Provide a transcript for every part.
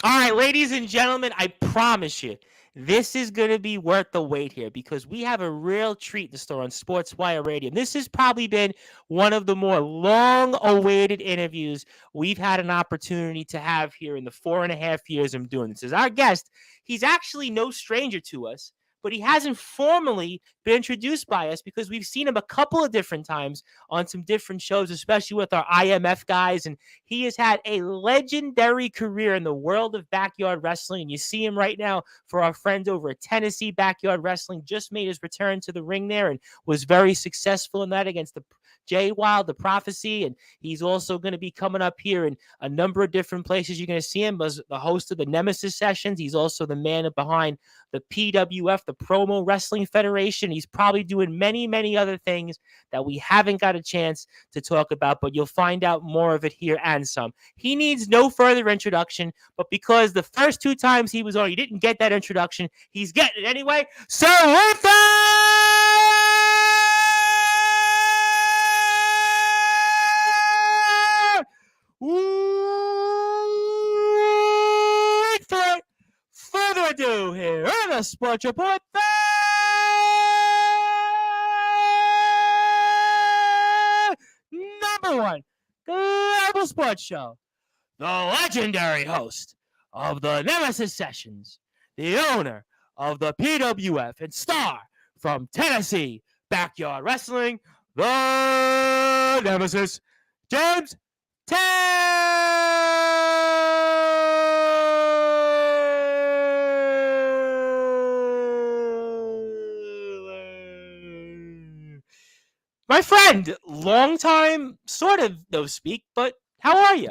All right, ladies and gentlemen, I promise you, this is going to be worth the wait here because we have a real treat in store on Sportswire Radio. This has probably been one of the more long awaited interviews we've had an opportunity to have here in the 4.5 years I'm doing this. As our guest, he's actually no stranger to us, but he hasn't formally been introduced by us because we've seen him a couple of different times on some different shows, especially with our IMF guys. And he has had a legendary career in the world of backyard wrestling. And you see him right now for our friends over at Tennessee Backyard Wrestling. Just made his return to the ring there and was very successful in that against the Jay Wild, the Prophecy. And he's also going to be coming up here in a number of different places. You're going to see him as the host of the Nemesis Sessions. He's also the man behind the PWF, the Promo Wrestling Federation. He's probably doing many, many other things that we haven't got a chance to talk about, but you'll find out more of it here and some. He needs no further introduction, but because the first two times he was on, he didn't get that introduction, he's getting it anyway. Sir Luther! Without further ado, here on the Sports Report, number one global sports show, the legendary host of the Nemesis Sessions, the owner of the PWF, and star from Tennessee Backyard Wrestling, the Nemesis, James Taylor. My friend, long time, sort of, no speak, but how are you?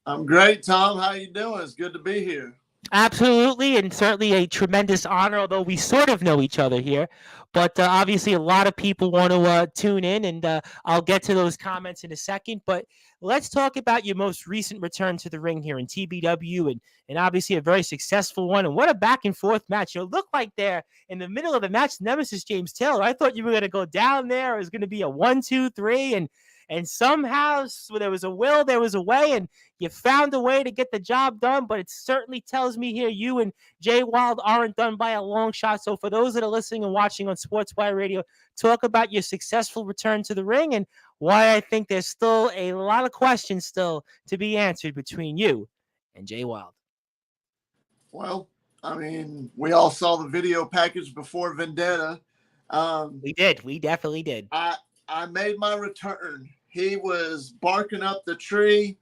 I'm great, Tom. How you doing? It's good to be here. Absolutely, and certainly a tremendous honor, although we sort of know each other here. But obviously, a lot of people want to tune in, and I'll get to those comments in a second. But let's talk about your most recent return to the ring here in TBW, and obviously a very successful one. And what a back and forth match. It looked like there in the middle of the match, Nemesis James Taylor. I thought you were going to go down there. It was going to be a 1, 2, 3, and somehow there was a will, there was a way, and you found a way to get the job done. But it certainly tells me here you and Jay Wild aren't done by a long shot. So for those that are listening and watching on Sportswire Radio, talk about your successful return to the ring and why I think there's still a lot of questions still to be answered between you and Jay Wild. Well, I mean, we all saw the video package before Vendetta. We did. We definitely did. I made my return. He was barking up the tree.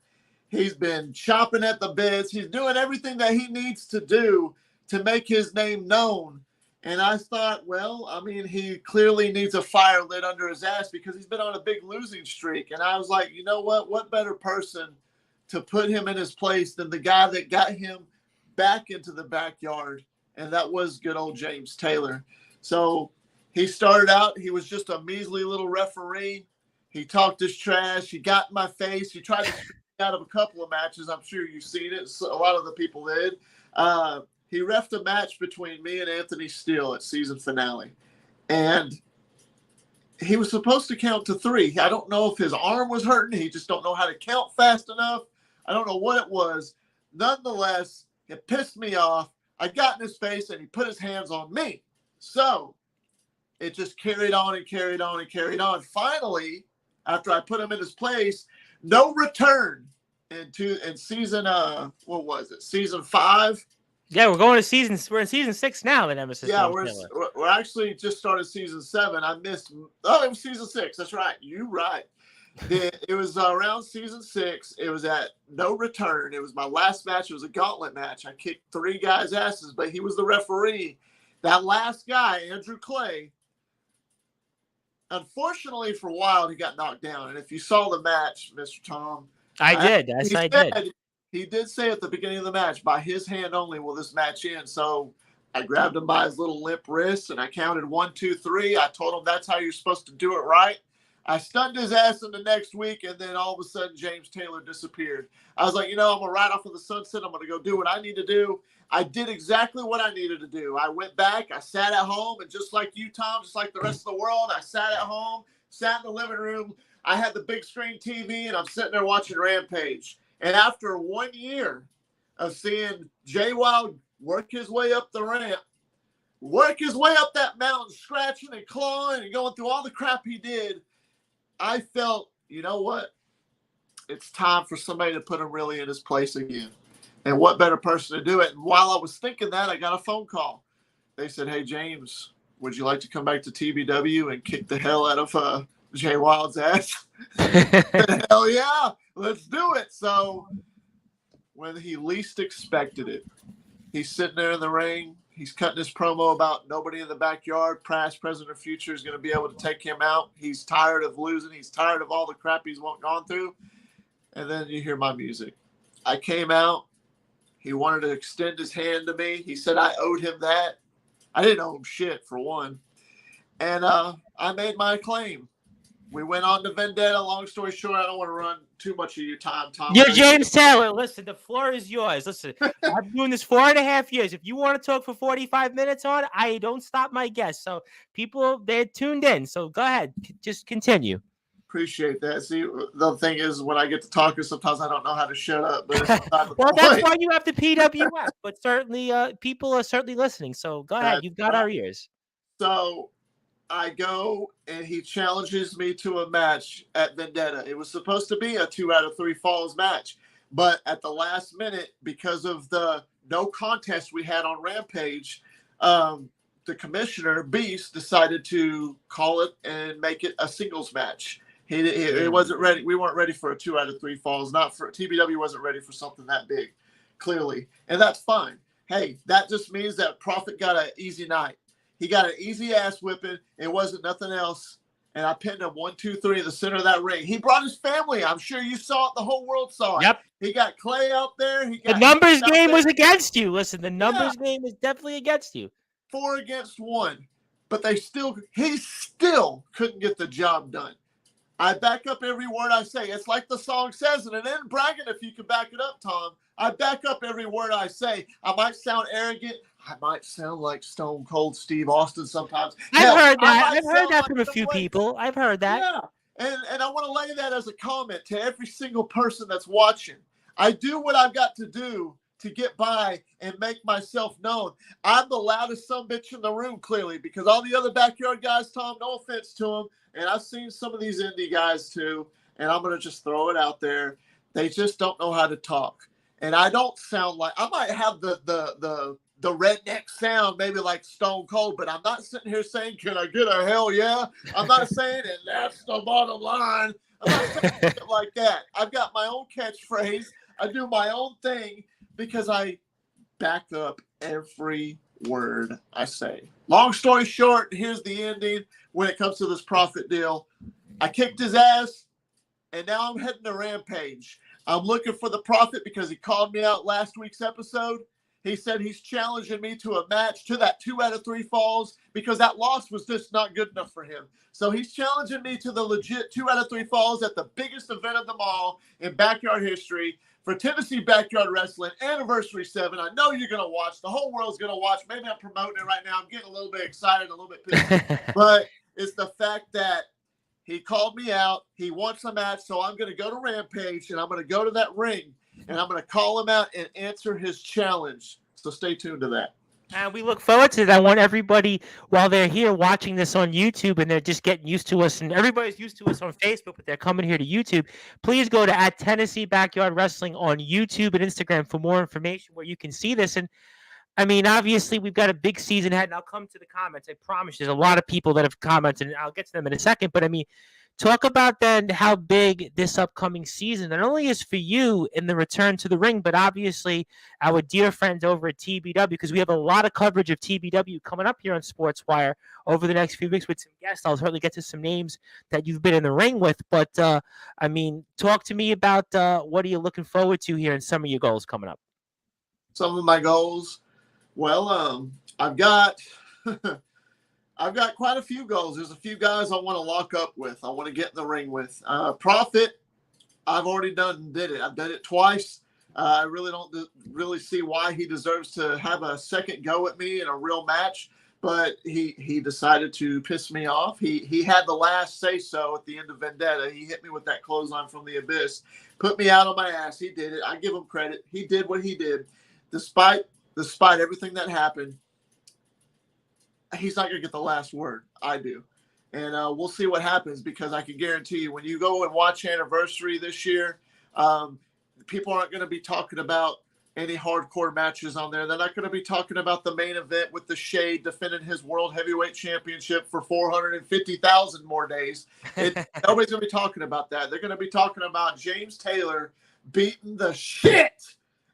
He's been chopping at the bits. He's doing everything that he needs to do to make his name known. And I thought, well, I mean, he clearly needs a fire lit under his ass because he's been on a big losing streak. And I was like, you know what? What better person to put him in his place than the guy that got him back into the backyard? And that was good old James Taylor. So he started out, he was just a measly little referee. He talked his trash. He got in my face. He tried to screw me out of a couple of matches. I'm sure you've seen it. So a lot of the people did. He reffed a match between me and Anthony Steele at season finale. And he was supposed to count to 3. I don't know if his arm was hurting. He just don't know how to count fast enough. I don't know what it was. Nonetheless, it pissed me off. I got in his face and he put his hands on me. So it just carried on and carried on and carried on. Finally, after I put him in his place, no return in season, what was it? Season 5. Yeah, we're in season 6 now, the Nemesis. Yeah, we're actually just started season 7. I missed, it was season 6. That's right. You're right. It was around season 6. It was at no return. It was my last match. It was a gauntlet match. I kicked 3 guys' asses, but he was the referee. That last guy, Andrew Clay, unfortunately for Wild, he got knocked down. And if you saw the match, Mr. Tom, I did. Yes, I did. He did say at the beginning of the match, by his hand only will this match end. So I grabbed him by his little limp wrist and I counted 1, 2, 3. I told him that's how you're supposed to do it right. I stunned his ass in the next week, and then all of a sudden James Taylor disappeared. I was like, I'm going to ride off of the sunset. I'm going to go do what I need to do. I did exactly what I needed to do. I went back. I sat at home, and just like you, Tom, just like the rest of the world, I sat at home, sat in the living room. I had the big screen TV, and I'm sitting there watching Rampage. And after 1 year of seeing Jay Wild work his way up the ramp, work his way up that mountain, scratching and clawing and going through all the crap he did. I felt, you know what? It's time for somebody to put him really in his place again. And what better person to do it? And while I was thinking that, I got a phone call. They said, "Hey, James, would you like to come back to TBW and kick the hell out of Jay Wild's ass?" Hell yeah, let's do it. So when he least expected it, he's sitting there in the ring. He's cutting his promo about nobody in the backyard, past, present, or future, is going to be able to take him out. He's tired of losing. He's tired of all the crap he's gone through. And then you hear my music. I came out. He wanted to extend his hand to me. He said I owed him that. I didn't owe him shit, for one. And I made my claim. We went on to Vendetta. Long story short, I don't want to run too much of your time, Tom. You're James Taylor. Listen, the floor is yours. Listen, I've been doing this 4.5 years. If you want to talk for 45 minutes on, I don't stop my guests. So people, they're tuned in. So go ahead. Just continue. Appreciate that. See, the thing is, when I get to talking, sometimes I don't know how to shut up. But well, that's why you have the PWF. But certainly, people are certainly listening. So go ahead. You've got our ears. So I go and he challenges me to a match at Vendetta. It was supposed to be a 2 out of 3 falls match, but at the last minute, because of the no contest we had on Rampage, the commissioner Beast decided to call it and make it a singles match. It wasn't ready. We weren't ready for a 2 out of 3 falls. Not for TBW wasn't ready for something that big, clearly, and that's fine. Hey, that just means that Prophet got an easy night. He got an easy ass whipping. It wasn't nothing else. And I pinned him 1, 2, 3 in the center of that ring. He brought his family. I'm sure you saw it. The whole world saw it. Yep. He got Clay out there. The numbers game was against you. Listen, the numbers game is definitely against you. 4 against 1. But he still couldn't get the job done. I back up every word I say. It's like the song says, and it ain't bragging if you can back it up, Tom. I back up every word I say. I might sound arrogant. I might sound like Stone Cold Steve Austin sometimes. I've heard that. I've heard that from a few people. I've heard that. Yeah. And I want to lay that as a comment to every single person that's watching. I do what I've got to do to get by and make myself known. I'm the loudest sumbitch in the room, clearly, because all the other backyard guys, Tom, no offense to them, and I've seen some of these indie guys too, and I'm going to just throw it out there. They just don't know how to talk. And I don't sound like, I might have the redneck sound, maybe like Stone Cold, but I'm not sitting here saying, "Can I get a hell yeah?" I'm not saying, "And that's the bottom line." I'm not saying it like that. I've got my own catchphrase. I do my own thing because I back up every word I say. Long story short, here's the ending when it comes to this Prophet deal. I kicked his ass, and now I'm heading to Rampage. I'm looking for the Prophet because he called me out last week's episode. He said he's challenging me to a match, to that 2 out of 3 falls, because that loss was just not good enough for him. So he's challenging me to the legit 2 out of 3 falls at the biggest event of them all in backyard history for Tennessee Backyard Wrestling Anniversary 7. I know you're going to watch. The whole world's going to watch. Maybe I'm promoting it right now. I'm getting a little bit excited, a little bit pissed. But it's the fact that he called me out. He wants a match, so I'm going to go to Rampage, and I'm going to go to that ring, and I'm going to call him out and answer his challenge. So stay tuned to that. And we look forward to that. I want everybody, while they're here watching this on YouTube and they're just getting used to us, and everybody's used to us on Facebook, but they're coming here to YouTube, please go to @Tennessee Backyard Wrestling on YouTube and Instagram for more information where you can see this. And I mean, obviously, we've got a big season ahead, and I'll come to the comments. I promise there's a lot of people that have commented, and I'll get to them in a second. But I mean, talk about then how big this upcoming season not only is for you in the return to the ring, but obviously our dear friends over at TBW, because we have a lot of coverage of TBW coming up here on Sportswire over the next few weeks with some guests. I'll certainly get to some names that you've been in the ring with. But, I mean, talk to me about what are you looking forward to here and some of your goals coming up. Some of my goals. Well, I've got quite a few goals. There's a few guys I want to lock up with. I want to get in the ring with. Prophet, I've already did it. I've done it twice. I really don't really see why he deserves to have a second go at me in a real match. but he decided to piss me off. He had the last say so at the end of Vendetta. He hit me with that clothesline from the abyss, put me out on my ass. He did it. I give him credit. He did what he did, despite everything that happened. He's not going to get the last word. I do. And we'll see what happens, because I can guarantee you, when you go and watch Anniversary this year, people aren't going to be talking about any hardcore matches on there. They're not going to be talking about the main event with the Shade defending his World Heavyweight Championship for 450,000 more days. Nobody's going to be talking about that. They're going to be talking about James Taylor beating the shit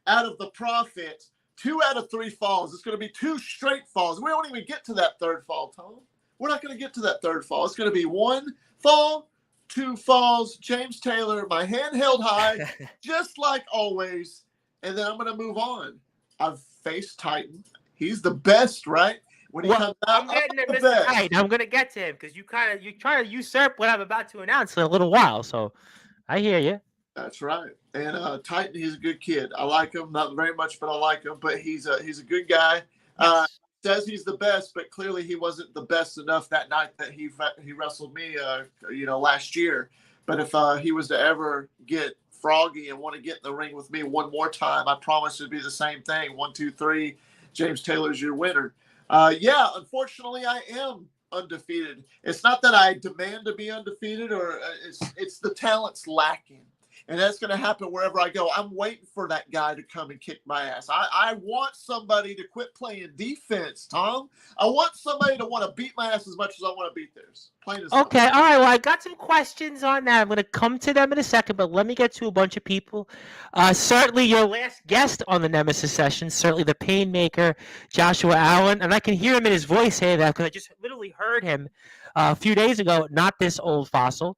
out of the Prophet. 2 out of 3 falls. It's going to be 2 straight falls. We don't even get to that third fall, Tom. We're not going to get to that third fall. It's going to be 1 fall, 2 falls. James Taylor, my hand held high, just like always. And then I'm going to move on. I've faced Titan. He's the best, right? When he comes out, I'm getting to Mr. Titan. I'm going to get to him, because you try to usurp what I'm about to announce in a little while. So I hear you. That's right. And Titan, he's a good kid. I like him, not very much, but I like him. But he's a good guy. Yes. Says he's the best, but clearly he wasn't the best enough that night that he wrestled me, last year. But if he was to ever get froggy and want to get in the ring with me one more time, I promise it'd be the same thing. 1, 2, 3. James Taylor's your winner. Unfortunately, I am undefeated. It's not that I demand to be undefeated, or it's the talent's lacking. And that's going to happen wherever I go. I'm waiting for that guy to come and kick my ass. I want somebody to quit playing defense, Tom. I want somebody to want to beat my ass as much as I want to beat theirs. Plain as Okay, all right. Well, I got some questions on that. I'm going to come to them in a second, but let me get to a bunch of people. Certainly your last guest on the Nemesis session, certainly the Painmaker, Joshua Allen. And I can hear him in his voice say that, because I just literally heard him a few days ago, not this old fossil.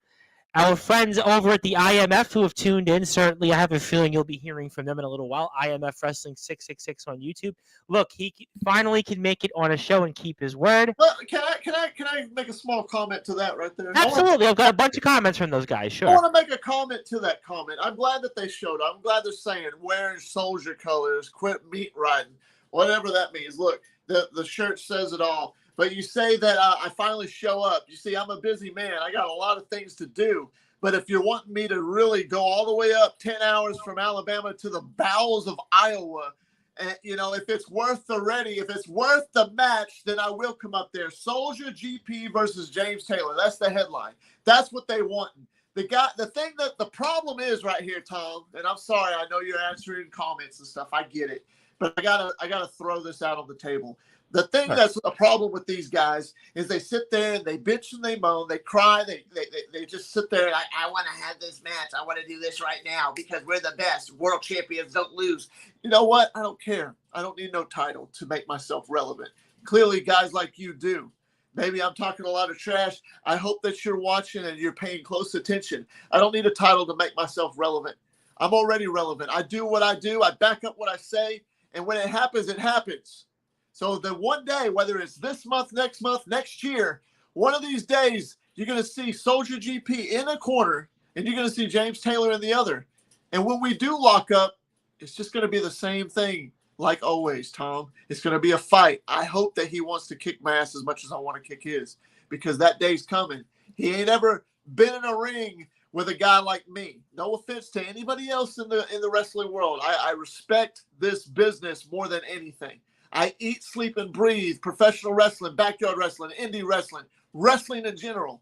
Our friends over at the IMF who have tuned in, certainly I have a feeling you'll be hearing from them in a little while. IMF Wrestling 666 on YouTube. Look, he finally can make it on a show and keep his word. Well, can I make a small comment to that right there? Absolutely. I've got a bunch of comments from those guys. Sure. I want to make a comment to that comment. I'm glad that they showed up. I'm glad they're saying wearing soldier colors, quit meat riding, whatever that means. Look, the shirt says it all. But you say that I finally show up. You see, I'm a busy man. I got a lot of things to do. But if you're wanting me to really go all the way up 10 hours from Alabama to the bowels of Iowa, and if it's worth if it's worth the match, then I will come up there. Soldier GP versus James Taylor. That's the headline. That's what they want. The problem is right here, Tom, and I'm sorry, I know you're answering comments and stuff. I get it. But I gotta throw this out on the table. The thing that's a problem with these guys is they sit there and they bitch and they moan, they cry, they just sit there and I want to have this match. I want to do this right now because we're the best. World champions don't lose. You know what? I don't care. I don't need no title to make myself relevant. Clearly, guys like you do. Maybe I'm talking a lot of trash. I hope that you're watching and you're paying close attention. I don't need a title to make myself relevant. I'm already relevant. I do what I do. I back up what I say. And when it happens, it happens. So the one day, whether it's this month, next year, one of these days, you're going to see Soldier GP in a corner and you're going to see James Taylor in the other. And when we do lock up, it's just going to be the same thing like always, Tom. It's going to be a fight. I hope that he wants to kick my ass as much as I want to kick his, because that day's coming. He ain't ever been in a ring with a guy like me. No offense to anybody else in the wrestling world. I respect this business more than anything. I eat, sleep, and breathe professional wrestling, backyard wrestling, indie wrestling, wrestling in general.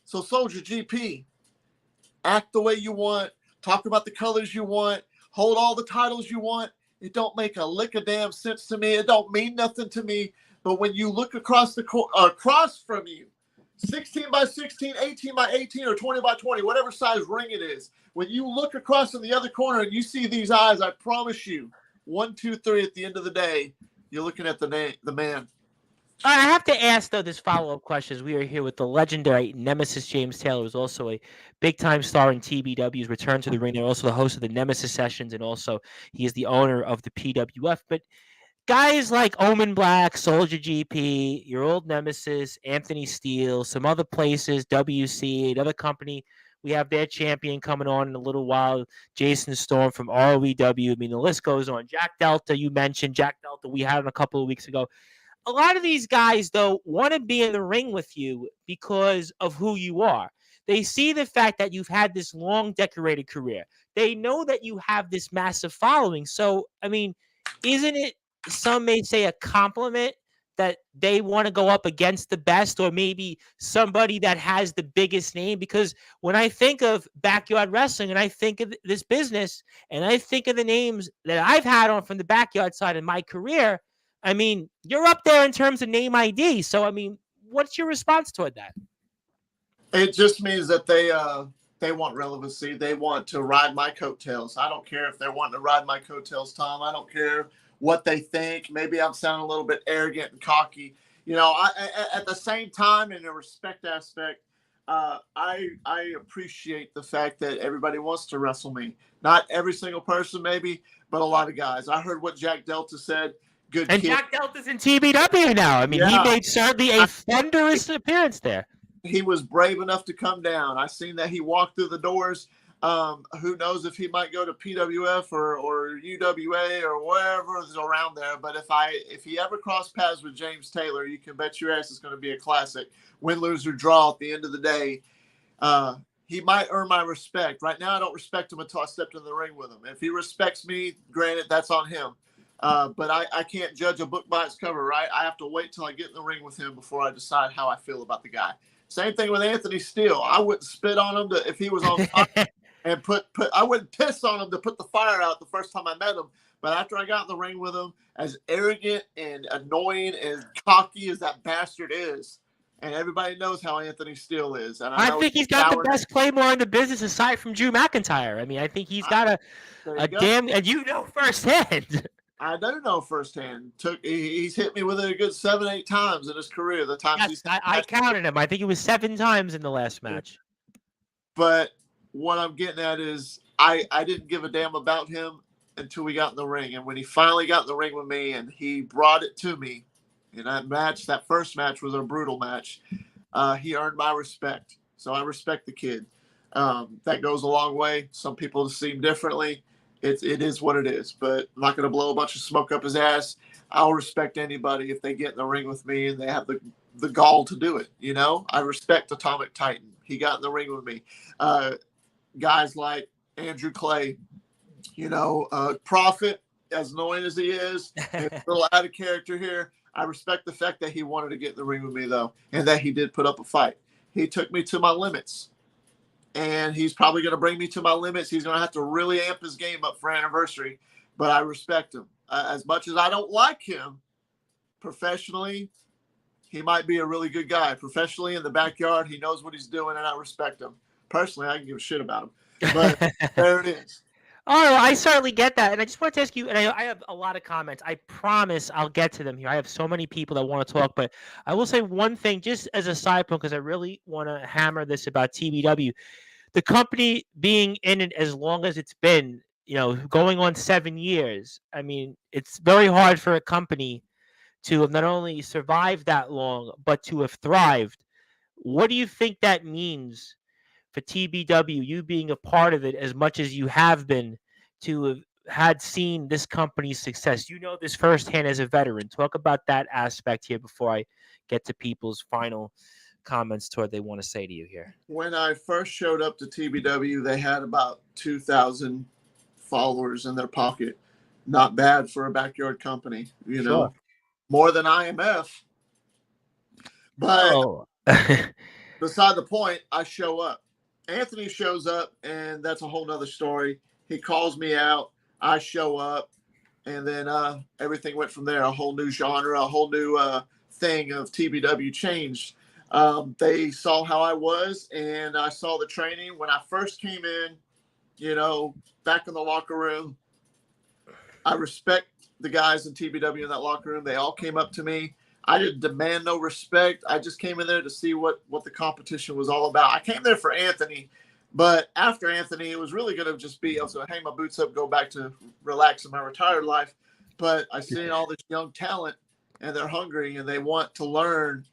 So Soldier GP, act the way you want, talk about the colors you want, hold all the titles you want. It don't make a lick of damn sense to me. It don't mean nothing to me. But when you look across across from you, 16 by 16, 18 by 18, or 20 by 20, whatever size ring it is, when you look across in the other corner and you see these eyes, I promise you, 1, 2, 3 at the end of the day, you're looking at the man. I have to ask, though, this follow-up question. We are here with the legendary Nemesis James Taylor, who's also a big-time star in TBW's Return to the Ring. They're also the host of the Nemesis Sessions, and also he is the owner of the PWF. But guys like Omen Black, Soldier GP, your old Nemesis, Anthony Steele, some other places, WC, another company, we have their champion coming on in a little while, Jason Storm from ROEW. I mean, the list goes on. Jack Delta, you mentioned. Jack Delta, we had him a couple of weeks ago. a lot of these guys, though, want to be in the ring with you because of who you are. They see the fact that you've had this long, decorated career. They know that you have this massive following. So, I mean, isn't it, some may say, a compliment that they want to go up against the best, or maybe somebody that has the biggest name? Because when I think of backyard wrestling and I think of this business and I think of the names that I've had on from the backyard side in my career, I mean, you're up there in terms of name ID. So, I mean, what's your response toward that? It just means that they want relevancy. They want to ride my coattails. I don't care if they're wanting to ride my coattails, Tom. I don't care what they think. Maybe I'm sounding a little bit arrogant and cocky. At the same time, in a respect aspect, I appreciate the fact that everybody wants to wrestle me. Not every single person, maybe, but a lot of guys. I heard what Jack Delta said. Good and kid. Jack Delta's in TBW now. I mean, he made certainly a thunderous appearance there. He was brave enough to come down. I seen that he walked through the doors. Who knows if he might go to PWF or UWA or wherever is around there. But if he ever crossed paths with James Taylor, you can bet your ass it's going to be a classic. Win, lose, or draw at the end of the day. He might earn my respect. Right now, I don't respect him until I stepped in the ring with him. If he respects me, granted, that's on him. But I can't judge a book by its cover, right? I have to wait till I get in the ring with him before I decide how I feel about the guy. Same thing with Anthony Steele. I wouldn't spit on him if he was on fire and I wouldn't piss on him to put the fire out the first time I met him. But after I got in the ring with him, as arrogant and annoying and cocky as that bastard is, and everybody knows how Anthony Steele is. And I think he's got the best Claymore in the business aside from Drew McIntyre. I mean, I think he's got a damn, and you know firsthand. I do know firsthand. He's hit me with it a good 7-8 times in his career. The times I counted him. I think it was 7 times in the last match. But what I'm getting at is I didn't give a damn about him until we got in the ring. And when he finally got in the ring with me and he brought it to me in that match, that first match was a brutal match. He earned my respect. So I respect the kid. That goes a long way. Some people seem differently. It is what it is, but I'm not going to blow a bunch of smoke up his ass. I'll respect anybody if they get in the ring with me and they have the gall to do it. I respect Atomic Titan. He got in the ring with me. Guys like Andrew Clay, Prophet, as annoying as he is, a little out of character here. I respect the fact that he wanted to get in the ring with me, though, and that he did put up a fight. He took me to my limits. And he's probably going to bring me to my limits. He's going to have to really amp his game up for anniversary. But I respect him. As much as I don't like him, professionally, he might be a really good guy. Professionally, in the backyard, he knows what he's doing, and I respect him. Personally, I can give a shit about him. But there it is. Oh, I certainly get that. And I just want to ask you, and I have a lot of comments. I promise I'll get to them here. I have so many people that want to talk. But I will say one thing, just as a side point, because I really want to hammer this about TBW. The company being in it as long as it's been, going on 7 years. I mean, it's very hard for a company to have not only survived that long, but to have thrived. What do you think that means for TBW, you being a part of it as much as you have been, to have had seen this company's success? You know this firsthand as a veteran. Talk about that aspect here before I get to people's final comments toward they want to say to you here. When I first showed up to TBW, they had about 2,000 followers in their pocket. Not bad for a backyard company, Sure. More than IMF. But beside the point, I show up. Anthony shows up, and that's a whole nother story. He calls me out. I show up, and then everything went from there. A whole new genre, a whole new thing of TBW changed. They saw how I was, and I saw the training. When I first came in, back in the locker room, I respect the guys in TBW in that locker room. They all came up to me. I didn't demand no respect. I just came in there to see what the competition was all about. I came there for Anthony, but after Anthony, it was really going to just be, I was going to hang my boots up, go back to relaxing my retired life. But I seen all this young talent, and they're hungry, and they want to learn.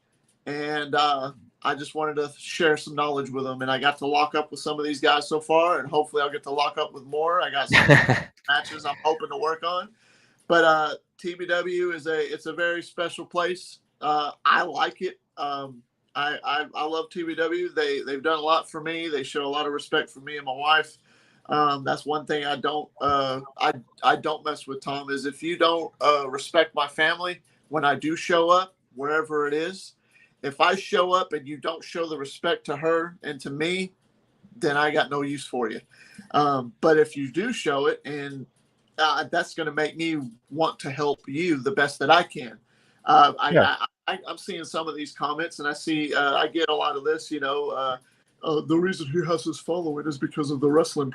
And I just wanted to share some knowledge with them. And I got to lock up with some of these guys so far, and hopefully I'll get to lock up with more. I got some matches I'm hoping to work on. But TBW it's a very special place. I like it. I love TBW. They've done a lot for me. They show a lot of respect for me and my wife. That's one thing I don't mess with, Tom, is if you don't respect my family when I do show up, wherever it is. If I show up and you don't show the respect to her and to me, then I got no use for you. But if you do show it, and that's going to make me want to help you the best that I can. I'm seeing some of these comments, and I get a lot of this. The reason he has his following is because of the wrestling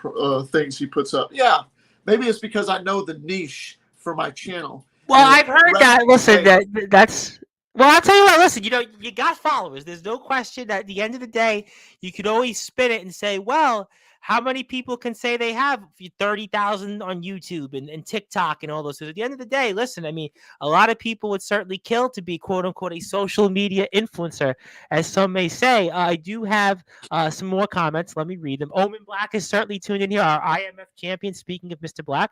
things he puts up. Yeah, maybe it's because I know the niche for my channel. Well, I've heard that. Listen, that's. Well, I'll tell you what. Listen, you got followers. There's no question that at the end of the day, you could always spin it and say, well, how many people can say they have 30,000 on YouTube and TikTok and all those things? At the end of the day, listen, I mean, a lot of people would certainly kill to be, quote unquote, a social media influencer, as some may say. I do have some more comments. Let me read them. Omen Black is certainly tuned in here, our IMF champion. Speaking of Mr. Black,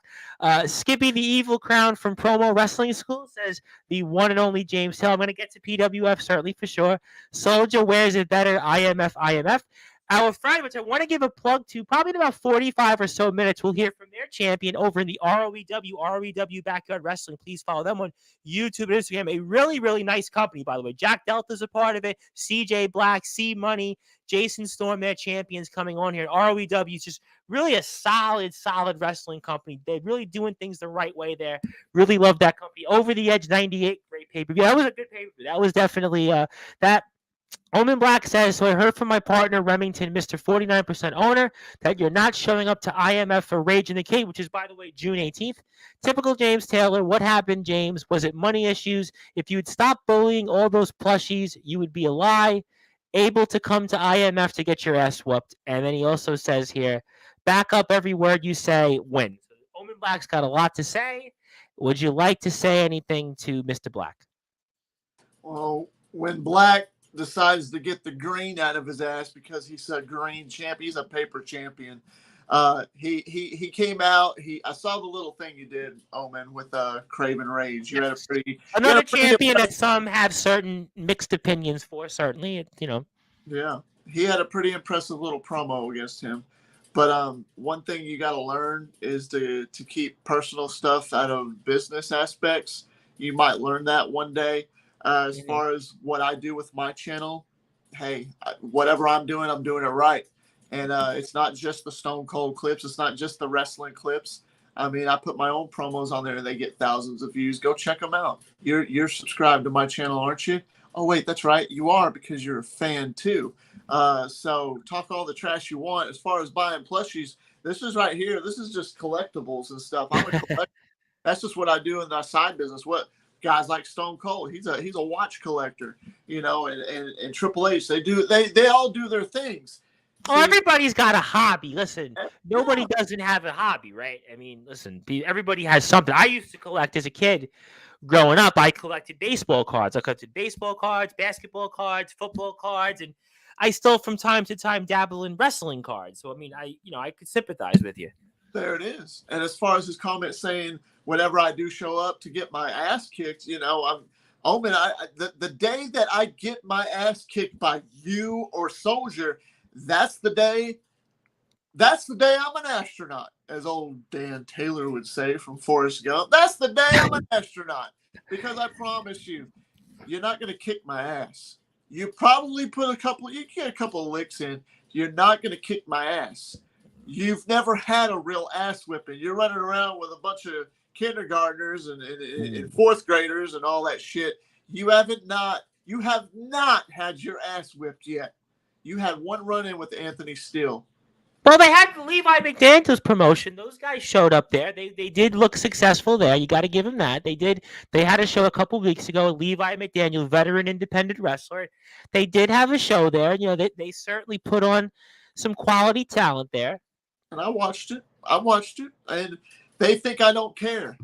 Skippy the Evil Crown from Promo Wrestling School says the one and only James Hill. I'm going to get to PWF, certainly, for sure. Soldier wears it better. IMF, IMF. Our friend, which I want to give a plug to, probably in about 45 or so minutes, we'll hear from their champion over in the ROEW Backyard Wrestling. Please follow them on YouTube and Instagram. A really, really nice company, by the way. Jack Delta's a part of it. CJ Black, C Money, Jason Storm, their champions coming on here. ROEW is just really a solid wrestling company. They're really doing things the right way there. Really love that company. Over the Edge 98, great pay-per-view. That was a good pay-per-view. That was definitely that. Omen Black says, so I heard from my partner, Remington, Mr. 49% owner, that you're not showing up to IMF for Rage in the Cage, which is, by the way, June 18th. Typical James Taylor. What happened, James? Was it money issues? If you'd stop bullying all those plushies, you would be a lie. Able to come to IMF to get your ass whooped. And then he also says here, back up every word you say, win. So Omen Black's got a lot to say. Would you like to say anything to Mr. Black? Well, when Black decides to get the green out of his ass because he's a green champ, he's a paper champion. He came out. I saw the little thing you did, Omen, with Craven Rage. You Yes. had another champion that some have certain mixed opinions for. Certainly, Yeah, he had a pretty impressive little promo against him. But one thing you got to learn is to keep personal stuff out of business aspects. You might learn that one day. As far as what I do with my channel, hey, whatever I'm doing it right. And it's not just the Stone Cold clips. It's not just the wrestling clips. I mean, I put my own promos on there and they get thousands of views. Go check them out. You're subscribed to my channel, aren't you? Oh, wait, that's right. You are, because you're a fan too. So talk all the trash you want. As far as buying plushies, this is right here. This is just collectibles and stuff. I'm a collector. That's just what I do in my side business. What guys like Stone Cold, he's a watch collector, and Triple H, they all do their things. Oh, everybody's got a hobby. Listen, nobody doesn't have a hobby, right? I mean, listen, everybody has something. I used to collect as a kid. Growing up, I collected baseball cards. I collected baseball cards, basketball cards, football cards, and I still from time to time dabble in wrestling cards. So I mean, I could sympathize with you. There it is. And as far as his comment saying, whenever I do show up to get my ass kicked, the day that I get my ass kicked by you or Soldier, that's the day I'm an astronaut, as old Dan Taylor would say from Forrest Gump. That's the day I'm an astronaut, because I promise you, you're not going to kick my ass. You probably you get a couple of licks in. You're not going to kick my ass. You've never had a real ass whipping. You're running around with a bunch of kindergartners and fourth graders and all that shit. You have not had your ass whipped yet. You had one run-in with Anthony Steele. Well, they had the Levi McDaniels promotion. Those guys showed up there. They did look successful there. You got to give them that. They did. They had a show a couple weeks ago. Levi McDaniel, veteran independent wrestler. They did have a show there. They certainly put on some quality talent there. And I watched it. And they think I don't care.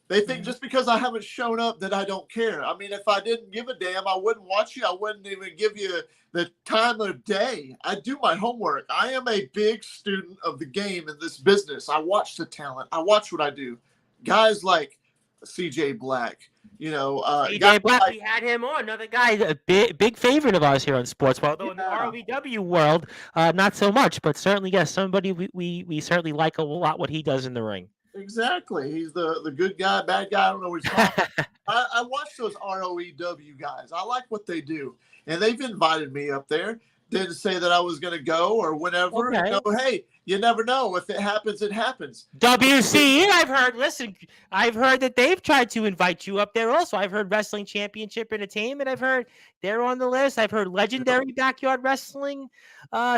They think just because I haven't shown up that I don't care. I mean, if I didn't give a damn, I wouldn't watch you. I wouldn't even give you the time of day. I do my homework. I am a big student of the game in this business. I watch the talent. I watch what I do. Guys like CJ Black. CJ Black, we had him on. Another guy, a big favorite of ours here on Sportswire. Although in the yeah, ROVW world, not so much, but certainly, yes, somebody we certainly like a lot what he does in the ring. exactly. He's the good guy, bad guy. I don't know what he's talking. I watch those ROEW guys. I like what they do, and they've invited me up there. Didn't say that I was going to go or whenever. Okay. Hey, you never know. If it happens, it happens. WCE, I've heard. Listen, I've heard that they've tried to invite you up there. Also, I've heard Wrestling Championship Entertainment. I've heard they're on the list. I've heard Legendary Backyard Wrestling.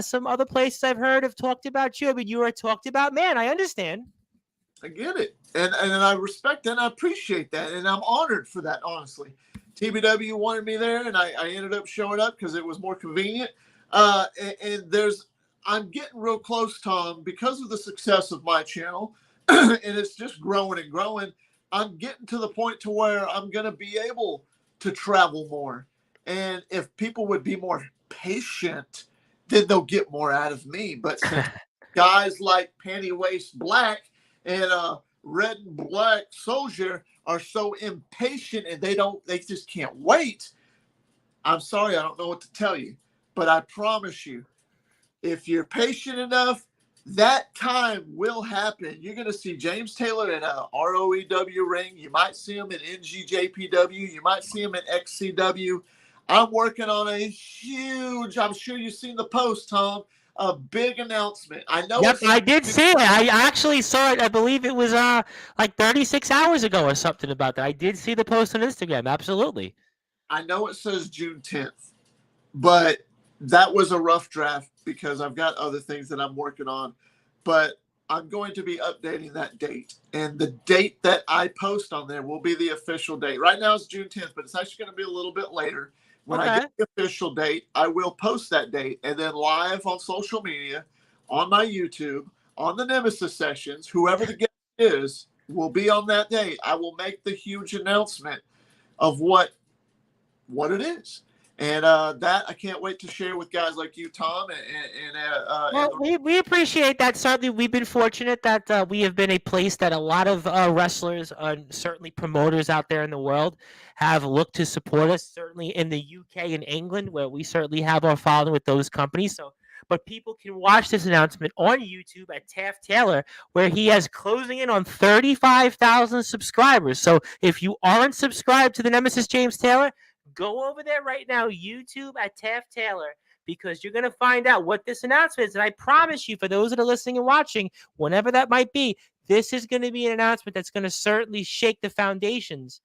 Some other places I've heard have talked about you. I mean, you are talked about. Man, I understand. I get it, and I respect that, and I appreciate that, and I'm honored for that. Honestly, TBW wanted me there, and I ended up showing up because it was more convenient. I'm getting real close, Tom, because of the success of my channel, and it's just growing and growing. I'm getting to the point to where I'm going to be able to travel more, and if people would be more patient, then they'll get more out of me. But since guys like Panty Waist Black and Red and Black Soldier are so impatient and they just can't wait. I'm sorry, I don't know what to tell you, but I promise you, if you're patient enough, that time will happen. You're going to see James Taylor in a ROEW ring. You might see him in NGJPW. You might see him in XCW. I'm working on a huge, I'm sure you've seen the post, Tom, a big announcement. I know. Yep, I did see it. I actually saw it. I believe it was like 36 hours ago or something about that. I did see the post on Instagram. Absolutely. I know it says June 10th, but that was a rough draft because I've got other things that I'm working on. But I'm going to be updating that date. And the date that I post on there will be the official date. Right now it's June 10th, but it's actually going to be a little bit later. When I get the official date, I will post that date. And then live on social media, on my YouTube, on the Nemesis sessions, whoever the guest is will be on that date. I will make the huge announcement of what it is. And that I can't wait to share with guys like you, Tom. We appreciate that. Certainly, we've been fortunate that we have been a place that a lot of wrestlers and certainly promoters out there in the world have looked to support us. Certainly in the UK and England, where we certainly have our following with those companies. So, but people can watch this announcement on YouTube at Taft Taylor, where he has closing in on 35,000 subscribers. So, if you aren't subscribed to the Nemesis James Taylor, go over there right now, YouTube at Taft Taylor, because you're going to find out what this announcement is. And I promise you, for those that are listening and watching, whenever that might be, this is going to be an announcement that's going to certainly shake the foundations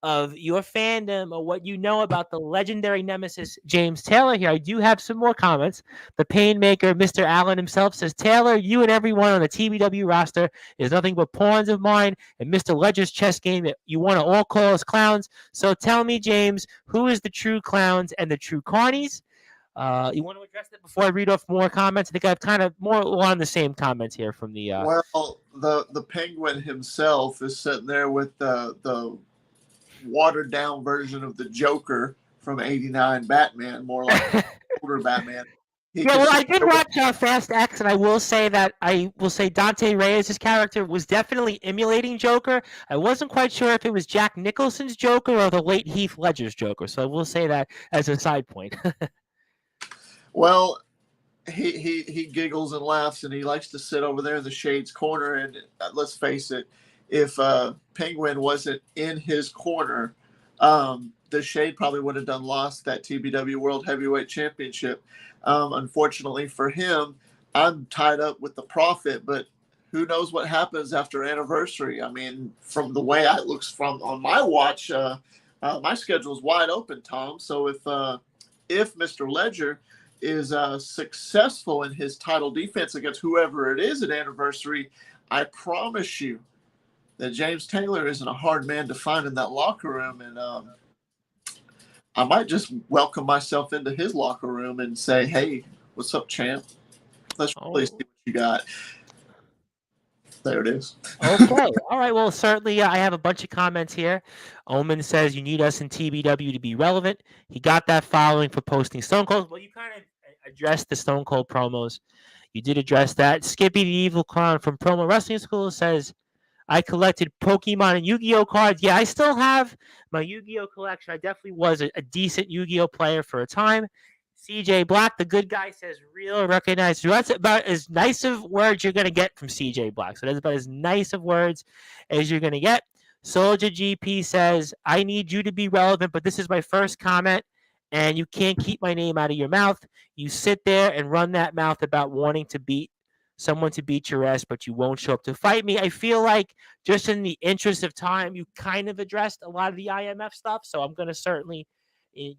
of your fandom or what you know about the legendary Nemesis James Taylor here. I do have some more comments. The Painmaker, Mr. Allen himself, says, Taylor, you and everyone on the TBW roster is nothing but pawns of mine and Mr. Ledger's chess game that you want to all call us clowns. So tell me, James, who is the true clowns and the true carnies? You want to address that before I read off more comments? I think I have kind of more along the same comments here from the... Well, the Penguin himself is sitting there with the watered down version of the Joker from '89 Batman, more like older Batman. I did watch Fast X, and I will say Dante Reyes' character was definitely emulating Joker. I wasn't quite sure if it was Jack Nicholson's Joker or the late Heath Ledger's Joker, so I will say that as a side point. Well, he giggles and laughs, and he likes to sit over there in the Shades corner. And let's face it, if Penguin wasn't in his corner, the Shade probably would have lost that TBW World Heavyweight Championship. Unfortunately for him, I'm tied up with the Prophet, but who knows what happens after Anniversary? I mean, from the way it looks from on my watch, my schedule is wide open, Tom. So if Mr. Ledger is successful in his title defense against whoever it is at Anniversary, I promise you that James Taylor isn't a hard man to find in that locker room. And I might just welcome myself into his locker room and say, hey, what's up, champ? Let's really see what you got. There it is. Okay. All right. Well, certainly I have a bunch of comments here. Omen says you need us in TBW to be relevant. He got that following for posting Stone Cold. Well, you kind of addressed the Stone Cold promos. You did address that. Skippy the Evil Clown from Promo Wrestling School says, I collected Pokemon and Yu-Gi-Oh cards. Yeah, I still have my Yu-Gi-Oh collection. I definitely was a decent Yu-Gi-Oh player for a time. CJ Black, the good guy, says real recognized. So that's about as nice of words you're gonna get from CJ Black. So that's about as nice of words as you're gonna get. Soldier GP says, I need you to be relevant, but this is my first comment, and you can't keep my name out of your mouth. You sit there and run that mouth about wanting to beat someone to beat your ass, but you won't show up to fight me. I feel like just in the interest of time, you kind of addressed a lot of the IMF stuff. So I'm going to certainly,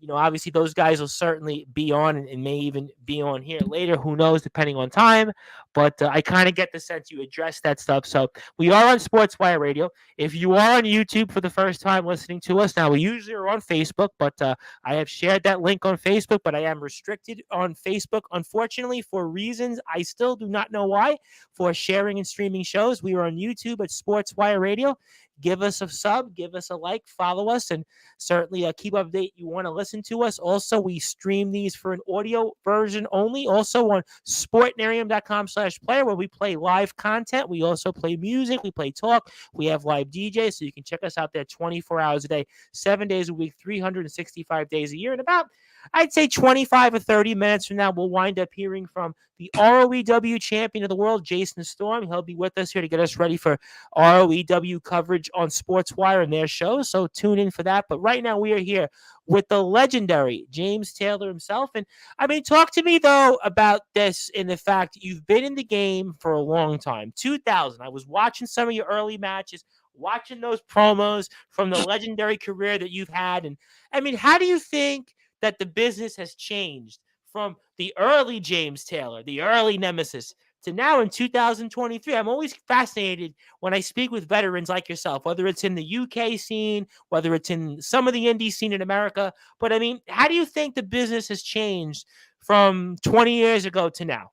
obviously those guys will certainly be on and may even be on here later. Who knows, depending on time. But I kind of get the sense you addressed that stuff. So we are on Sportswire Radio. If you are on YouTube for the first time listening to us, now we usually are on Facebook, but I have shared that link on Facebook, but I am restricted on Facebook, unfortunately, for reasons I still do not know why, for sharing and streaming shows. We are on YouTube at Sportswire Radio. Give us a sub, give us a like, follow us, and certainly keep update. You want to listen to us. Also, we stream these for an audio version only. Also on sportnarium.com/player, where we play live content. We also play music. We play talk. We have live DJs, so you can check us out there 24 hours a day, 7 days a week, 365 days a year. And about, I'd say 25 or 30 minutes from now, we'll wind up hearing from the ROEW champion of the world, Jason Storm. He'll be with us here to get us ready for ROEW coverage on Sportswire and their show. So tune in for that. But right now we are here with the legendary James Taylor himself. And I mean, talk to me though about this in the fact you've been in the game for a long time. 2000, I was watching some of your early matches, watching those promos from the legendary career that you've had. And I mean, how do you think that the business has changed from the early James Taylor, the early Nemesis, to now in 2023? I'm always fascinated when I speak with veterans like yourself, whether it's in the UK scene, whether it's in some of the indie scene in America. But I mean, how do you think the business has changed from 20 years ago to now?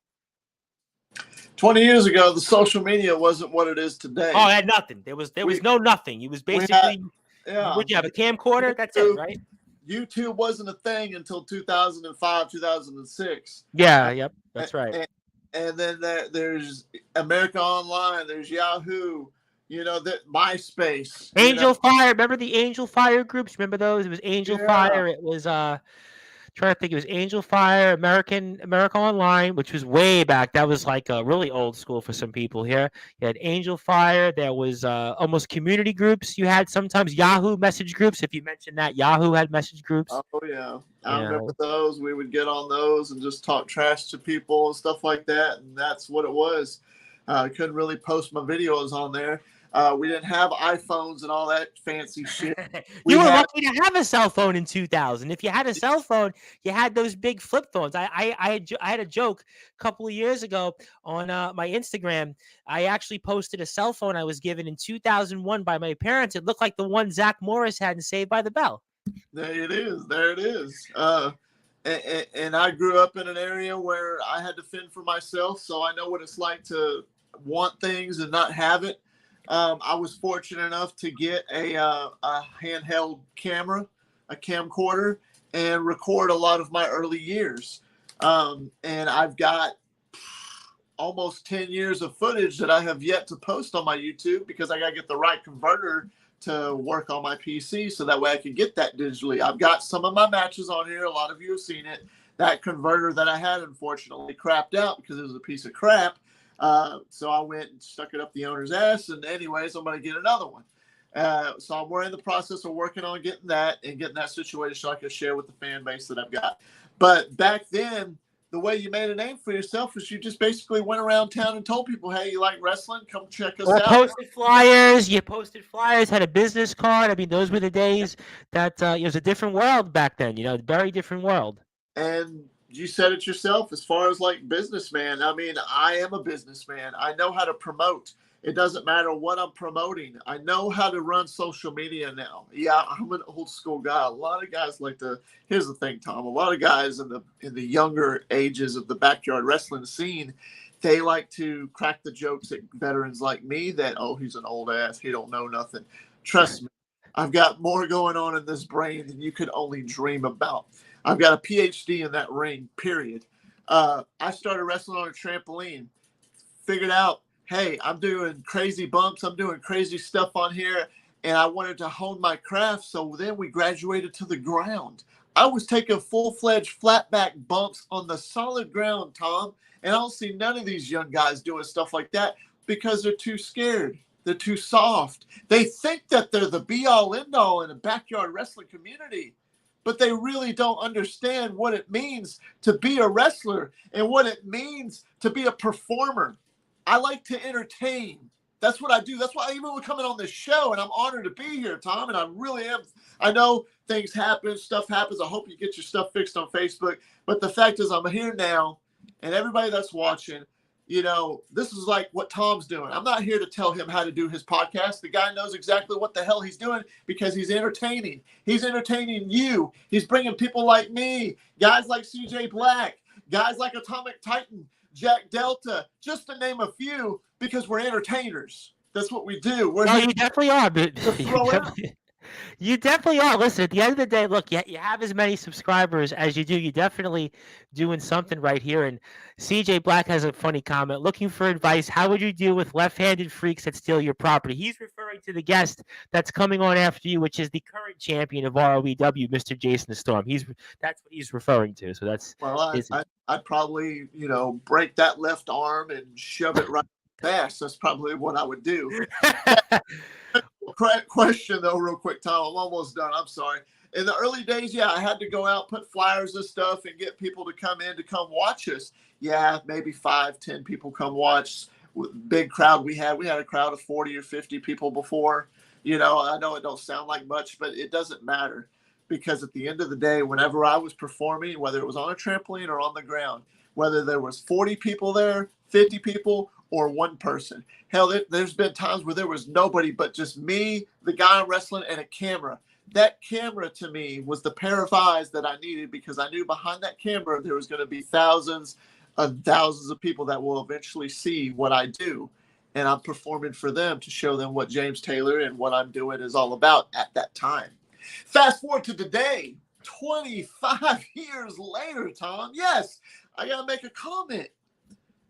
20 years ago, the social media wasn't what it is today. Oh, I had nothing. There was no nothing. It was basically, would you have a camcorder? That's it, right? YouTube wasn't a thing until 2005, 2006. Yep, that's right. And then there's America Online, there's Yahoo, that MySpace. Angel Fire. Remember the Angel Fire groups? Remember those? It was Angel Fire. It was trying to think. It was Angel Fire, America Online, which was way back. That was like really old school for some people here. You had Angel Fire. There was almost community groups. You had sometimes Yahoo message groups. If you mentioned that, Yahoo had message groups. Oh yeah, I remember those. We would get on those and just talk trash to people and stuff like that. And that's what it was. I couldn't really post my videos on there. We didn't have iPhones and all that fancy shit. You were lucky to have a cell phone in 2000. If you had a cell phone, you had those big flip phones. I had a joke a couple of years ago on my Instagram. I actually posted a cell phone I was given in 2001 by my parents. It looked like the one Zach Morris had in Saved by the Bell. There it is. There it is. And I grew up in an area where I had to fend for myself, so I know what it's like to want things and not have it. I was fortunate enough to get a handheld camera, a camcorder, and record a lot of my early years. And I've got almost 10 years of footage that I have yet to post on my YouTube because I got to get the right converter to work on my PC so that way I can get that digitally. I've got some of my matches on here. A lot of you have seen it. That converter that I had, unfortunately, crapped out because it was a piece of crap. So I went and stuck it up the owner's ass. And anyways, I'm going to get another one. So we're in the process of working on getting that and getting that situation so I can share with the fan base that I've got. But back then, the way you made a name for yourself was you just basically went around town and told people, hey, you like wrestling? Come check us out. Posted flyers. You posted flyers, had a business card. I mean, those were the days that it was a different world back then, very different world. And you said it yourself as far as like businessman. I mean, I am a businessman. I know how to promote. It doesn't matter what I'm promoting. I know how to run social media now. Yeah, I'm an old school guy. A lot of guys like to. Here's the thing, Tom. A lot of guys in the younger ages of the backyard wrestling scene, they like to crack the jokes at veterans like me that, oh, he's an old ass. He don't know nothing. Trust me, I've got more going on in this brain than you could only dream about. I've got a PhD in that ring, period. I started wrestling on a trampoline. Figured out hey, I'm doing crazy bumps, I'm doing crazy stuff on here, and I wanted to hone my craft. So then we graduated to the ground. I was taking full-fledged flat back bumps on the solid ground, Tom, and I don't see none of these young guys doing stuff like that because they're too scared. They're too soft. They think that they're the be-all, end-all in a backyard wrestling community, but they really don't understand what it means to be a wrestler and what it means to be a performer. I like to entertain. That's what I do. That's why I even was coming on this show, and I'm honored to be here, Tom. And I really am. I know things happen, stuff happens. I hope you get your stuff fixed on Facebook. But the fact is, I'm here now, and everybody that's watching, this is like what Tom's doing. I'm not here to tell him how to do his podcast. The guy knows exactly what the hell he's doing because he's entertaining. He's entertaining you. He's bringing people like me, guys like CJ Black, guys like Atomic Titan, Jack Delta, just to name a few, because we're entertainers. That's what we do. We're No, you definitely are. But you definitely are. Listen, at the end of the day, look, you have as many subscribers as you do. You're definitely doing something right here. And CJ Black has a funny comment. Looking for advice. How would you deal with left-handed freaks that steal your property? He's referring to the guest that's coming on after you, which is the current champion of ROEW, Mr. Jason the Storm. That's what he's referring to. So that's I'd probably, break that left arm and shove it right fast. That's probably what I would do. Question though, real quick, Tom. I'm almost done. I'm sorry. In the early days, I had to go out, put flyers and stuff, and get people to come watch us. Yeah, maybe 5-10 people come watch. Big crowd we had. We had a crowd of 40 or 50 people before. I know it don't sound like much, but it doesn't matter, because at the end of the day, whenever I was performing, whether it was on a trampoline or on the ground, whether there was 40 people there, 50 people, or one person. Hell, there's been times where there was nobody but just me, the guy wrestling, and a camera. That camera to me was the pair of eyes that I needed, because I knew behind that camera there was going to be thousands of people that will eventually see what I do. And I'm performing for them to show them what James Taylor and what I'm doing is all about at that time. Fast forward to today, 25 years later, Tom. Yes, I got to make a comment.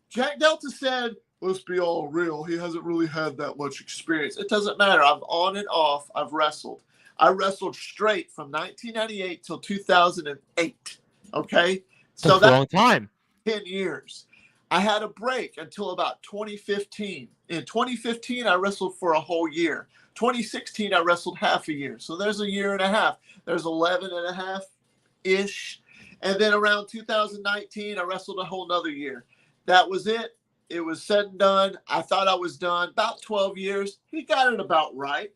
Jack Delta said, let's be all real, he hasn't really had that much experience. It doesn't matter. I'm on and off. I've wrestled. I wrestled straight from 1998 till 2008. Okay? So that's a long time. 10 years. I had a break until about 2015. In 2015, I wrestled for a whole year. 2016, I wrestled half a year. So there's a year and a half. There's 11 and a half-ish. And then around 2019, I wrestled a whole nother year. That was it. It was said and done. I thought I was done. About 12 years. He got it about right.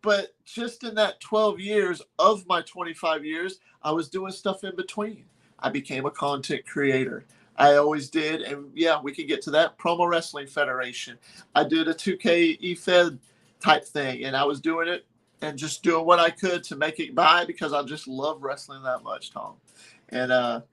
But just in that 12 years of my 25 years, I was doing stuff in between. I became a content creator. I always did. And we can get to that. Promo Wrestling Federation. I did a 2K eFed type thing, and I was doing it and just doing what I could to make it by, because I just love wrestling that much, Tom. And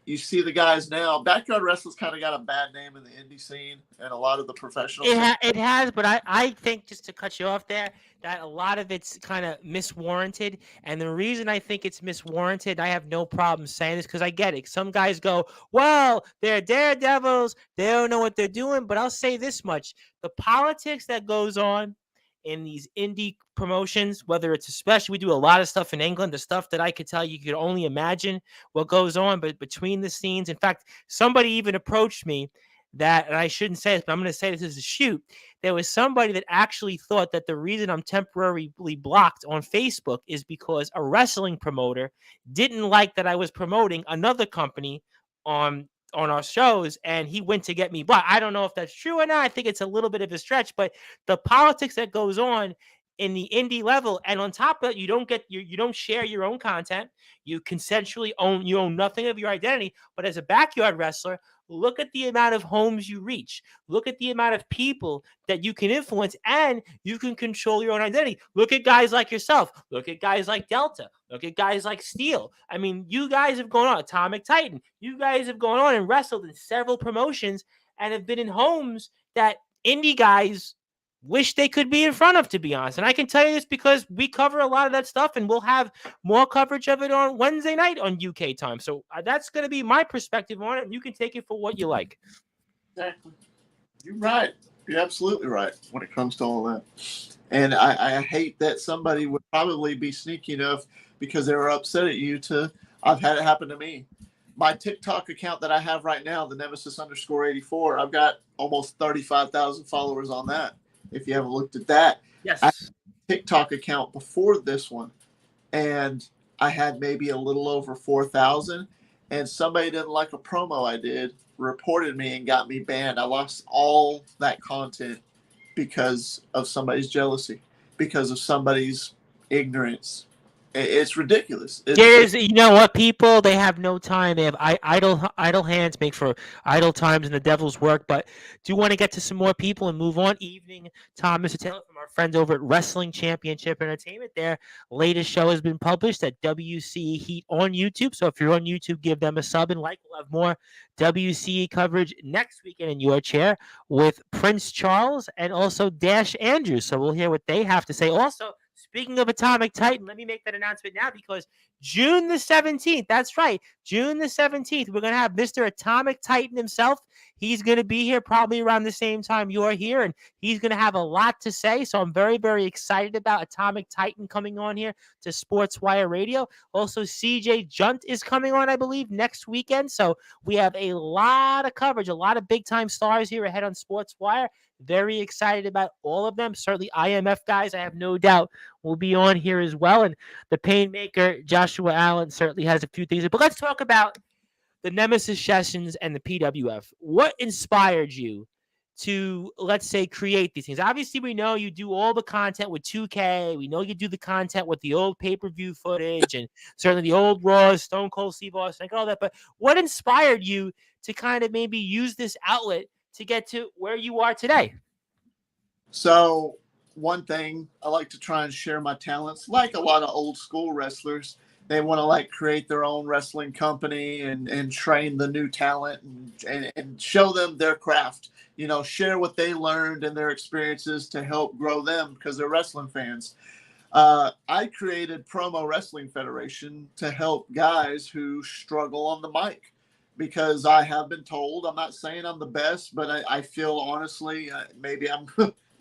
you see the guys now, backyard wrestling's kind of got a bad name in the indie scene and a lot of the professional. It has, but I think, just to cut you off there, that a lot of it's kind of miswarranted. And the reason I think it's miswarranted, I have no problem saying this, because I get it. Some guys go, well, they're daredevils, they don't know what they're doing. But I'll say this much. The politics that goes on in these indie promotions, whether it's, especially, we do a lot of stuff in England, the stuff that I could tell you could only imagine what goes on, but between the scenes. In fact, somebody even approached me that, and I shouldn't say this, but I'm going to say this as a shoot. There was somebody that actually thought that the reason I'm temporarily blocked on Facebook is because a wrestling promoter didn't like that I was promoting another company on our shows, and he went to get me blocked. I don't know if that's true or not. I think it's a little bit of a stretch, but the politics that goes on in the indie level, and on top of it, you don't share your own content. You consensually own nothing of your identity. But as a backyard wrestler, look at the amount of homes you reach. Look at the amount of people that you can influence, and you can control your own identity. Look at guys like yourself. Look at guys like Delta. Look at guys like Steel. I mean, you guys have gone on, Atomic Titan. You guys have gone on and wrestled in several promotions and have been in homes that indie guys wish they could be in front of, to be honest. And I can tell you this because we cover a lot of that stuff, and we'll have more coverage of it on Wednesday night on UK time. So that's going to be my perspective on it, and you can take it for what you like. Exactly. You're right. You're absolutely right when it comes to all that. And I hate that somebody would probably be sneaky enough because they were upset at you to. I've had it happen to me. My TikTok account that I have right now, the Nemesis_84, I've got almost 35,000 followers on that. If you haven't looked at that, I had Yes. a TikTok account before this one, and I had maybe a little over 4,000. And somebody didn't like a promo I did, reported me, and got me banned. I lost all that content because of somebody's jealousy, because of somebody's ignorance. It's ridiculous. There's, you know what, people, they have no time. They have idle hands make for idle times and the devil's work. But do want to get to some more people and move on. Evening, Tom, Mr. Taylor, from our friends over at Wrestling Championship Entertainment. Their latest show has been published at WCE Heat on YouTube. So if you're on YouTube, give them a sub and like. We'll have more WCE coverage next weekend in your chair with Prince Charles and also Dash Andrews. So we'll hear what they have to say. Also, speaking of Atomic Titan, let me make that announcement now because June the 17th, that's right, June the 17th, we're going to have Mr. Atomic Titan himself. He's going to be here probably around the same time you're here, and he's going to have a lot to say. So I'm very, very excited about Atomic Titan coming on here to Sportswire Radio. Also, CJ Junt is coming on, I believe, next weekend. So we have a lot of coverage, a lot of big-time stars here ahead on Sportswire. Very excited about all of them. Certainly IMF guys, I have no doubt, will be on here as well. And the Painmaker, Joshua Allen, certainly has a few things. But let's talk about the Nemesis Sessions and the PWF. What inspired you to, let's say, create these things? Obviously, we know you do all the content with 2K. We know you do the content with the old pay-per-view footage and certainly the old Raws, Stone Cold Steve Austin, all that. But what inspired you to kind of maybe use this outlet to get to where you are today? So one thing, I like to try and share my talents. Like a lot of old school wrestlers, they want to like create their own wrestling company and train the new talent and show them their craft. You know, share what they learned and their experiences to help grow them because they're wrestling fans. I created Promo Wrestling Federation to help guys who struggle on the mic because I have been told, I'm not saying I'm the best, but I feel honestly, maybe I'm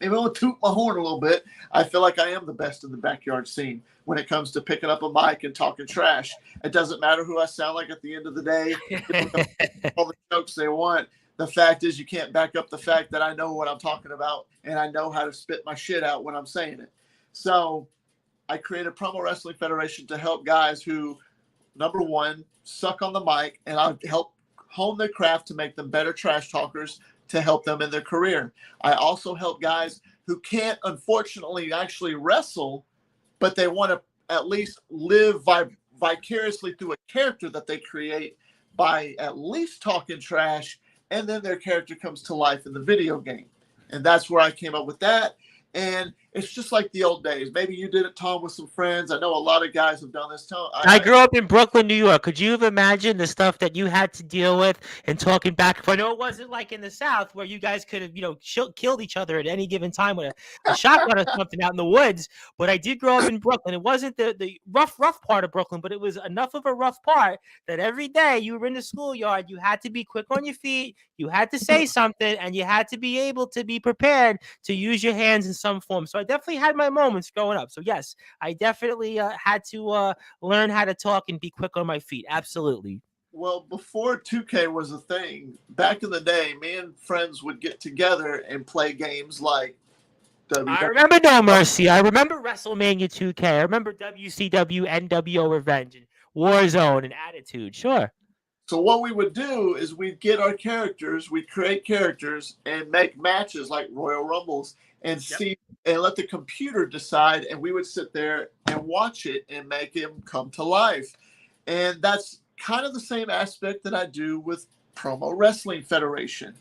maybe I'll toot my horn a little bit. I feel like I am the best in the backyard scene when it comes to picking up a mic and talking trash. It doesn't matter who I sound like at the end of the day. All the jokes they want. The fact is you can't back up the fact that I know what I'm talking about and I know how to spit my shit out when I'm saying it. So I created Promo Wrestling Federation to help guys who, number one, suck on the mic, and I'll help hone their craft to make them better trash talkers to help them in their career. I also help guys who can't, unfortunately, actually wrestle, but they want to at least live vicariously through a character that they create by at least talking trash, and then their character comes to life in the video game. And that's where I came up with that. And it's just like the old days. Maybe you did it, Tom, with some friends. I know a lot of guys have done this. Tom, I grew up in Brooklyn, New York. Could you have imagined the stuff that you had to deal with and talking back? I know it wasn't like in the South where you guys could have, killed each other at any given time with a shotgun or something out in the woods. But I did grow up in Brooklyn. It wasn't the rough part of Brooklyn, but it was enough of a rough part that every day you were in the schoolyard, you had to be quick on your feet, you had to say something, and you had to be able to be prepared to use your hands in some form. So I definitely had my moments growing up. So yes, I definitely had to learn how to talk and be quick on my feet. Absolutely. Well, before 2K was a thing, back in the day, me and friends would get together and play games like I remember No Mercy. I remember WrestleMania 2K. I remember WCW, NWO Revenge, and Warzone, and Attitude. Sure. So what we would do is we'd get our characters, we'd create characters and make matches like Royal Rumbles and see and let the computer decide, and we would sit there and watch it and make him come to life. And that's kind of the same aspect that I do with Promo Wrestling Federation.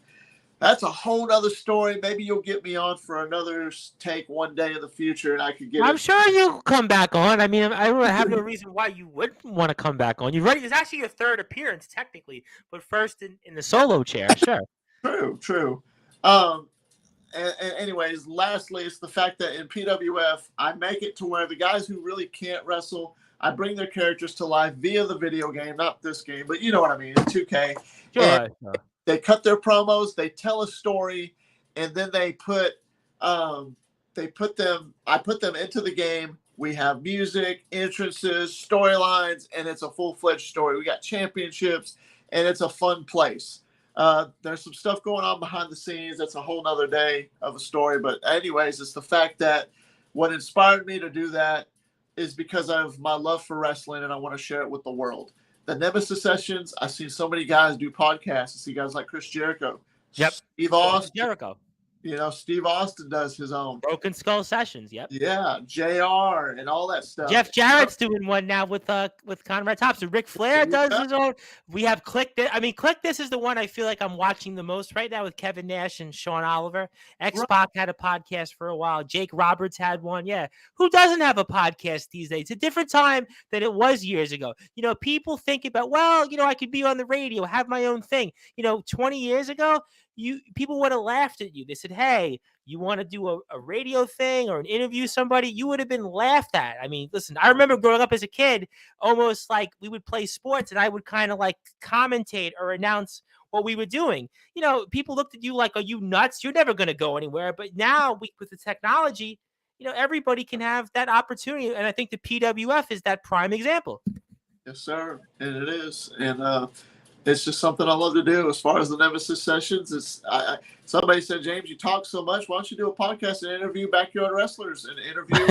That's a whole other story. Maybe you'll get me on for another take one day in the future, and I could get. I'm sure you'll come back on. I mean, I have no reason why you wouldn't want to come back on. You've already. It's actually your third appearance technically, but first in the solo chair. Sure. True. And anyways, lastly, it's the fact that in PWF, I make it to where the guys who really can't wrestle, I bring their characters to life via the video game, not this game, but you know what I mean, 2K. Sure. They cut their promos, they tell a story, and then they put them. I put them into the game. We have music, entrances, storylines, and it's a full-fledged story. We got championships, and it's a fun place. There's some stuff going on behind the scenes. That's a whole nother day of a story. But anyways, it's the fact that what inspired me to do that is because of my love for wrestling, and I want to share it with the world. The Nemesis Sessions, I've seen so many guys do podcasts. I see guys like Chris Jericho, Yep. Steve Austin. Jericho. Steve Austin does his own. Broken Skull Sessions. Yep. Yeah, JR and all that stuff. Jeff Jarrett's doing one now with Conrad Thompson. Ric Flair does his own. We have Click This. I mean, Click This is the one I feel like I'm watching the most right now with Kevin Nash and Sean Oliver. X-Pac had a podcast for a while. Jake Roberts had one. Yeah. Who doesn't have a podcast these days? It's a different time than it was years ago. People think about, I could be on the radio, have my own thing. 20 years ago, people would have laughed at you. They said, hey, you want to do a radio thing or an interview somebody, you would have been laughed at. I mean, listen, I remember growing up as a kid, almost like we would play sports and I would kind of like commentate or announce what we were doing. People looked at you like, are you nuts? You're never going to go anywhere. But now with the technology, everybody can have that opportunity. And I think the PWF is that prime example. Yes, sir. And it is. And, it's just something I love to do. As far as the Nemesis Sessions, somebody said, James, you talk so much. Why don't you do a podcast and interview backyard wrestlers and interviewing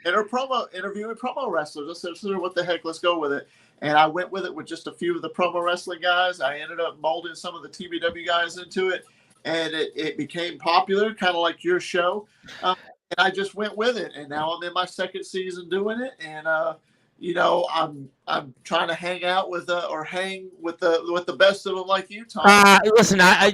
promo wrestlers? I said, sure, what the heck? Let's go with it. And I went with it with just a few of the promo wrestling guys. I ended up molding some of the TBW guys into it, and it became popular, kind of like your show. And I just went with it, and now I'm in my second season doing it, and I'm trying to hang out with hang with the best of them like you, Tom. Listen, I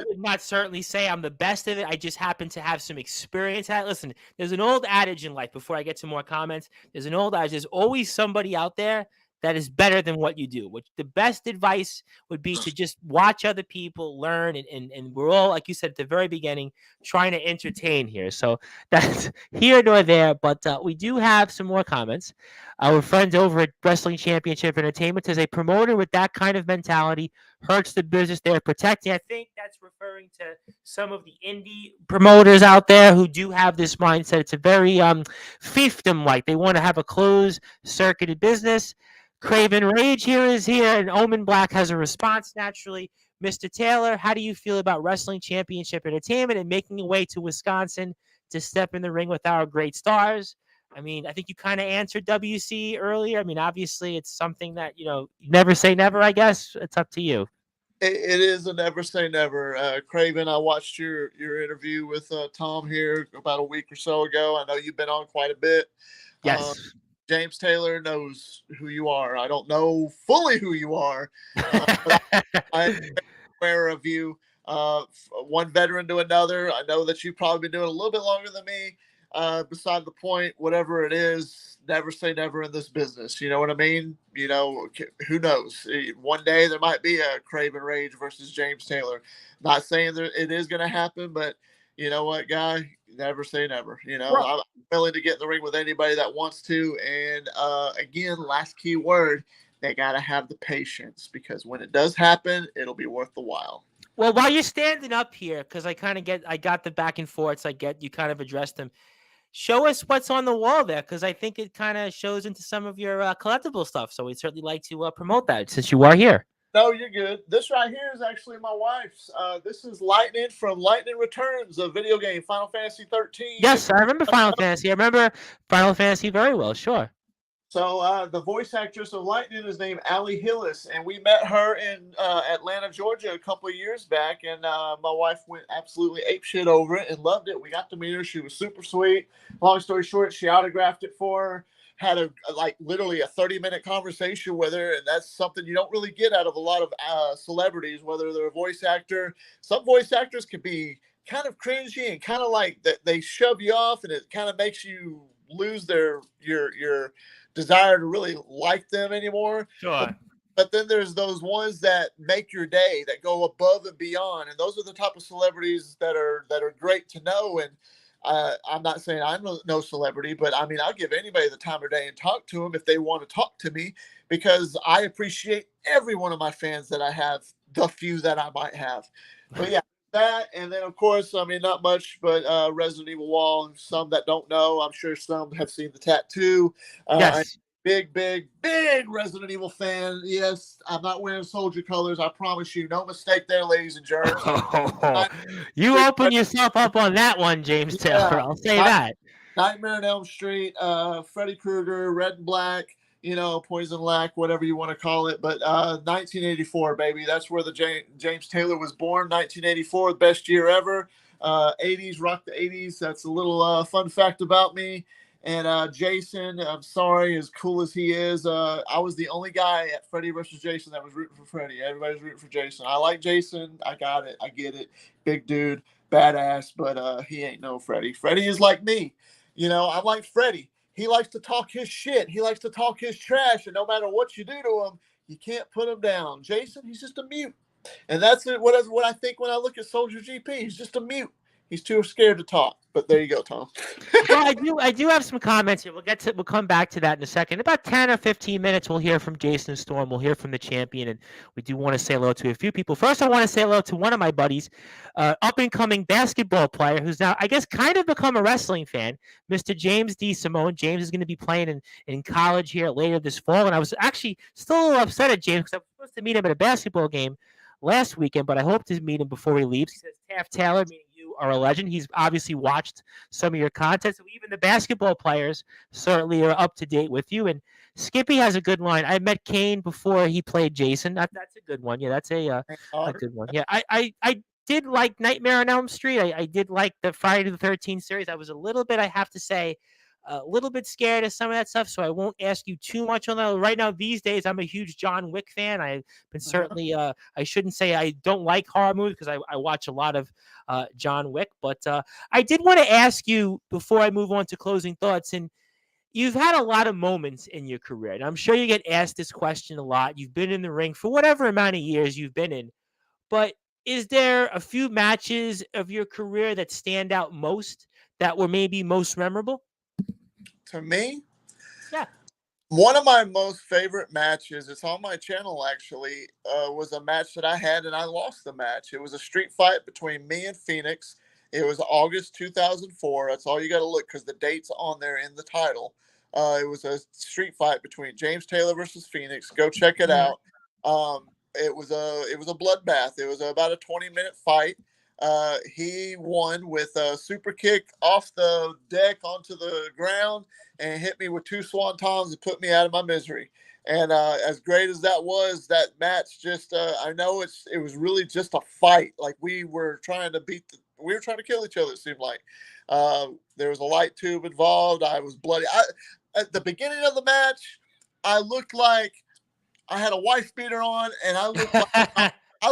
would not certainly say I'm the best of it. I just happen to have some experience at it. Listen, there's an old adage in life, before I get to more comments, there's an old adage, there's always somebody out there that is better than what you do. Which the best advice would be to just watch other people, learn, and we're all, like you said at the very beginning, trying to entertain here. So that's here nor there, but we do have some more comments. Our friends over at Wrestling Championship Entertainment says a promoter with that kind of mentality hurts the business they're protecting. I think that's referring to some of the indie promoters out there who do have this mindset. It's a very fiefdom-like. They want to have a closed circuited business. Craven Rage here, and Omen Black has a response naturally. Mr. Taylor, how do you feel about Wrestling Championship Entertainment and making a way to Wisconsin to step in the ring with our great stars? I mean, I think you kind of answered WC earlier. I mean, obviously, it's something that, never say never, I guess. It's up to you. It is a never say never. Craven, I watched your interview with Tom here about a week or so ago. I know you've been on quite a bit. Yes. James Taylor knows who you are. I don't know fully who you are, but I'm aware of you. One veteran to another. I know that you've probably been doing a little bit longer than me. Beside the point, whatever it is, never say never in this business. You know what I mean? Who knows? One day there might be a Craven Rage versus James Taylor. Not saying that it is going to happen, but you know what, guy? Never say never. I'm willing to get in the ring with anybody that wants to. And again, last key word, they got to have the patience, because when it does happen, it'll be worth the while. Well, while you're standing up here, because I got the back and forths, you kind of addressed them. Show us what's on the wall there, because I think it kind of shows into some of your collectible stuff. So we'd certainly like to promote that since you are here. No, you're good. This right here is actually my wife's. This is Lightning from Lightning Returns, a video game, Final Fantasy 13. Yes, I remember Final Fantasy. I remember Final Fantasy very well, sure. So the voice actress of Lightning is named Allie Hillis, and we met her in Atlanta, Georgia a couple of years back, and my wife went absolutely apeshit over it and loved it. We got to meet her. She was super sweet. Long story short, she autographed it for her, had literally a 30-minute conversation with her, and that's something you don't really get out of a lot of celebrities, whether they're a voice actor. Some voice actors can be kind of cringy and kind of like that they shove you off, and it kind of makes you lose your desire to really like them anymore. Sure. But then there's those ones that make your day, that go above and beyond, and those are the type of celebrities that are great to know. And I'm not saying I'm no celebrity, but I mean, I'll give anybody the time of day and talk to them if they want to talk to me, because I appreciate every one of my fans that I have, the few that I might have. But yeah, that, and then of course, I mean, not much, but Resident Evil Wall. Some that don't know, I'm sure some have seen the tattoo. I'm Yes. big Resident Evil fan. Yes, I'm not wearing soldier colors. I promise you, no mistake there, ladies and germs. Oh, I'm you big, open yourself up on that one, James Taylor. yeah, I'll say that. Nightmare on Elm Street, Freddy Krueger, Red and Black, Poison Lack, whatever you want to call it. But 1984, baby, that's where the James Taylor was born. 1984, the best year ever. 80s, rock the 80s. That's a little fun fact about me. And Jason, I'm sorry, as cool as he is, I was the only guy at Freddy versus Jason that was rooting for Freddy. Everybody's rooting for Jason. I like Jason. I got it. I get it. Big dude, badass, but he ain't no Freddy. Freddy is like me. I'm like Freddy. He likes to talk his shit. He likes to talk his trash. And no matter what you do to him, you can't put him down. Jason, he's just a mute. And that's it. What I think when I look at Soldier GP, he's just a mute. He's too scared to talk. But there you go, Tom. Well, I do have some comments here. We'll come back to that in a second. In about 10 or 15 minutes, we'll hear from Jason Storm. We'll hear from the champion, and we do want to say hello to a few people. First, I want to say hello to one of my buddies, up and coming basketball player who's now, I guess, kind of become a wrestling fan, Mr. James D. Simone. James is going to be playing in college here later this fall, and I was actually still a little upset at James because I was supposed to meet him at a basketball game last weekend, but I hope to meet him before he leaves. He says, Taft Taylor, meaning you are a legend. He's obviously watched some of your content, so even the basketball players certainly are up to date with you. And Skippy has a good line. I met Kane before he played Jason. That's a good one. Yeah, that's a good one. Yeah, I did like Nightmare on Elm Street. I did like the Friday the 13th series. I was a little bit, I have to say, a little bit scared of some of that stuff, so I won't ask you too much on that. Right now, these days, I'm a huge John Wick fan. I've been certainly, I shouldn't say I don't like horror movies because I watch a lot of John Wick, but I did want to ask you before I move on to closing thoughts, and you've had a lot of moments in your career, and I'm sure you get asked this question a lot. You've been in the ring for whatever amount of years you've been in, but is there a few matches of your career that stand out most, that were maybe most memorable? To me, Yeah. one of my most favorite matches, it's on my channel actually, was a match that I had and I lost the match. It was a street fight between me and Phoenix. It was August 2004. That's all you got to look because the date's on there in the title. It was a street fight between James Taylor versus Phoenix. Go check it out. It was a bloodbath. It was about a 20-minute fight. He won with a super kick off the deck onto the ground and hit me with two swantongs and put me out of my misery. And as great as that was, that match just I know it was really just a fight. Like we were trying to kill each other. It seemed like there was a light tube involved. I was bloody. At the beginning of the match, I looked like I had a wife beater on, and I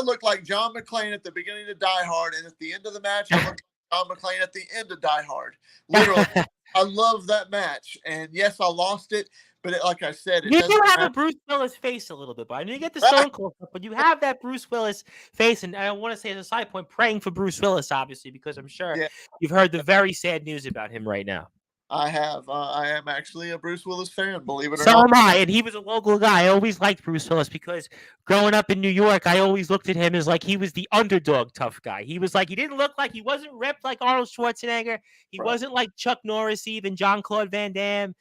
looked like John McClane at the beginning of Die Hard, and at the end of the match, I looked like John McClane at the end of Die Hard. Literally, I love that match, and yes, I lost it, but like I said, you do have a Bruce Willis face a little bit, but I know you get the Stone Cold stuff, but you have that Bruce Willis face, and I want to say as a side point, praying for Bruce Willis, obviously, because I'm sure you've heard the very sad news about him right now. I have. I am actually a Bruce Willis fan, believe it or So not. am I, and he was a local guy. I always liked Bruce Willis because growing up in New York, I always looked at him as like he was the underdog tough guy. He was like, he didn't look like, he wasn't ripped like Arnold Schwarzenegger. He wasn't like Chuck Norris, even Jean-Claude Van Damme,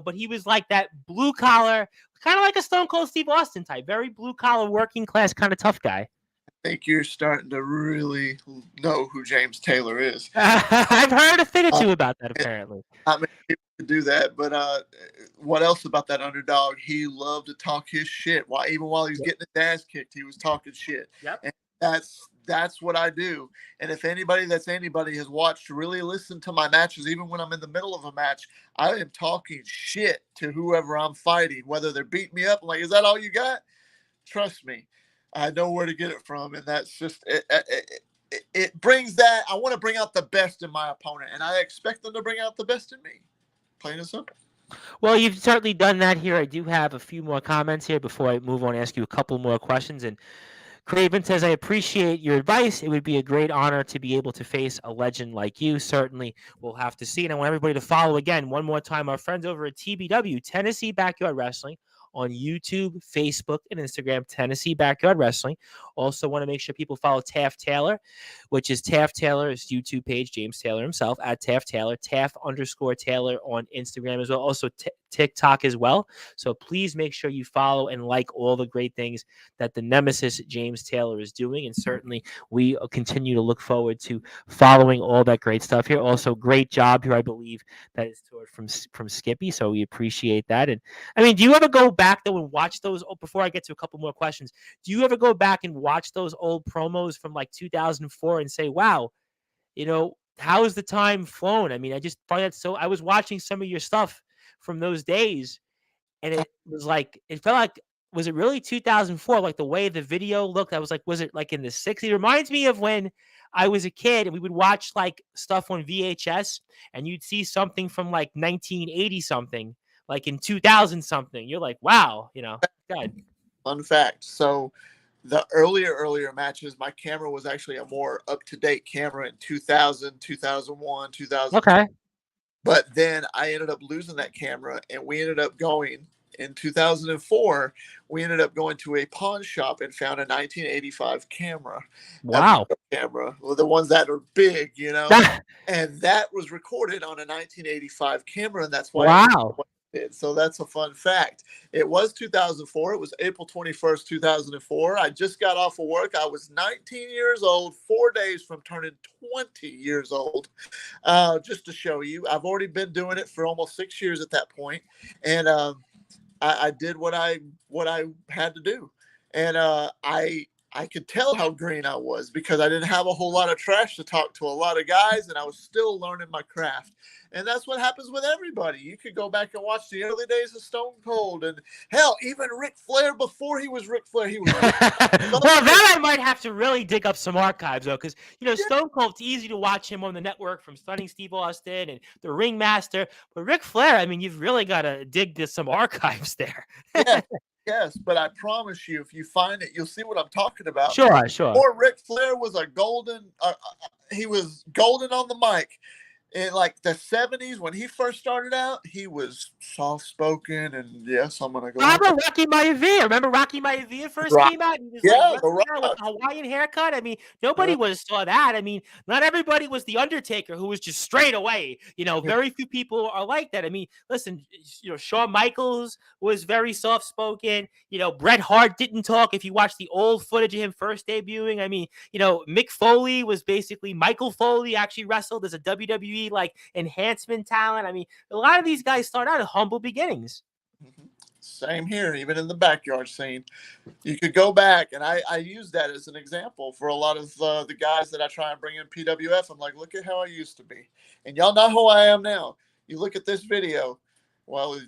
but he was like that blue collar, kind of like a Stone Cold Steve Austin type, very blue collar, working class kind of tough guy. I think you're starting to really know who James Taylor is. I've heard a thing or two about that, apparently. I mean, people do that, but what else about that underdog? He loved to talk his shit. Even while he was getting his ass kicked, he was talking shit. Yep. And that's what I do. And if anybody has watched, really listen to my matches, even when I'm in the middle of a match, I am talking shit to whoever I'm fighting, whether they're beating me up. I'm like, is that all you got? Trust me. I know where to get it from, and that's just it brings that. I want to bring out the best in my opponent, and I expect them to bring out the best in me. Plain and simple. Well, you've certainly done that here. I do have a few more comments here before I move on and ask you a couple more questions. And Craven says, I appreciate your advice. It would be a great honor to be able to face a legend like you. Certainly, we'll have to see. And I want everybody to follow again one more time our friends over at TBW, Tennessee Backyard Wrestling, on YouTube, Facebook, and Instagram, Tennessee Backyard Wrestling. Also want to make sure people follow Taft Taylor, which is Taft Taylor's YouTube page, James Taylor himself, at Taft Taylor, Taft_Taylor on Instagram as well. Also TikTok as well. So please make sure you follow and like all the great things that the Nemesis James Taylor is doing. And certainly we continue to look forward to following all that great stuff here. Also, great job here, I believe, that is from Skippy. So we appreciate that. And I mean, do you ever go back though and watch those? Oh, before I get to a couple more questions, do you ever go back and watch those old promos from like 2004 and say, wow, how has the time flown? I mean, I just find that so. I was watching some of your stuff from those days, and it was like, it felt like, was it really 2004? Like the way the video looked, I was like, was it like in the 60s? It reminds me of when I was a kid and we would watch like stuff on VHS and you'd see something from like 1980 something, like in 2000 something. You're like, wow, God. Fun fact. So the earlier matches, my camera was actually a more up-to-date camera in 2000, 2001, 2000. Okay. But then I ended up losing that camera, and we ended up going in 2004. We ended up going to a pawn shop and found a 1985 camera. Wow. Camera, well, the ones that are big, and that was recorded on a 1985 camera, and that's why. Wow. So that's a fun fact. It was 2004. It was April 21st, 2004. I just got off of work. I was 19 years old, 4 days from turning 20 years old. Just to show you, I've already been doing it for almost 6 years at that point. And I did what I had to do. And I could tell how green I was because I didn't have a whole lot of trash to talk to a lot of guys, and I was still learning my craft. And that's what happens with everybody. You could go back and watch the early days of Stone Cold, and hell, even Ric Flair before he was Ric Flair. He was. Well, that I might have to really dig up some archives though, because Stone Cold, it's easy to watch him on the network from Stunning Steve Austin and the Ringmaster, but Ric Flair, I mean, you've really got to dig to some archives there. Yeah. Yes, but I promise you, if you find it, you'll see what I'm talking about. Sure. Or Ric Flair was he was golden on the mic. In like the 70s, when he first started out, he was soft-spoken, and yes, I'm gonna go. How about Rocky Maivia? Remember Rocky Maivia first came out? He was with the Hawaiian haircut. I mean, nobody saw that. I mean, not everybody was the Undertaker, who was just straight away. Very few people are like that. I mean, listen, Shawn Michaels was very soft-spoken. Bret Hart didn't talk. If you watch the old footage of him first debuting, I mean, Mick Foley was basically Michael Foley. Actually wrestled as a WWE like enhancement talent. I mean, a lot of these guys start out at humble beginnings. Same here, even in the backyard scene. You could go back, and I use that as an example for a lot of the guys that I try and bring in PWF. I'm like, look at how I used to be. And y'all know who I am now. You look at this video. Well,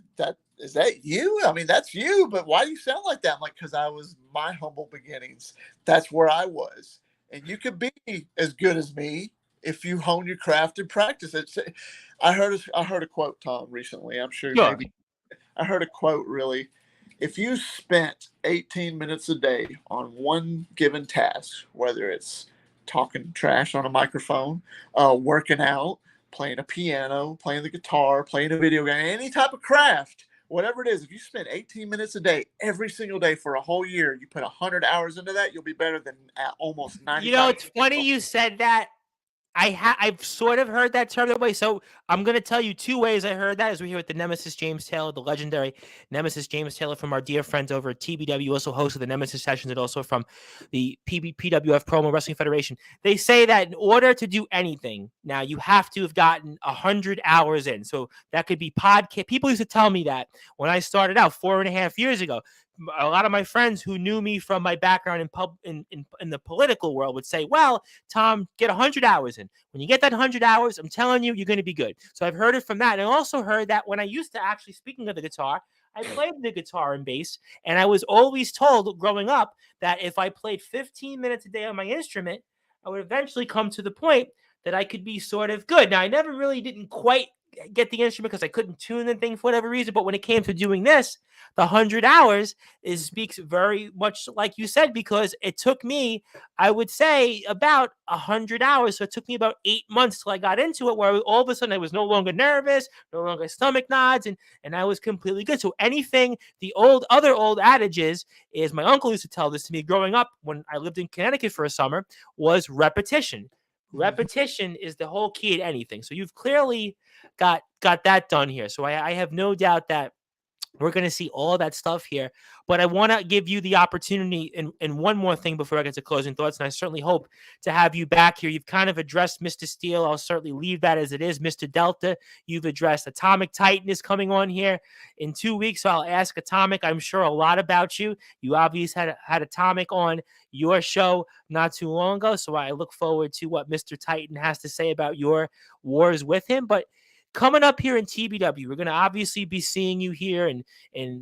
is that you? I mean, that's you, but why do you sound like that? I'm like, because I was my humble beginnings. That's where I was. And you could be as good as me if you hone your craft and practice it. I heard a quote, Tom, recently. I'm sure maybe I heard a quote, really. If you spent 18 minutes a day on one given task, whether it's talking trash on a microphone, working out, playing a piano, playing the guitar, playing a video game, any type of craft, whatever it is, if you spend 18 minutes a day every single day for a whole year, you put 100 hours into that, you'll be better than almost 90. It's funny you said that. I've sort of heard that term that way. So I'm going to tell you two ways I heard that as we're here with the Nemesis James Taylor, the legendary Nemesis James Taylor from our dear friends over at TBW, also host of the Nemesis Sessions and also from the PWF Promo Wrestling Federation. They say that in order to do anything, now you have to have gotten 100 hours in. So that could be podcast. People used to tell me that when I started out 4.5 years ago. A lot of my friends who knew me from my background in the political world would say, well, Tom, get 100 hours in. When you get that 100 hours, I'm telling you, you're going to be good. So I've heard it from that. And I also heard that when I used to actually, speaking of the guitar, I played the guitar and bass, and I was always told growing up that if I played 15 minutes a day on my instrument, I would eventually come to the point that I could be sort of good. Now, I never really didn't quite get the instrument because I couldn't tune the thing for whatever reason. But when it came to doing this, the 100 hours speaks very much like you said, because it took me, I would say, about 100 hours. So it took me about 8 months till I got into it, where all of a sudden I was no longer nervous, no longer stomach nods, and I was completely good. So anything, the other old adages is, my uncle used to tell this to me growing up when I lived in Connecticut for a summer, was repetition. Repetition is the whole key to anything. So you've clearly got that done here. So I have no doubt that we're going to see all that stuff here. But I want to give you the opportunity, and one more thing before I get to closing thoughts, and I certainly hope to have you back here. You've kind of addressed Mr. Steele. I'll certainly leave that as it is. Mr. Delta, you've addressed Atomic Titan is coming on here in 2 weeks, so I'll ask Atomic, I'm sure, a lot about you. You obviously had Atomic on your show not too long ago, so I look forward to what Mr. Titan has to say about your wars with him. But coming up here in TBW, we're going to obviously be seeing you here in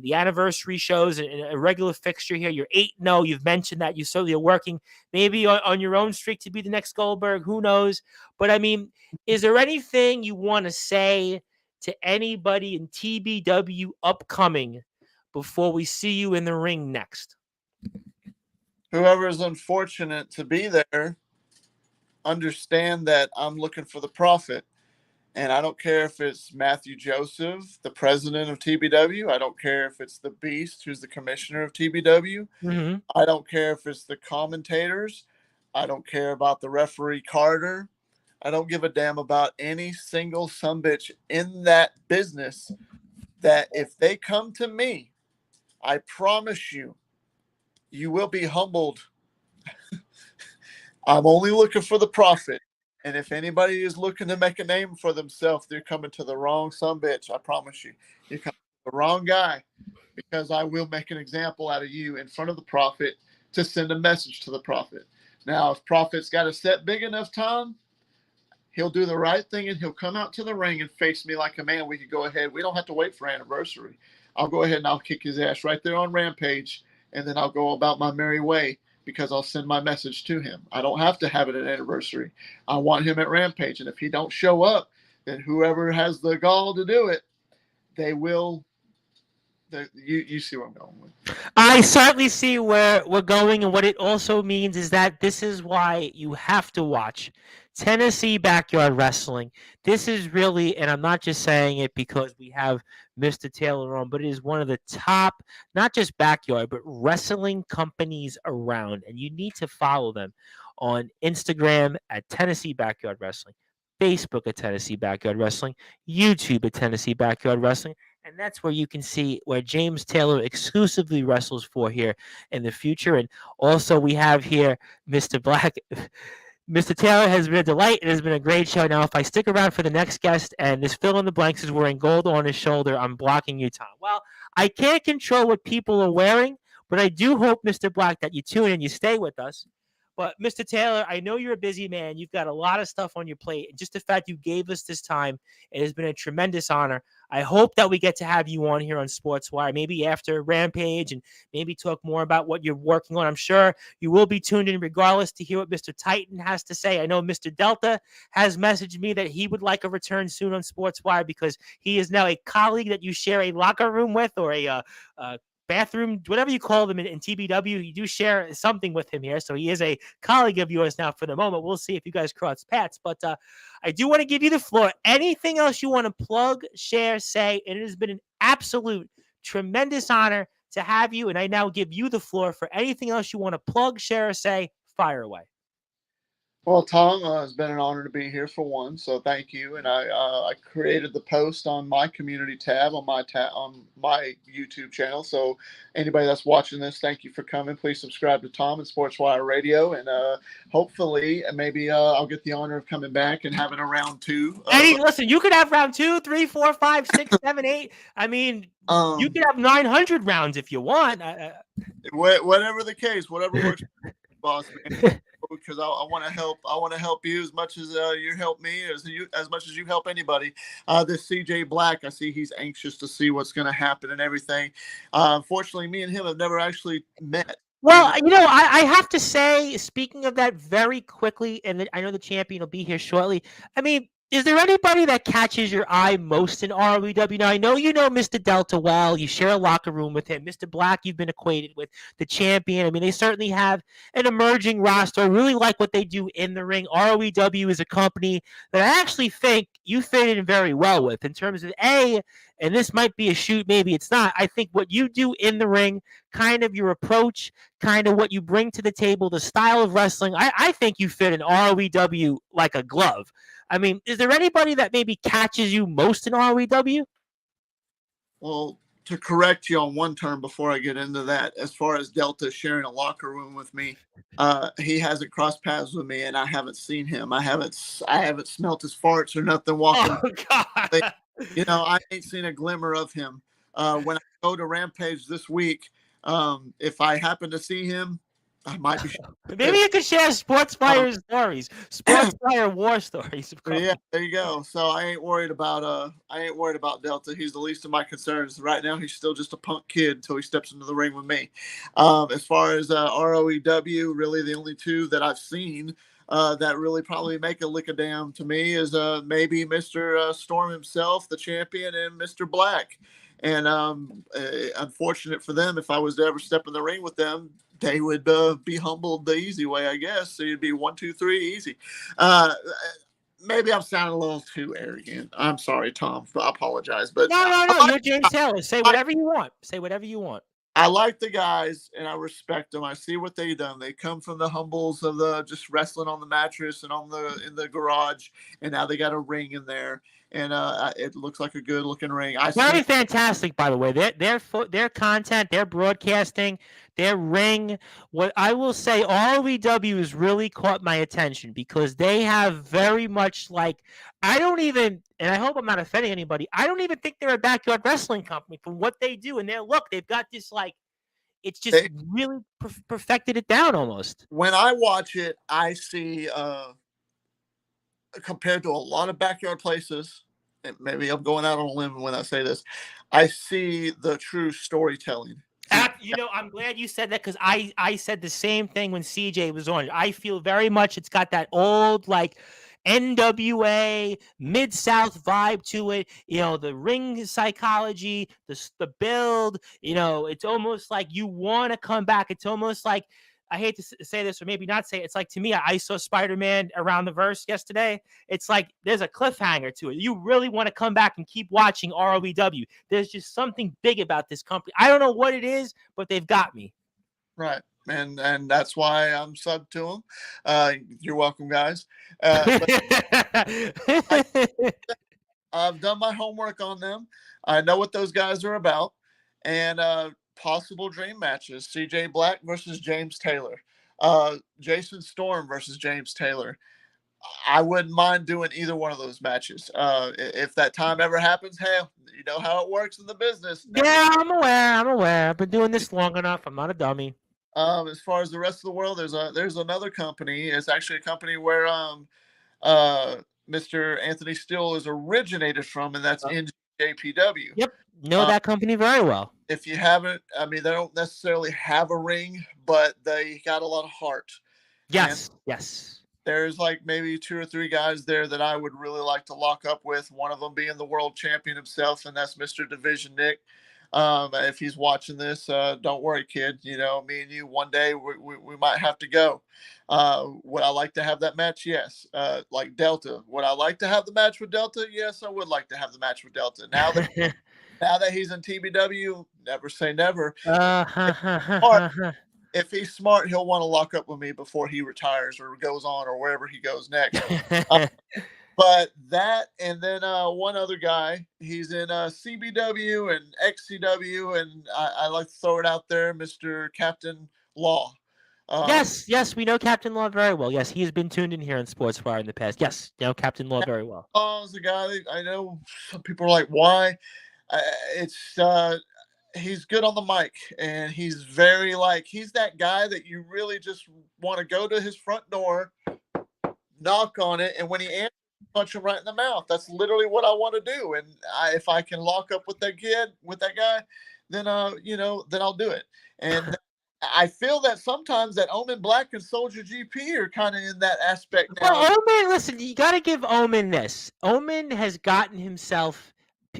the anniversary shows and a regular fixture here. You're 8-0. You've mentioned that you certainly are working maybe on your own streak to be the next Goldberg. Who knows? But I mean, is there anything you want to say to anybody in TBW upcoming before we see you in the ring next? Whoever is unfortunate to be there, understand that I'm looking for the profit. And I don't care if it's Matthew Joseph, the president of TBW. I don't care if it's the Beast, who's the commissioner of TBW. Mm-hmm. I don't care if it's the commentators. I don't care about the referee Carter. I don't give a damn about any single sumbitch in that business, that if they come to me, I promise you, you will be humbled. I'm only looking for the profit. And if anybody is looking to make a name for themselves, they're coming to the wrong sumbitch. I promise you. You're coming to the wrong guy, because I will make an example out of you in front of the prophet to send a message to the prophet. Now, if prophet's got a set big enough time, he'll do the right thing and he'll come out to the ring and face me like a man. We could go ahead. We don't have to wait for anniversary. I'll go ahead and I'll kick his ass right there on Rampage, and then I'll go about my merry way, because I'll send my message to him. I don't have to have it at anniversary. I want him at Rampage. And if he don't show up, then whoever has the gall to do it, they will. You see where I'm going with. I certainly see where we're going, and what it also means is that this is why you have to watch Tennessee Backyard Wrestling. This is really, and I'm not just saying it because we have Mr. Taylor on, but it is one of the top, not just backyard, but wrestling companies around. And you need to follow them on Instagram at Tennessee Backyard Wrestling, Facebook at Tennessee Backyard Wrestling, YouTube at Tennessee Backyard Wrestling. And that's where you can see where James Taylor exclusively wrestles for here in the future. And also we have here Mr. Black. Mr. Taylor has been a delight. It has been a great show. Now, if I stick around for the next guest and this fill in the blanks is wearing gold on his shoulder, I'm blocking you, Tom. Well, I can't control what people are wearing, but I do hope, Mr. Black, that you tune in and you stay with us. But Mr. Taylor, I know you're a busy man. You've got a lot of stuff on your plate. And just the fact you gave us this time, it has been a tremendous honor. I hope that we get to have you on here on Sportswire, maybe after Rampage, and maybe talk more about what you're working on. I'm sure you will be tuned in regardless to hear what Mr. Titan has to say. I know Mr. Delta has messaged me that he would like a return soon on Sportswire, because he is now a colleague that you share a locker room with, or a bathroom, whatever you call them in TBW. You do share something with him here, so he is a colleague of yours now for the moment. We'll see if you guys cross paths, but I do want to give you the floor. Anything else you want to plug, share, say? And it has been an absolute tremendous honor to have you, and I now give you the floor for anything else you want to plug, share, or say. Fire away. Well, Tom, it's been an honor to be here for one, so thank you. And I created the post on my community tab on my YouTube channel. So anybody that's watching this, thank you for coming. Please subscribe to Tom and Sportswire Radio, and hopefully maybe I'll get the honor of coming back and having a round two. Hey, listen, you could have round 2, 3, 4, 5, 6, 7, 8. I mean, you could have 900 rounds if you want. Whatever the case, whatever works, boss man. Because I want to help. I want to help you as much as you help me, as much as you help anybody. This CJ Black, I see he's anxious to see what's going to happen and everything. Unfortunately, me and him have never actually met. Well, I have to say, speaking of that very quickly, and I know the champion will be here shortly. I mean, Is there anybody that catches your eye most in ROEW? Now, I know you know Mr. Delta well. You share a locker room with him. Mr. Black, you've been acquainted with. The champion. I mean, they certainly have an emerging roster. I really like what they do in the ring. ROEW is a company that I actually think you fit in very well with in terms of and this might be a shoot, maybe it's not. I think what you do in the ring, kind of your approach, kind of what you bring to the table, the style of wrestling, I think you fit in ROEW like a glove. I mean, is there anybody that maybe catches you most in ROEW? Well, to correct you on one term before I get into that, as far as Delta sharing a locker room with me, he hasn't crossed paths with me, and I haven't seen him. I haven't smelt his farts or nothing walking. Oh God! I ain't seen a glimmer of him. When I go to Rampage this week, if I happen to see him, I might be. Maybe you could share Sportzwire stories, Sportzwire war stories. Yeah, there you go. So I ain't worried about Delta. He's the least of my concerns right now. He's still just a punk kid until he steps into the ring with me. As far as ROEW, really the only two that I've seen that really probably make a lick of damn to me is maybe Mr. Storm himself, the champion, and Mr. Black. And unfortunate for them, if I was to ever step in the ring with them, they would be humbled the easy way, I guess. So you'd be 1, 2, 3, easy. Maybe I'm sounding a little too arrogant. I'm sorry, Tom. I apologize, but no. You're James Taylor. Say whatever you want. Say whatever you want. I like the guys and I respect them. I see what they've done. They come from the humbles of the just wrestling on the mattress and in the garage, and now they got a ring in there, and it looks like a good looking ring. Very fantastic, by the way. Their content, their broadcasting, their ring. What I will say, ROEW has really caught my attention because they have very much like I don't even, and I hope I'm not offending anybody. I don't even think they're a backyard wrestling company from what they do and their look. They've got this like. It's just really perfected it down almost. When I watch it, I see compared to a lot of backyard places, and maybe I'm going out on a limb when I say this, I see the true storytelling. I'm glad you said that because I said the same thing when CJ was on. I feel very much it's got that old like NWA Mid-South vibe to it. The ring psychology, the build. It's almost like you want to come back. It's almost like I hate to say this or maybe not say it. It's like to me, I saw Spider-Man around the verse yesterday. It's like there's a cliffhanger to it. You really want to come back and keep watching ROEW. There's just something big about this company. I don't know what it is, but they've got me. Right. And that's why I'm sub to them. You're welcome, guys. I've done my homework on them. I know what those guys are about. And possible dream matches: CJ Black versus James Taylor, Jason Storm versus James Taylor. I wouldn't mind doing either one of those matches. If that time ever happens, hell, you know how it works in the business. Yeah, I'm aware. I've been doing this long enough. I'm not a dummy. As far as the rest of the world, there's another company. It's actually a company where Mr. Anthony Steele is originated from, and that's NJPW. Yep, know that company very well. If you haven't, I mean, they don't necessarily have a ring, but they got a lot of heart. Yes, yes. There's like maybe 2 or 3 guys there that I would really like to lock up with. One of them being the world champion himself, and that's Mr. Division Nick. If he's watching this, don't worry, kid. Me and you, one day we might have to go. Would I like to have that match? Yes. Like Delta. Would I like to have the match with Delta? Yes, I would like to have the match with Delta. Now that he's in TBW, never say never. If he's smart, he'll want to lock up with me before he retires or goes on or wherever he goes next. But that, and then one other guy, he's in CBW and XCW, and I like to throw it out there, Mr. Captain Law. Yes, we know Captain Law very well. Yes, he has been tuned in here on Sportswire in the past. Yes, know Captain Law very well. Law's the guy. I know some people are like, why? He's good on the mic, and he's very he's that guy that you really just want to go to his front door, knock on it, and when he answers, punch him right in the mouth. That's literally what I want to do. And if I can lock up with that guy, then then I'll do it. And I feel that sometimes that Omen Black and Soldier GP are kind of in that aspect now. Well, Omen, listen, you got to give Omen this. Omen has gotten himself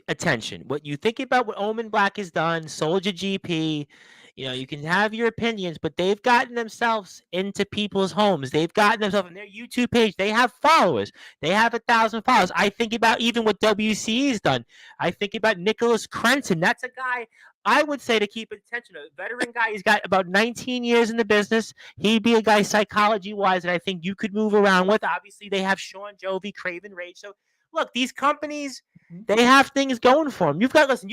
attention. What you think about what Omen Black has done, Soldier GP, you can have your opinions, but they've gotten themselves into people's homes. They've gotten themselves on their YouTube page. They have followers. They have 1,000 followers. I think about even what WCE's done. I think about Nicholas Crenton. That's a guy I would say to keep attention. A veteran guy. He's got about 19 years in the business. He'd be a guy psychology-wise that I think you could move around with. Obviously, they have Sean Jovi, Craven Rage. So, look, these companies, they have things going for them. You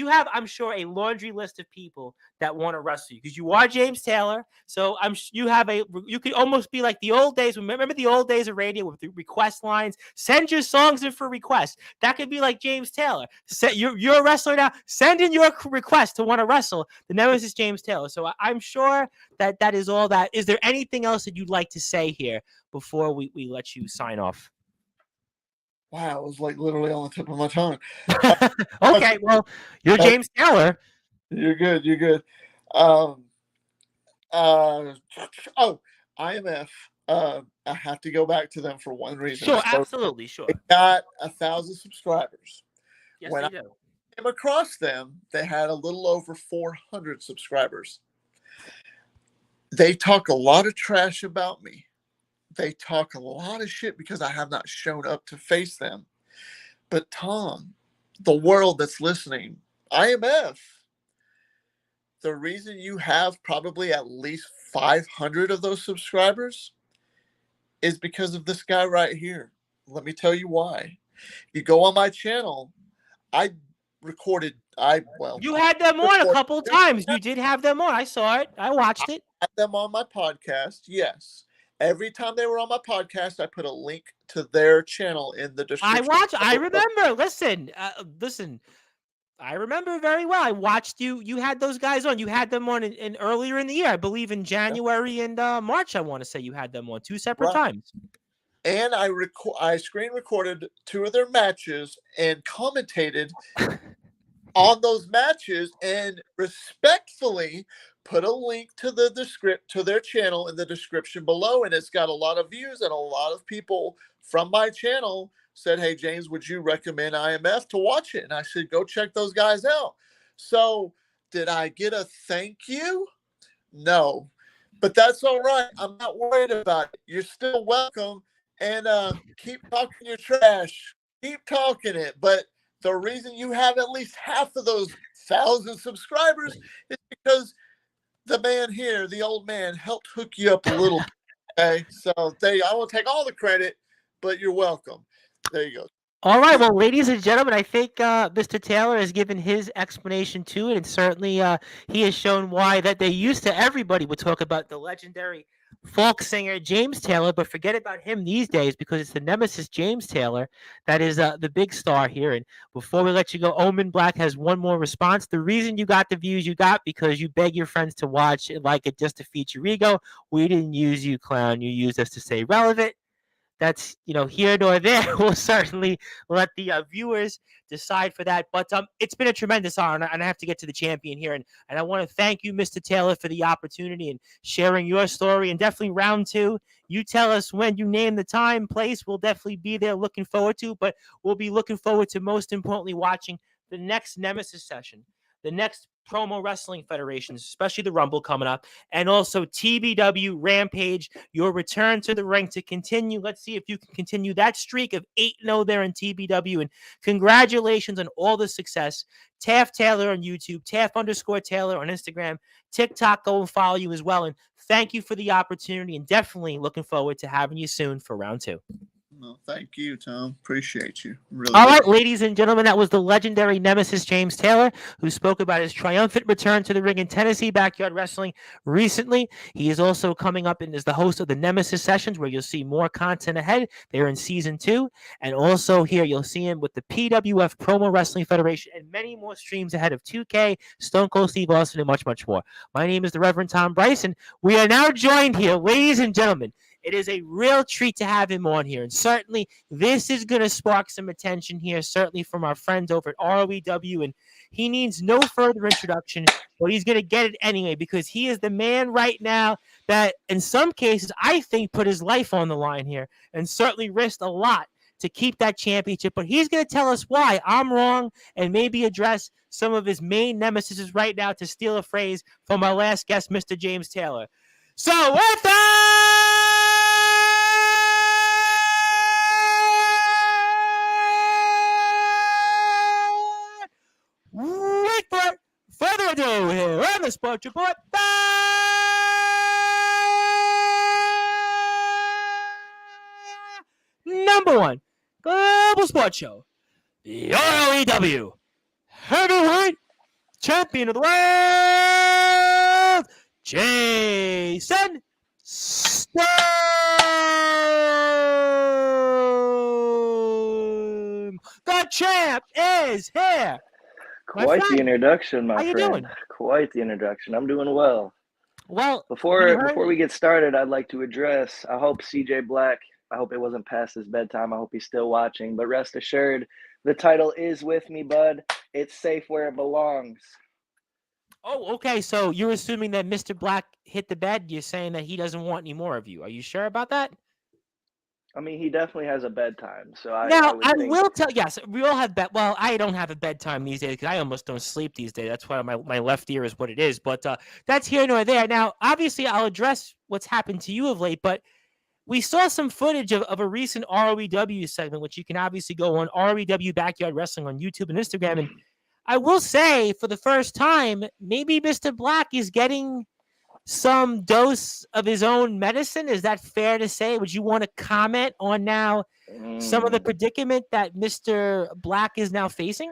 have, I'm sure, a laundry list of people that want to wrestle you because you are James Taylor. So you could almost be like the old days. Remember the old days of radio with the request lines? Send your songs in for requests. That could be like James Taylor. You're a wrestler now. Send in your request to want to wrestle. The Nemesis James Taylor. So I'm sure that is all that. Is there anything else that you'd like to say here before we let you sign off? Wow, it was like literally on the tip of my tongue. Okay, well, you're James Taylor. You're good. You're good. IMF. I have to go back to them for one reason. Sure, absolutely, sure. They got 1,000 subscribers. Yes, when they do. I came across them, they had a little over 400 subscribers. They talk a lot of trash about me. They talk a lot of shit because I have not shown up to face them. But Tom, the world that's listening, IMF, the reason you have probably at least 500 of those subscribers is because of this guy right here. Let me tell you why. You go on my channel, you had them on a couple of times. You did have them on. I saw it. I watched it. I had them on my podcast, yes. Every time they were on my podcast, I put a link to their channel in the description. I remember. Listen. I remember very well. I watched you. You had those guys on. You had them on in earlier in the year, I believe in January and March. I want to say you had them on 2 separate times. And I screen recorded 2 of their matches and commentated on those matches, and respectfully put a link to to their channel in the description below, and it's got a lot of views, and a lot of people from my channel said, "Hey James, would you recommend IMF to watch it?" And I said, "Go check those guys out." So did I get a thank you? No, but that's all right. I'm not worried about it. You're still welcome, and keep talking your trash. Keep talking it. But the reason you have at least half of those 1,000 subscribers is because the man here, the old man, helped hook you up a little. Okay, so I will take all the credit, but you're welcome. There you go. All right, well, ladies and gentlemen, I think Mr. Taylor has given his explanation to it, and certainly he has shown why that everybody would talk about the legendary folk singer James Taylor, but forget about him these days because it's the Nemesis James Taylor that is the big star here. And before we let you go, Omen Black has one more response. The reason you got the views you got because you beg your friends to watch and like it just to feed your ego. We didn't use you, clown. You used us to stay relevant. That's here nor there. We'll certainly let the viewers decide for that. But it's been a tremendous honor, and I have to get to the champion here. And I want to thank you, Mr. Taylor, for the opportunity and sharing your story. And definitely round 2, you tell us when you name the time, place. We'll definitely be there looking forward to. But we'll be looking forward to, most importantly, watching the next Nemesis session, the next Promo Wrestling Federation, especially the Rumble coming up, and also TBW Rampage, your return to the ring to continue. Let's see if you can continue that streak of 8-0 there in TBW, and congratulations on all the success. Taft Taylor on YouTube, Taft_Taylor on Instagram, TikTok, go and follow you as well, and thank you for the opportunity, and definitely looking forward to having you soon for round 2. Well, thank you, Tom. Appreciate you. Really. All right, ladies and gentlemen, that was the legendary Nemesis James Taylor, who spoke about his triumphant return to the ring in Tennessee Backyard Wrestling recently. He is also coming up and is the host of the Nemesis Sessions, where you'll see more content ahead. They're in season 2. And also here, you'll see him with the PWF Promo Wrestling Federation and many more streams ahead of 2K, Stone Cold Steve Austin, and much, much more. My name is the Reverend Tom Bryson. We are now joined here, ladies and gentlemen, It is a real treat to have him on here. And certainly this is going to spark some attention here, certainly from our friends over at ROEW. And he needs no further introduction, but he's going to get it anyway because he is the man right now that in some cases I think put his life on the line here and certainly risked a lot to keep that championship. But he's going to tell us why I'm wrong and maybe address some of his main nemesis right now, to steal a phrase from our last guest, Mr. James Taylor. So with that, without further ado, here on the Sports Report, number one global sports show, the ROEW heavyweight champion of the world, Jason Storm. The champ is here. Quite the introduction, my friend. How you doing? Quite the introduction. I'm doing well. Well, before we get started, I'd like to address, I hope CJ Black, I hope it wasn't past his bedtime. I hope he's still watching. But rest assured, the title is with me, bud. It's safe where it belongs. Oh, okay. So you're assuming that Mr. Black hit the bed. You're saying that he doesn't want any more of you. Are you sure about that? I mean, he definitely has a bedtime. So I will tell. Yes, we all have bed. Well, I don't have a bedtime these days because I almost don't sleep these days. That's why my left ear is what it is. But that's here nor there. Now, obviously, I'll address what's happened to you of late. But we saw some footage of a recent ROEW segment, which you can obviously go on ROEW Backyard Wrestling on YouTube and Instagram. And I will say, for the first time, maybe Mr. Black is getting some dose of his own medicine. Is that fair to say? Would you want to comment on now some of the predicament that Mr. Black is now facing?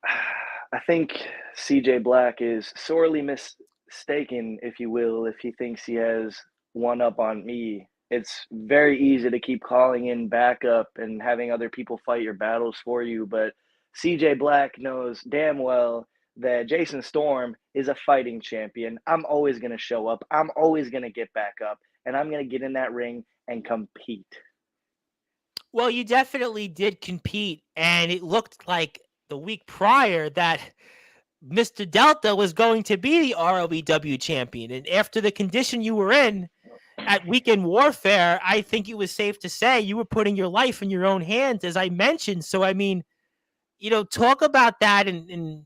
I think CJ Black is sorely mistaken, if you will, if he thinks he has one up on me. It's very easy to keep calling in backup and having other people fight your battles for you, but CJ Black knows damn well that Jason Storm is a fighting champion. I'm always going to show up. I'm always going to get back up, and I'm going to get in that ring and compete. Well, you definitely did compete, and it looked like the week prior that Mr. Delta was going to be the ROEW champion. And after the condition you were in at Weekend Warfare, I think it was safe to say you were putting your life in your own hands, as I mentioned. So, I mean, talk about that and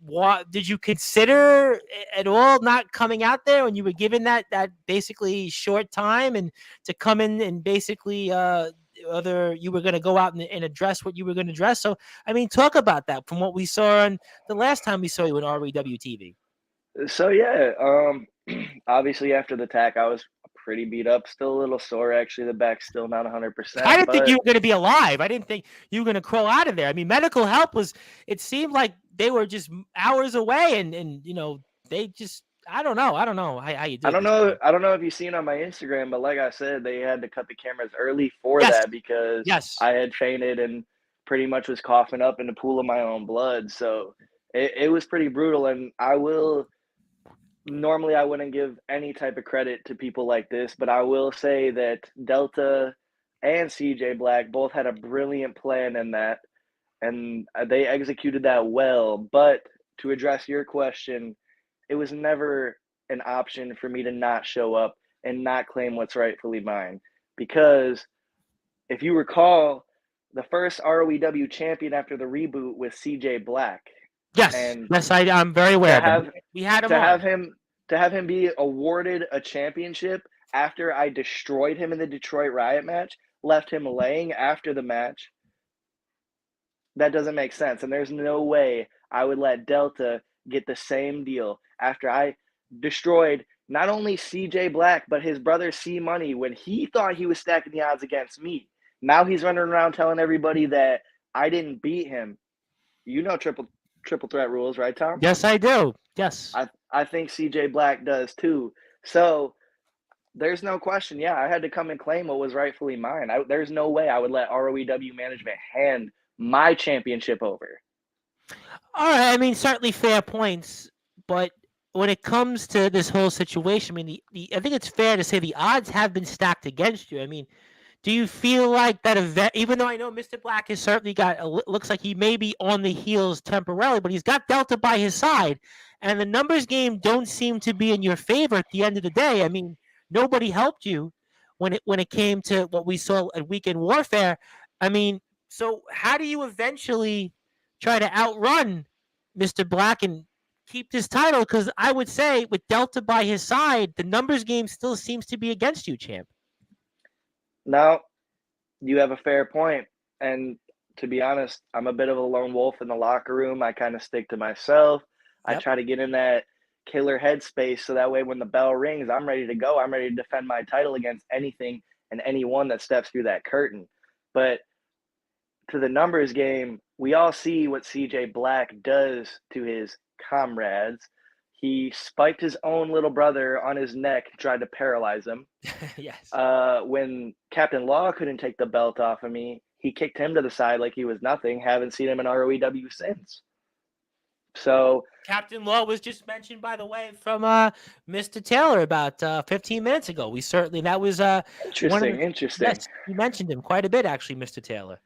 what did you consider at all not coming out there when you were given that basically short time and to come in and basically whether you were going to go out and address what you were going to address? So, I mean, talk about that from what we saw on the last time we saw you on ROEW TV. So, yeah, obviously after the attack, I was pretty beat up, still a little sore. Actually, the back's still not 100%. I didn't think you were going to be alive. I didn't think you were going to crawl out of there. I mean, medical help it seemed like they were just hours away and they just, I don't know how you do it. I don't know if you've seen on my Instagram, but like I said, they had to cut the cameras early for that because I had fainted and pretty much was coughing up in a pool of my own blood. So it was pretty brutal. And normally I wouldn't give any type of credit to people like this, but I will say that Delta and CJ Black both had a brilliant plan in that, and they executed that well. But to address your question, it was never an option for me to not show up and not claim what's rightfully mine. Because if you recall, the first ROEW champion after the reboot was CJ Black. Yes, I'm very aware of him. We had him to have him be awarded a championship after I destroyed him in the Detroit Riot match, left him laying after the match. That doesn't make sense. And there's no way I would let Delta get the same deal after I destroyed not only CJ Black, but his brother C Money when he thought he was stacking the odds against me. Now he's running around telling everybody that I didn't beat him. You know triple threat rules, right, Tom? Yes, I do. Yes. I think CJ Black does too. So there's no question. Yeah, I had to come and claim what was rightfully mine. There's no way I would let ROEW management hand my championship over. All right. I mean, certainly fair points. But when it comes to this whole situation, I mean, I think it's fair to say the odds have been stacked against you. I mean, do you feel like that event, even though I know Mr. Black has certainly looks like he may be on the heels temporarily, but he's got Delta by his side, and the numbers game don't seem to be in your favor at the end of the day. I mean, nobody helped you when it came to what we saw at Weekend Warfare. I mean, so how do you eventually try to outrun Mr. Black and keep this title? Because I would say with Delta by his side, the numbers game still seems to be against you, champ. Now, you have a fair point. And to be honest, I'm a bit of a lone wolf in the locker room. I kind of stick to myself. I Yep. try to get in that killer headspace so that way when the bell rings, I'm ready to go. I'm ready to defend my title against anything and anyone that steps through that curtain. But to the numbers game, we all see what CJ Black does to his comrades. He spiked his own little brother on his neck, tried to paralyze him. Yes. When Captain Law couldn't take the belt off of me, he kicked him to the side like he was nothing. Haven't seen him in ROEW since. So Captain Law was just mentioned, by the way, from Mr. Taylor about 15 minutes ago. That was interesting. Yes, you mentioned him quite a bit, actually, Mr. Taylor.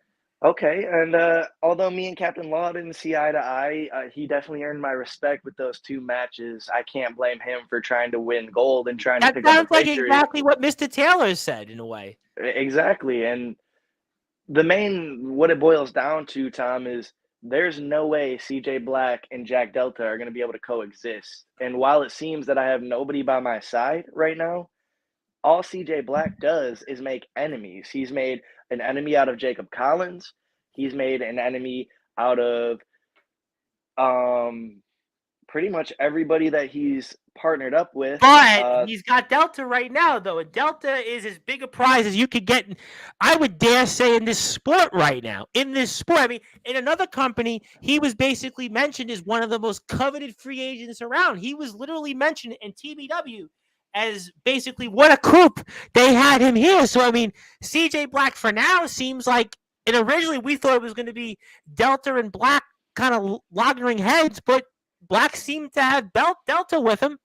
Okay, and although me and Captain Law didn't see eye to eye, he definitely earned my respect with those 2 matches. I can't blame him for trying to win gold and trying to That pick up sounds a like victory. exactly what Mr. Taylor said, in a way. Exactly, and what it boils down to, Tom, is there's no way CJ Black and Jack Delta are going to be able to coexist. And while it seems that I have nobody by my side right now, all CJ Black does is make enemies. He's made an enemy out of Jacob Collins. He's made an enemy out of pretty much everybody that he's partnered up with. But he's got Delta right now, though. And Delta is as big a prize as you could get, I would dare say, in this sport right now. In this sport. I mean, in another company, he was basically mentioned as one of the most coveted free agents around. He was literally mentioned in TBW as basically what a coup they had him here. So, I mean, CJ Black for now seems like, and originally we thought it was going to be Delta and Black kind of logering heads, but Black seemed to have Delta with him.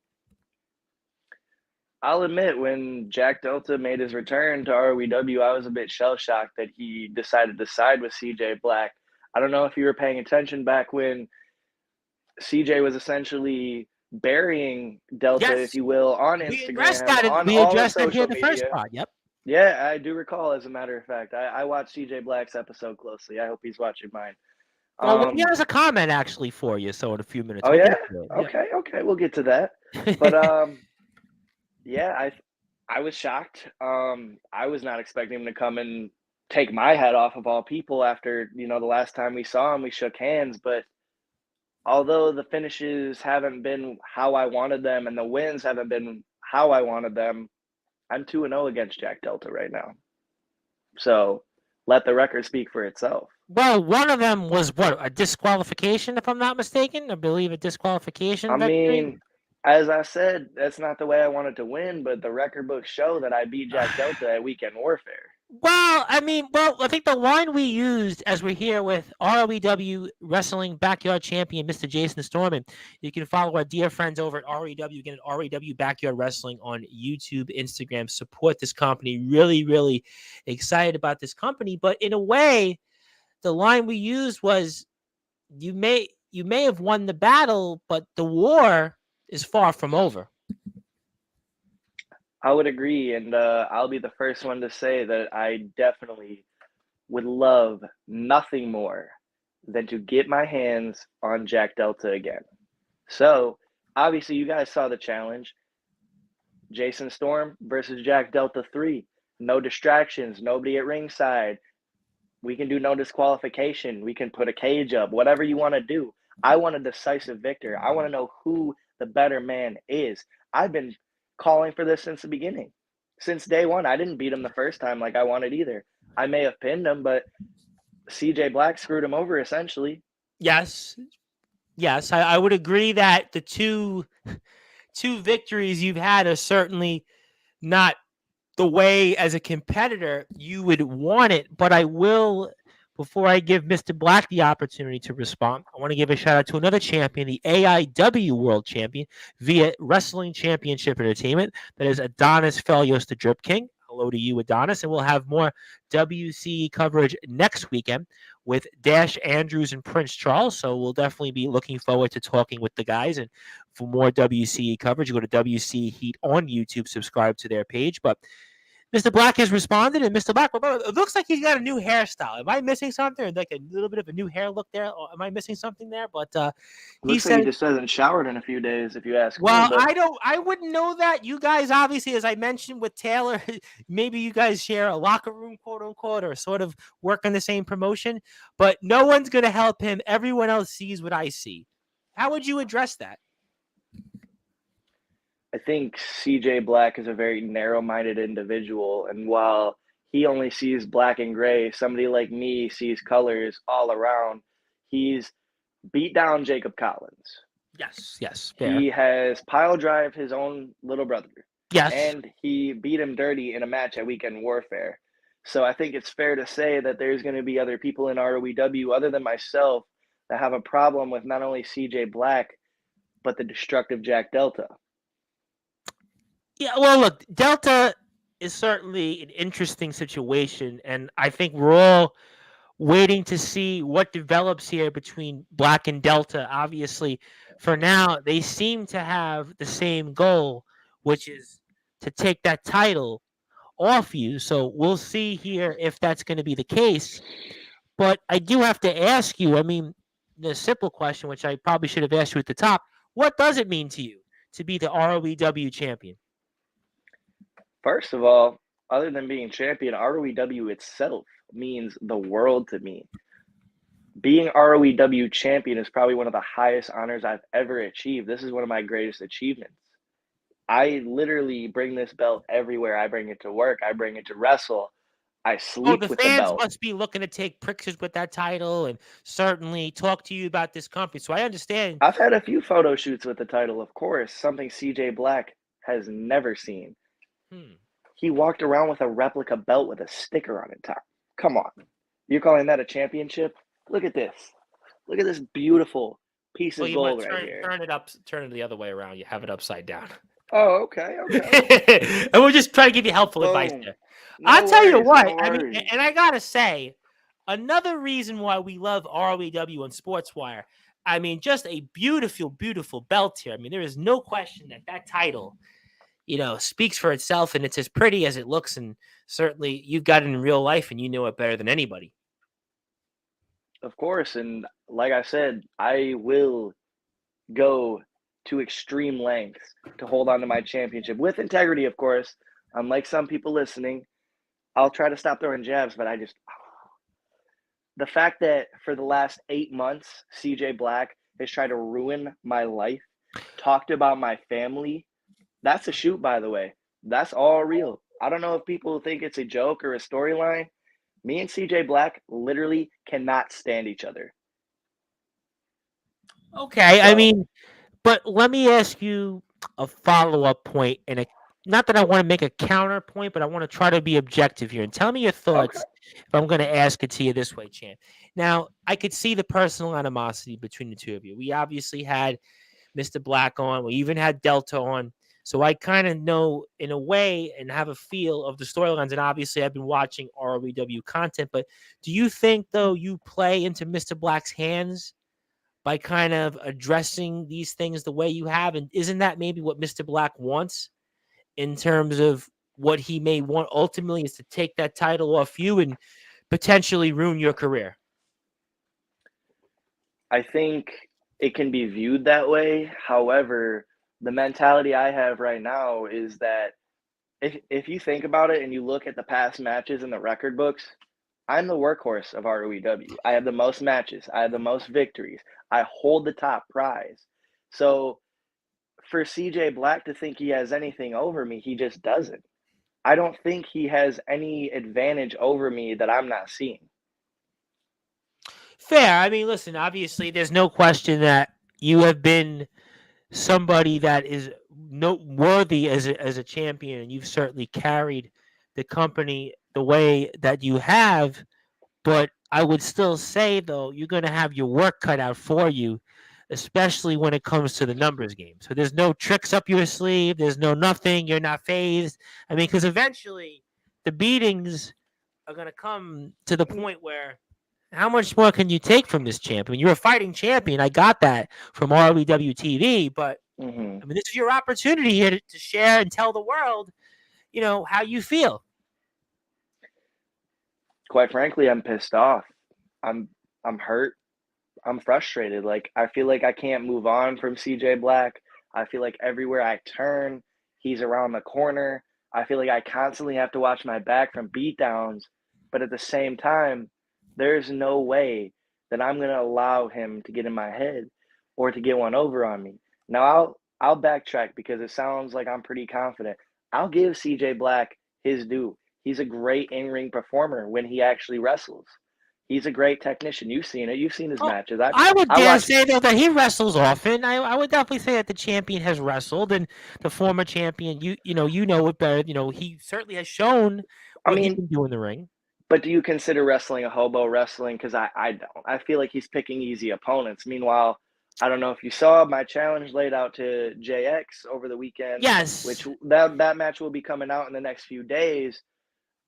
I'll admit, when Jack Delta made his return to ROEW, I was a bit shell-shocked that he decided to side with CJ Black. I don't know if you were paying attention back when CJ was essentially burying Delta, Yes. if you will, on Instagram. We addressed that here in the first part. Yep. Yeah, I do recall, as a matter of fact. I watched CJ Black's episode closely. I hope he's watching mine. Well, he has a comment actually for you, so in a few minutes. Oh, yeah? Okay, we'll get to that. But, yeah, I was shocked. I was not expecting him to come and take my head off of all people after, the last time we saw him, we shook hands. But although the finishes haven't been how I wanted them and the wins haven't been how I wanted them, I'm 2-0 against Jack Delta right now. So let the record speak for itself. Well, one of them was a disqualification, if I'm not mistaken. I believe a disqualification. I mean, as I said, that's not the way I wanted to win, but the record books show that I beat Jack Delta at Weekend Warfare. Well, I think the line we used as we're here with ROEW Wrestling Backyard Champion, Mr. Jason Storman. You can follow our dear friends over at ROEW, again, at ROEW Backyard Wrestling on YouTube, Instagram. Support this company. Really, really excited about this company. But in a way, the line we used was, you may have won the battle, but the war is far from over. I would agree, and I'll be the first one to say that I definitely would love nothing more than to get my hands on Jack Delta again. So, obviously, you guys saw the challenge. Jason Storm versus Jack Delta 3. No distractions, nobody at ringside. We can do no disqualification. We can put a cage up, whatever you want to do. I want a decisive victor. I want to know who the better man is. I've been calling for this since the beginning. Since day one, I didn't beat him the first time like I wanted either. I may have pinned him, but CJ Black screwed him over essentially. Yes, I would agree that the two victories you've had are certainly not the way as a competitor you would want it. But I will before I give Mr. Black the opportunity to respond, I want to give a shout out to another champion, the AIW World Champion via Wrestling Championship Entertainment. That is Adonis Felios, the Drip King. Hello to you, Adonis. And we'll have more WCE coverage next weekend with Dash Andrews and Prince Charles. So we'll definitely be looking forward to talking with the guys. And for more WCE coverage, go to WCE Heat on YouTube, subscribe to their page. But Mr. Black has responded, and Mr. Black, it looks like he's got a new hairstyle. Am I missing something? Like a little bit of a new hair look there? Or am I missing something there? But he Looks said like he just hasn't showered in a few days, if you ask well, me. But I wouldn't know that. You guys, obviously, as I mentioned with Taylor, maybe you guys share a locker room, quote unquote, or sort of work on the same promotion. But no one's going to help him. Everyone else sees what I see. How would you address that? I think CJ Black is a very narrow-minded individual, and while he only sees black and gray, somebody like me sees colors all around. He's beat down Jacob Collins. Yes. Fair. He has pile drive his own little brother. Yes. And he beat him dirty in a match at Weekend Warfare. So I think it's fair to say that there's going to be other people in ROEW other than myself that have a problem with not only CJ Black, but the destructive Jack Delta. Yeah, well, look, Delta is certainly an interesting situation, and I think we're all waiting to see what develops here between Black and Delta. Obviously, for now, they seem to have the same goal, which is to take that title off you. So we'll see here if that's going to be the case. But I do have to ask you, I mean, the simple question, which I probably should have asked you at the top, what does it mean to you to be the ROEW champion? First of all, other than being champion, ROEW itself means the world to me. Being ROEW champion is probably one of the highest honors I've ever achieved. This is one of my greatest achievements. I literally bring this belt everywhere. I bring it to work. I bring it to wrestle. I sleep the with the fans belt. must be looking to take pictures with that title and certainly talk to you about this company. So I understand. I've had a few photo shoots with the title, of course, something CJ Black has never seen. He walked around with a replica belt with a sticker on it top. Come on. You're calling that a championship? Look at this. Look at this beautiful piece of gold right here. Turn it the other way around. You have it upside down. Oh, okay. And we'll just try to give you helpful advice there. I'll tell you what, I mean, and I got to say, another reason why we love ROEW and Sportswire, I mean, just a beautiful, beautiful belt here. I mean, there is no question that title, speaks for itself, and it's as pretty as it looks. And certainly you've got it in real life and you know it better than anybody. Of course. And like I said, I will go to extreme lengths to hold on to my championship with integrity, of course. Unlike some people listening, I'll try to stop throwing jabs, but the fact that for the last 8 months, CJ Black has tried to ruin my life, talked about my family. That's a shoot, by the way. That's all real. I don't know if people think it's a joke or a storyline. Me and CJ Black literally cannot stand each other. Okay, I mean, but let me ask you a follow-up point, and not that I want to make a counterpoint, but I want to try to be objective here and tell me your thoughts. Okay. If I'm going to ask it to you this way, Chan. Now, I could see the personal animosity between the two of you. We obviously had Mr. Black on. We even had Delta on. So I kind of know in a way and have a feel of the storylines. And obviously I've been watching ROEW content. But do you think, though, you play into Mr. Black's hands by kind of addressing these things the way you have? And isn't that maybe what Mr. Black wants in terms of what he may want ultimately is to take that title off you and potentially ruin your career? I think it can be viewed that way. However, the mentality I have right now is that if you think about it and you look at the past matches in the record books, I'm the workhorse of ROEW. I have the most matches. I have the most victories. I hold the top prize. So for CJ Black to think he has anything over me, he just doesn't. I don't think he has any advantage over me that I'm not seeing. Fair. I mean, listen, obviously there's no question that you have been somebody that is noteworthy as a champion, and you've certainly carried the company the way that you have. But I would still say, though, you're going to have your work cut out for you, especially when it comes to the numbers game. So there's no tricks up your sleeve. There's no nothing. You're not phased. I mean, because eventually the beatings are going to come to the point where how much more can you take from this champion? You're a fighting champion. I got that from ROEW TV, but Hmm. I mean, this is your opportunity here to share and tell the world, how you feel. Quite frankly, I'm pissed off. I'm I'm hurt. I'm frustrated. Like I feel like I can't move on from CJ Black. I feel like everywhere I turn, he's around the corner. I feel like I constantly have to watch my back from beatdowns, but at the same time, there's no way that I'm going to allow him to get in my head or to get one over on me. Now I'll backtrack because it sounds like I'm pretty confident. I'll give CJ Black his due. He's a great in-ring performer when he actually wrestles. He's a great technician. You've seen it. You've seen his Oh, matches. I would I dare watched. say though that he wrestles often. I would definitely say that the champion has wrestled, and the former champion, you know it better. He certainly has shown I what he mean, can do in the ring. but do you consider wrestling a hobo wrestling? Because I don't. I feel like he's picking easy opponents. Meanwhile, I don't know if you saw my challenge laid out to JX over the weekend, which Yes. that match will be coming out in the next few days.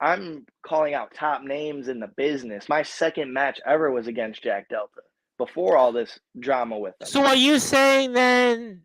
I'm calling out top names in the business. My second match ever was against Jack Delta before all this drama with him. So are you saying then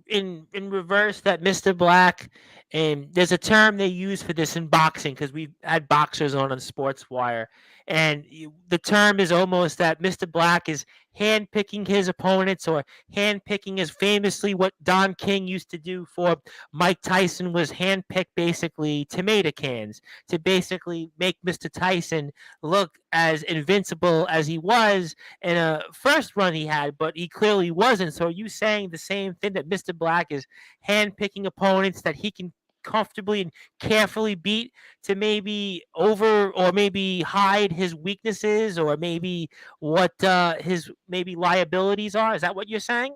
in reverse that Mr. Black, and there's a term they use for this in boxing because we've had boxers on Sportswire, and the term is almost that Mr. Black is handpicking his opponents, or handpicking is famously what Don King used to do for Mike Tyson, was handpick basically tomato cans to basically make Mr. Tyson look as invincible as he was in a first run he had, but he clearly wasn't. So are you saying the same thing, that Mr. Black is handpicking opponents that he can comfortably and carefully beat to maybe over or maybe hide his weaknesses, or maybe what his maybe liabilities are? Is that what you're saying?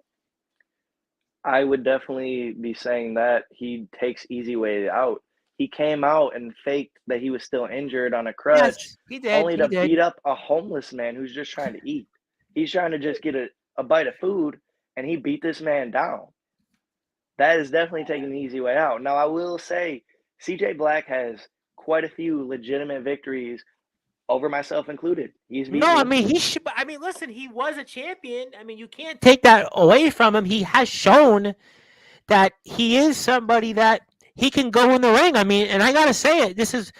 I would definitely be saying that he takes easy way out. He came out and faked that he was still injured on a crutch, Yes, he did. only He to did. beat up a homeless man who's just trying to eat. He's trying to just get a bite of food, and he beat this man down. That is definitely taking the easy way out. Now, I will say, CJ Black has quite a few legitimate victories over myself included. He's beat No, I me. mean he should. I mean, listen, he was a champion. I mean, you can't take that away from him. He has shown that he is somebody that he can go in the ring. I mean, and I gotta say it. This is,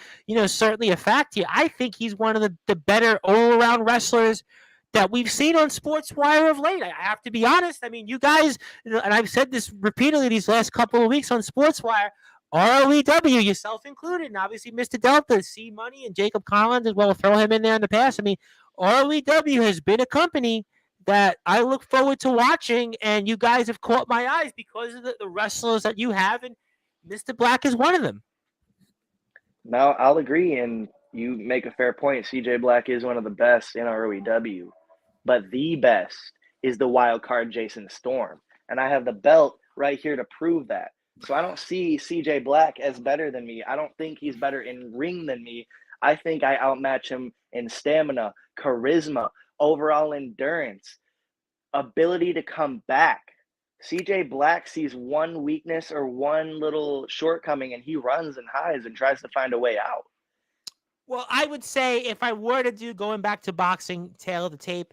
certainly a fact here. I think he's one of the better all around wrestlers that we've seen on Sportswire of late. I have to be honest. I mean, you guys, and I've said this repeatedly these last couple of weeks on Sportswire. ROEW, yourself included, and obviously Mr. Delta, C Money, and Jacob Collins as well. Throw him in there in the past. I mean, ROEW has been a company that I look forward to watching, and you guys have caught my eyes because of the wrestlers that you have, and Mr. Black is one of them. Now, I'll agree, and you make a fair point. CJ Black is one of the best in ROEW, but the best is the wild card Jason Storm. And I have the belt right here to prove that. So I don't see CJ Black as better than me. I don't think he's better in ring than me. I think I outmatch him in stamina, charisma, overall endurance, ability to come back. CJ Black sees one weakness or one little shortcoming and he runs and hides and tries to find a way out. Well, I would say if I were to do, going back to boxing, tail of the tape,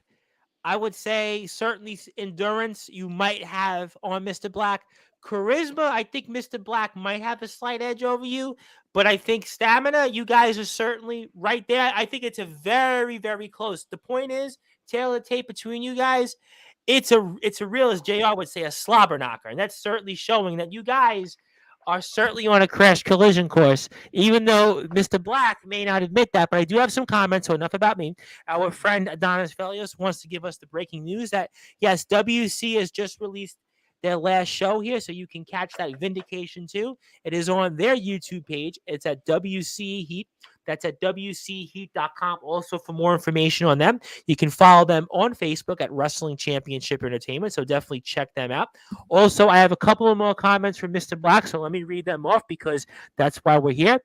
I would say certainly endurance you might have on Mr. Black. Charisma, I think Mr. Black might have a slight edge over you, but I think stamina, you guys are certainly right there. I think it's a very, very close. The point is, tail of the tape between you guys, it's a real, as JR would say, a slobber knocker. And that's certainly showing that you guys are certainly on a crash collision course, even though Mr. Black may not admit that. But I do have some comments, so enough about me. Our friend Adonis Velios wants to give us the breaking news that, yes, WC has just released their last show here, so you can catch that Vindication too. It is on their YouTube page. It's at WC Heat. That's at WCHeat.com. Also, for more information on them, you can follow them on Facebook at Wrestling Championship Entertainment. So definitely check them out. Also, I have a couple of more comments from Mr. Black, so let me read them off because that's why we're here.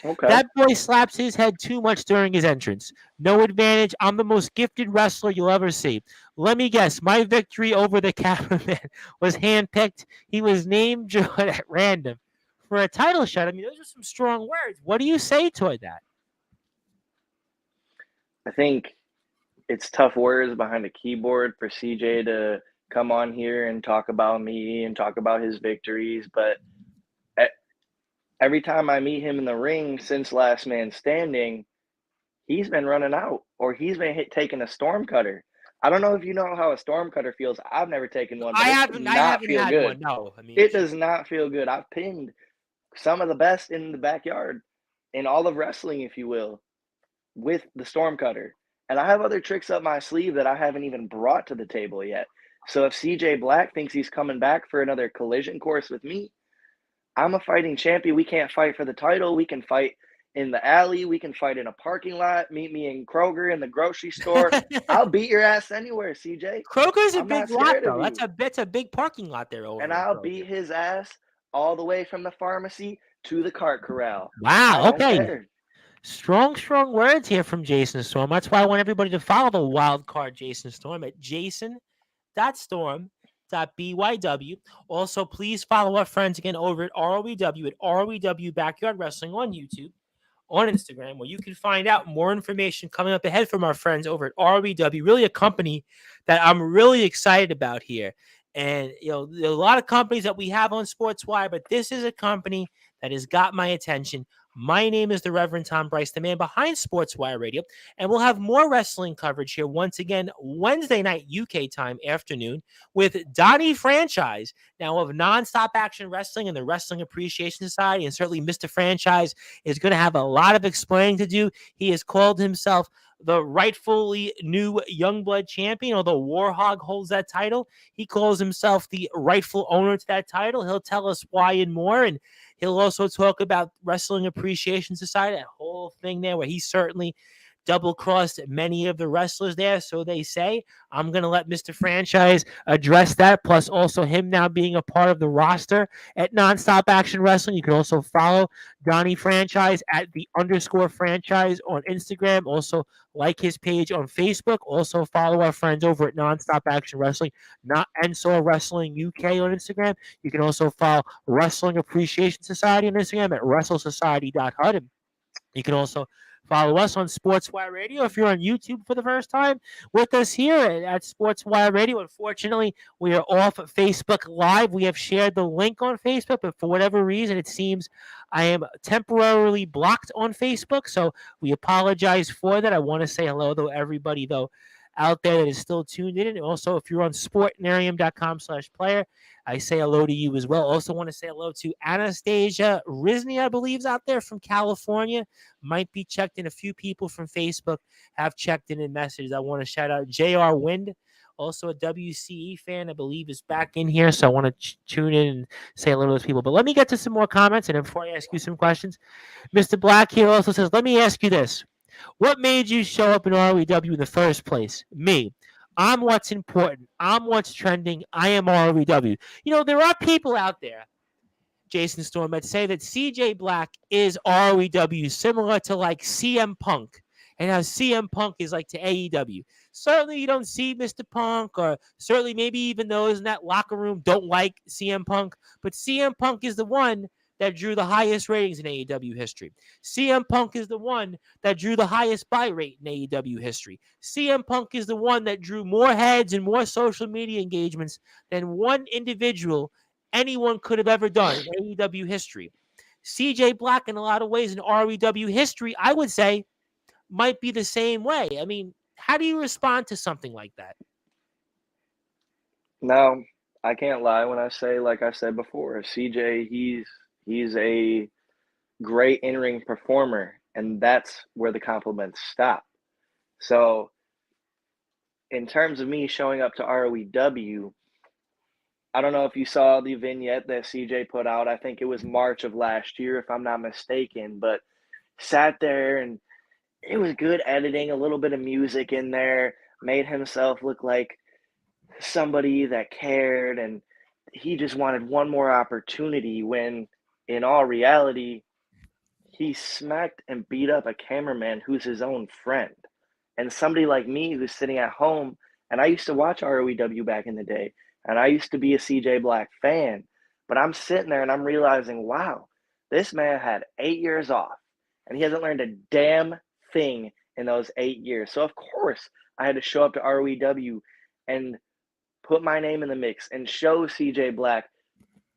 Okay. That boy slaps his head too much during his entrance. No advantage. I'm the most gifted wrestler you'll ever see. Let me guess. My victory over the cameraman was handpicked. He was name drawn at random for a title shot. I mean, those are some strong words. What do you say toward that? I think it's tough words behind a keyboard for CJ to come on here and talk about me and talk about his victories. But every time I meet him in the ring since Last Man Standing, he's been running out or he's been taking a storm cutter. I don't know if you know how a storm cutter feels. I've never taken one, but it does I not haven't feel had good. one. No, I mean, It does not feel good. I've pinned some of the best in the backyard in all of wrestling, if you will, with the storm cutter. And I have other tricks up my sleeve that I haven't even brought to the table yet. So if CJ Black thinks he's coming back for another collision course with me, I'm a fighting champion. We can't fight for the title. We can fight in the alley. We can fight in a parking lot. Meet me in Kroger in the grocery store. I'll beat your ass anywhere, CJ. Kroger's a I'm not big lot, scared of though. you. That's a big parking lot there And over at I'll Kroger. beat his ass all the way from the pharmacy to the cart corral. I Wow. don't Okay. care. Strong words here from Jason Storm. That's why I want everybody to follow the wild card Jason Storm at jason.storm.byw. Also, please follow our friends again over at ROEW at ROEW Backyard Wrestling on YouTube, on Instagram, where you can find out more information coming up ahead from our friends over at ROEW. Really a company that I'm really excited about here. And, you know, there are a lot of companies that we have on Sportswire, but this is a company that has got my attention. My name is the Reverend Tom Bryce, the man behind Sportswire Radio, and we'll have more wrestling coverage here once again Wednesday night UK time afternoon with Donnie Franchise, now of Nonstop Action Wrestling and the Wrestling Appreciation Society, and certainly Mr. Franchise is going to have a lot of explaining to do. He has called himself the rightfully new Youngblood champion, although Warhog holds that title. He calls himself the rightful owner to that title. He'll tell us why and more, and he'll also talk about Wrestling Appreciation Society, that whole thing there where he certainly double-crossed many of the wrestlers there, so they say. I'm going to let Mr. Franchise address that, plus also him now being a part of the roster at Nonstop Action Wrestling. You can also follow Donnie Franchise at _franchise on Instagram. Also, like his page on Facebook. Also, follow our friends over at Nonstop Action Wrestling, not Ensor Wrestling UK on Instagram. You can also follow Wrestling Appreciation Society on Instagram at WrestleSociety.hud. You can also follow us on Sportswire Radio if you're on YouTube for the first time with us here at Sportswire Radio. Unfortunately, we are off Facebook Live. We have shared the link on Facebook, but for whatever reason, it seems I am temporarily blocked on Facebook. So we apologize for that. I want to say hello to everybody, though, out there that is still tuned in. And also, if you're on sportnarium.com/player, I say hello to you as well. Also want to say hello to Anastasia Rizney, I believe, is out there from California. Might be checked in. A few people from Facebook have checked in messages. I want to shout out JR Wind, also a WCE fan, I believe, is back in here. So I want to tune in and say hello to those people. But let me get to some more comments. And before I ask you some questions, Mr. Black here also says, let me ask you this. What made you show up in ROEW in the first place? Me. I'm what's important. I'm what's trending. I am ROEW. You know, there are people out there, Jason Storm, that say that CJ Black is ROEW, similar to like CM Punk, and how CM Punk is like to AEW. Certainly, you don't see Mr. Punk, or certainly maybe even those in that locker room don't like CM Punk, but CM Punk is the one that drew the highest ratings in AEW history. CM Punk is the one that drew the highest buy rate in AEW history. CM Punk is the one that drew more heads and more social media engagements than one individual anyone could have ever done in AEW history. CJ Black, in a lot of ways, in ROEW history, I would say, might be the same way. I mean, how do you respond to something like that? No, I can't lie when I say, like I said before, CJ, he's a great in-ring performer, and that's where the compliments stop. So, in terms of me showing up to ROEW, I don't know if you saw the vignette that CJ put out. I think it was March of last year, if I'm not mistaken, but sat there and it was good editing, a little bit of music in there, made himself look like somebody that cared, and he just wanted one more opportunity when in all reality he smacked and beat up a cameraman who's his own friend. And somebody like me who's sitting at home, and I used to watch ROEW back in the day, and I used to be a CJ Black fan, but I'm sitting there and I'm realizing, wow, this man had 8 years off, and he hasn't learned a damn thing in those 8 years. So, of course, I had to show up to ROEW and put my name in the mix and show CJ Black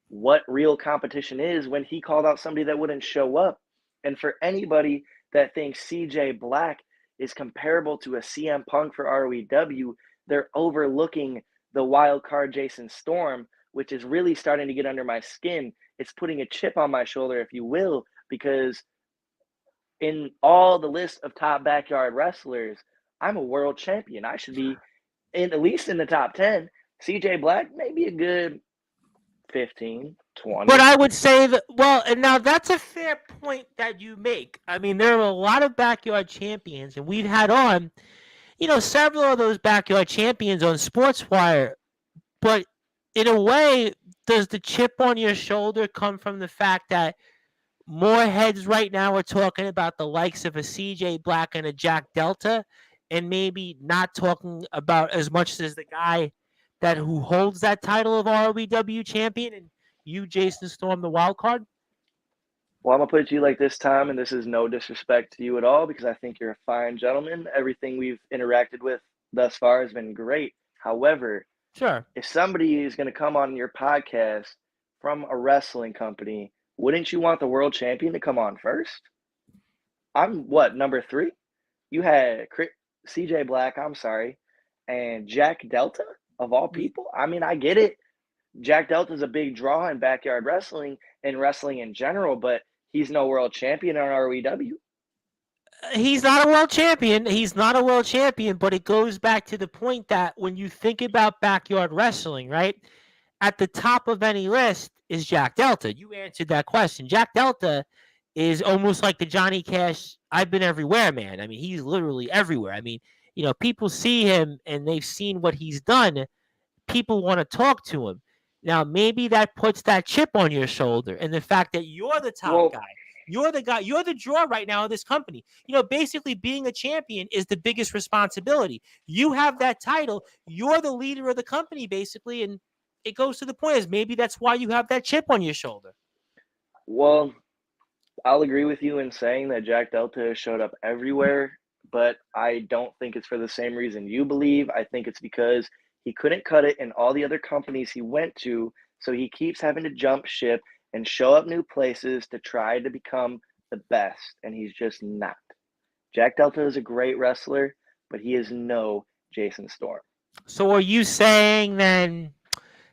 what real competition is when he called out somebody that wouldn't show up. And for anybody that thinks CJ Black is comparable to a CM Punk for ROEW, they're overlooking the wild card Jason Storm, which is really starting to get under my skin. It's putting a chip on my shoulder, if you will, because in all the list of top backyard wrestlers, I'm a world champion. I should be at least in the top 10. CJ Black may be a good 15, 20. But I would say that, well, and now that's a fair point that you make. I mean, there are a lot of backyard champions, and we've had on, several of those backyard champions on Sportswire. But in a way, does the chip on your shoulder come from the fact that more heads right now are talking about the likes of a CJ Black and a Jack Delta, and maybe not talking about as much as the guy who holds that title of ROEW champion, and you, Jason Storm, the wild card? Well, I'm going to put it to you like this, Tom, and this is no disrespect to you at all because I think you're a fine gentleman. Everything we've interacted with thus far has been great. However, sure, if somebody is going to come on your podcast from a wrestling company, wouldn't you want the world champion to come on first? I'm number 3? You had CJ Black, and Jack Delta, of all people. I mean, I get it. Jack Delta's a big draw in backyard wrestling and wrestling in general, but he's no world champion on ROEW. He's not a world champion. He's not a world champion, but it goes back to the point that when you think about backyard wrestling, right, at the top of any list is Jack Delta. You answered that question. Jack Delta is almost like the Johnny Cash, I've been everywhere, man. I mean, he's literally everywhere. I mean, people see him and they've seen what he's done. People want to talk to him. Now, maybe that puts that chip on your shoulder, and the fact that you're the top guy. You're the guy. You're the draw right now of this company. Basically being a champion is the biggest responsibility. You have that title. You're the leader of the company, basically, and it goes to the point is maybe that's why you have that chip on your shoulder. Well, I'll agree with you in saying that Jack Delta showed up everywhere, but I don't think it's for the same reason you believe. I think it's because he couldn't cut it in all the other companies he went to, so he keeps having to jump ship and show up new places to try to become the best, and he's just not. Jack Delta is a great wrestler, but he is no Jason Storm. So are you saying then,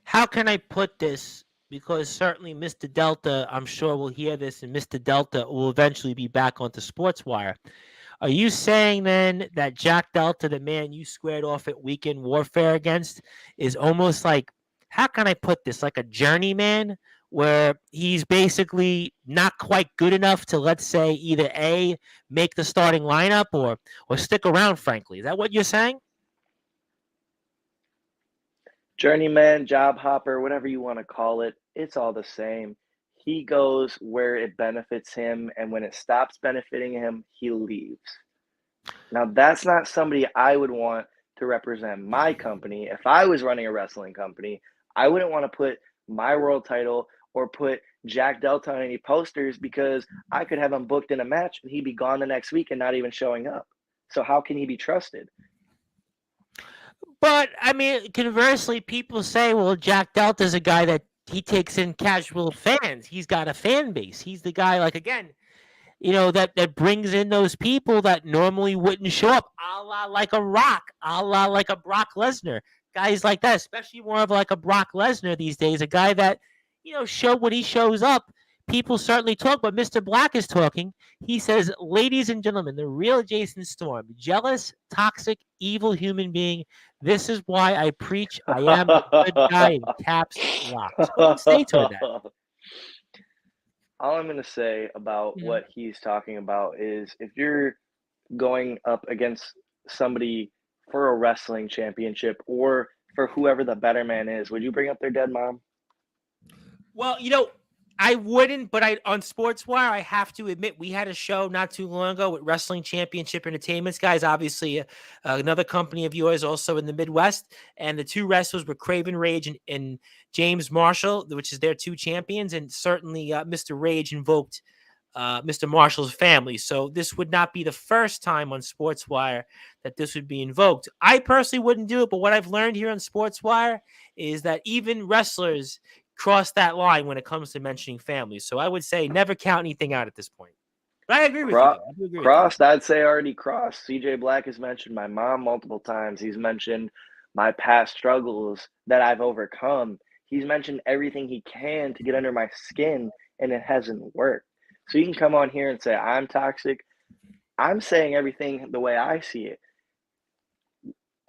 how can I put this? Because certainly Mr. Delta, I'm sure will hear this, and Mr. Delta will eventually be back onto Sportswire. Are you saying then that Jack Delta, the man you squared off at Weekend Warfare against, is almost like, how can I put this, like a journeyman, where he's basically not quite good enough to, let's say, either A, make the starting lineup or stick around, frankly? Is that what you're saying? Journeyman, job hopper, whatever you want to call it, it's all the same. He goes where it benefits him, and when it stops benefiting him, he leaves. Now, that's not somebody I would want to represent my company. If I was running a wrestling company, I wouldn't want to put my world title or put Jack Delta on any posters because I could have him booked in a match and he'd be gone the next week and not even showing up. So how can he be trusted? But, I mean, conversely, people say, well, Jack Delta's a guy that he takes in casual fans. He's got a fan base. He's the guy, like, again, that brings in those people that normally wouldn't show up, a la like a Rock, a la like a Brock Lesnar. Guys like that, especially more of like a Brock Lesnar these days, a guy that, when he shows up, people certainly talk, but Mr. Black is talking. He says, ladies and gentlemen, the real Jason Storm, jealous, toxic, evil human being. This is why I preach I am a good guy in caps lock. What do you say to that? All I'm going to say about what he's talking about is if you're going up against somebody for a wrestling championship or for whoever the better man is, would you bring up their dead mom? Well, I wouldn't, but on Sportswire, I have to admit, we had a show not too long ago with Wrestling Championship Entertainments guys, obviously another company of yours also in the Midwest, and the two wrestlers were Craven Rage and James Marshall, which is their two champions, and certainly Mr. Rage invoked Mr. Marshall's family. So this would not be the first time on Sportswire that this would be invoked. I personally wouldn't do it, but what I've learned here on Sportswire is that even wrestlers cross that line when it comes to mentioning families. So I would say never count anything out at this point. But I agree with you, though. I do agree with you. Crossed, I'd say already crossed. CJ Black has mentioned my mom multiple times. He's mentioned my past struggles that I've overcome. He's mentioned everything he can to get under my skin, and it hasn't worked. So you can come on here and say I'm toxic. I'm saying everything the way I see it.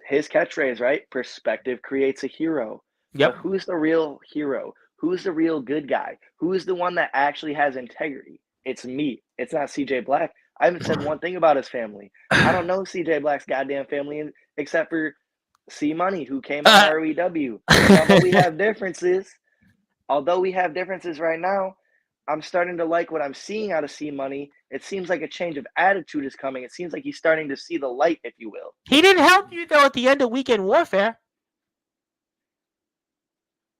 His catchphrase, right? Perspective creates a hero. Yep. But who's the real hero? Who's the real good guy? Who is the one that actually has integrity? It's me. It's not CJ Black. I haven't said one thing about his family. I don't know CJ Black's goddamn family except for C Money, who came out of REW. Although we have differences right now, I'm starting to like what I'm seeing out of C Money. It seems like a change of attitude is coming. It seems like he's starting to see the light, if you will. He didn't help you, though, at the end of Weekend Warfare.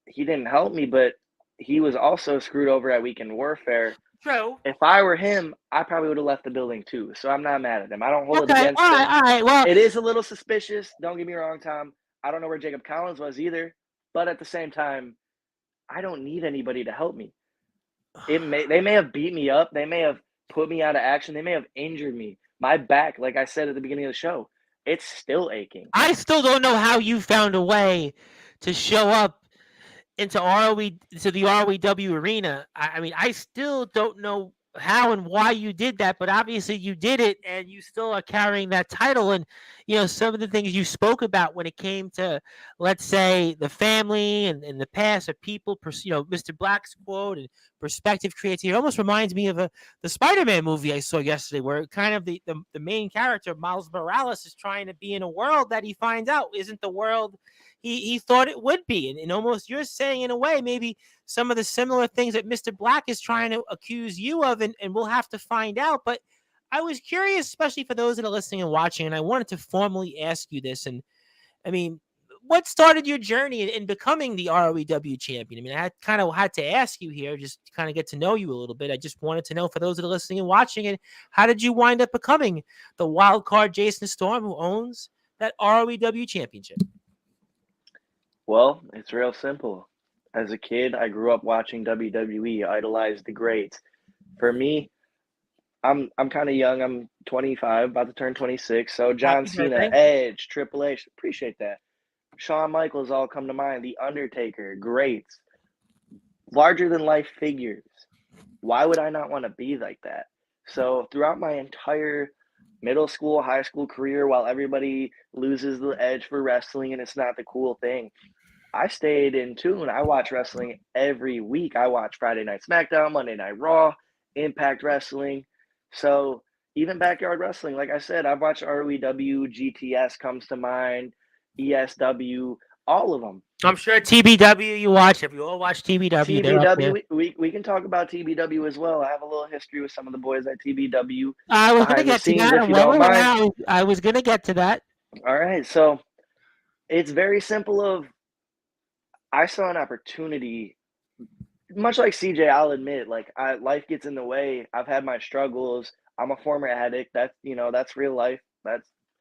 He didn't help me, but he was also screwed over at Weekend Warfare. True. If I were him, I probably would have left the building too. So I'm not mad at him. I don't hold it Okay, against him. all right. Well, It is a little suspicious. Don't get me wrong, Tom. I don't know where Jacob Collins was either. But at the same time, I don't need anybody to help me. They may have beat me up. They may have put me out of action. They may have injured me. My back, like I said at the beginning of the show, it's still aching. I still don't know how you found a way to show up into the ROEW arena. I mean, I still don't know how and why you did that, but obviously you did it, and you still are carrying that title. And some of the things you spoke about when it came to, let's say, the family and the past of people, Mr. Black's quote and perspective creativity. It almost reminds me of the Spider-Man movie I saw yesterday, where kind of the main character, Miles Morales, is trying to be in a world that he finds out isn't the world he thought it would be. And almost you're saying, in a way, maybe some of the similar things that Mr. Black is trying to accuse you of, and we'll have to find out. But I was curious, especially for those that are listening and watching, and I wanted to formally ask you this. And I mean, what started your journey in becoming the ROEW champion? I mean, I had to ask you here, just to kind of get to know you a little bit. I just wanted to know, for those that are listening and watching, and how did you wind up becoming the wild card Jason Storm, who owns that ROEW championship? Well, it's real simple. As a kid, I grew up watching WWE, idolized the greats. For me, I'm kind of young. I'm 25, about to turn 26. So John Cena, Edge, Triple H, appreciate that. Shawn Michaels all come to mind. The Undertaker, greats. Larger than life figures. Why would I not want to be like that? So throughout my entire middle school, high school career, while everybody loses the edge for wrestling and it's not the cool thing, I stayed in tune. I watch wrestling every week. I watch Friday Night SmackDown, Monday Night Raw, Impact Wrestling. So even backyard wrestling, like I said, I've watched ROEW, GTS comes to mind, ESW, all of them. I'm sure TBW you watch. If you all watch TBW, TBW, we can talk about TBW as well. I have a little history with some of the boys at TBW. I was going to get to that. I was going to get to that. All right. So it's very simple. I saw an opportunity, much like CJ, I'll admit, life gets in the way. I've had my struggles. I'm a former addict. That's real life.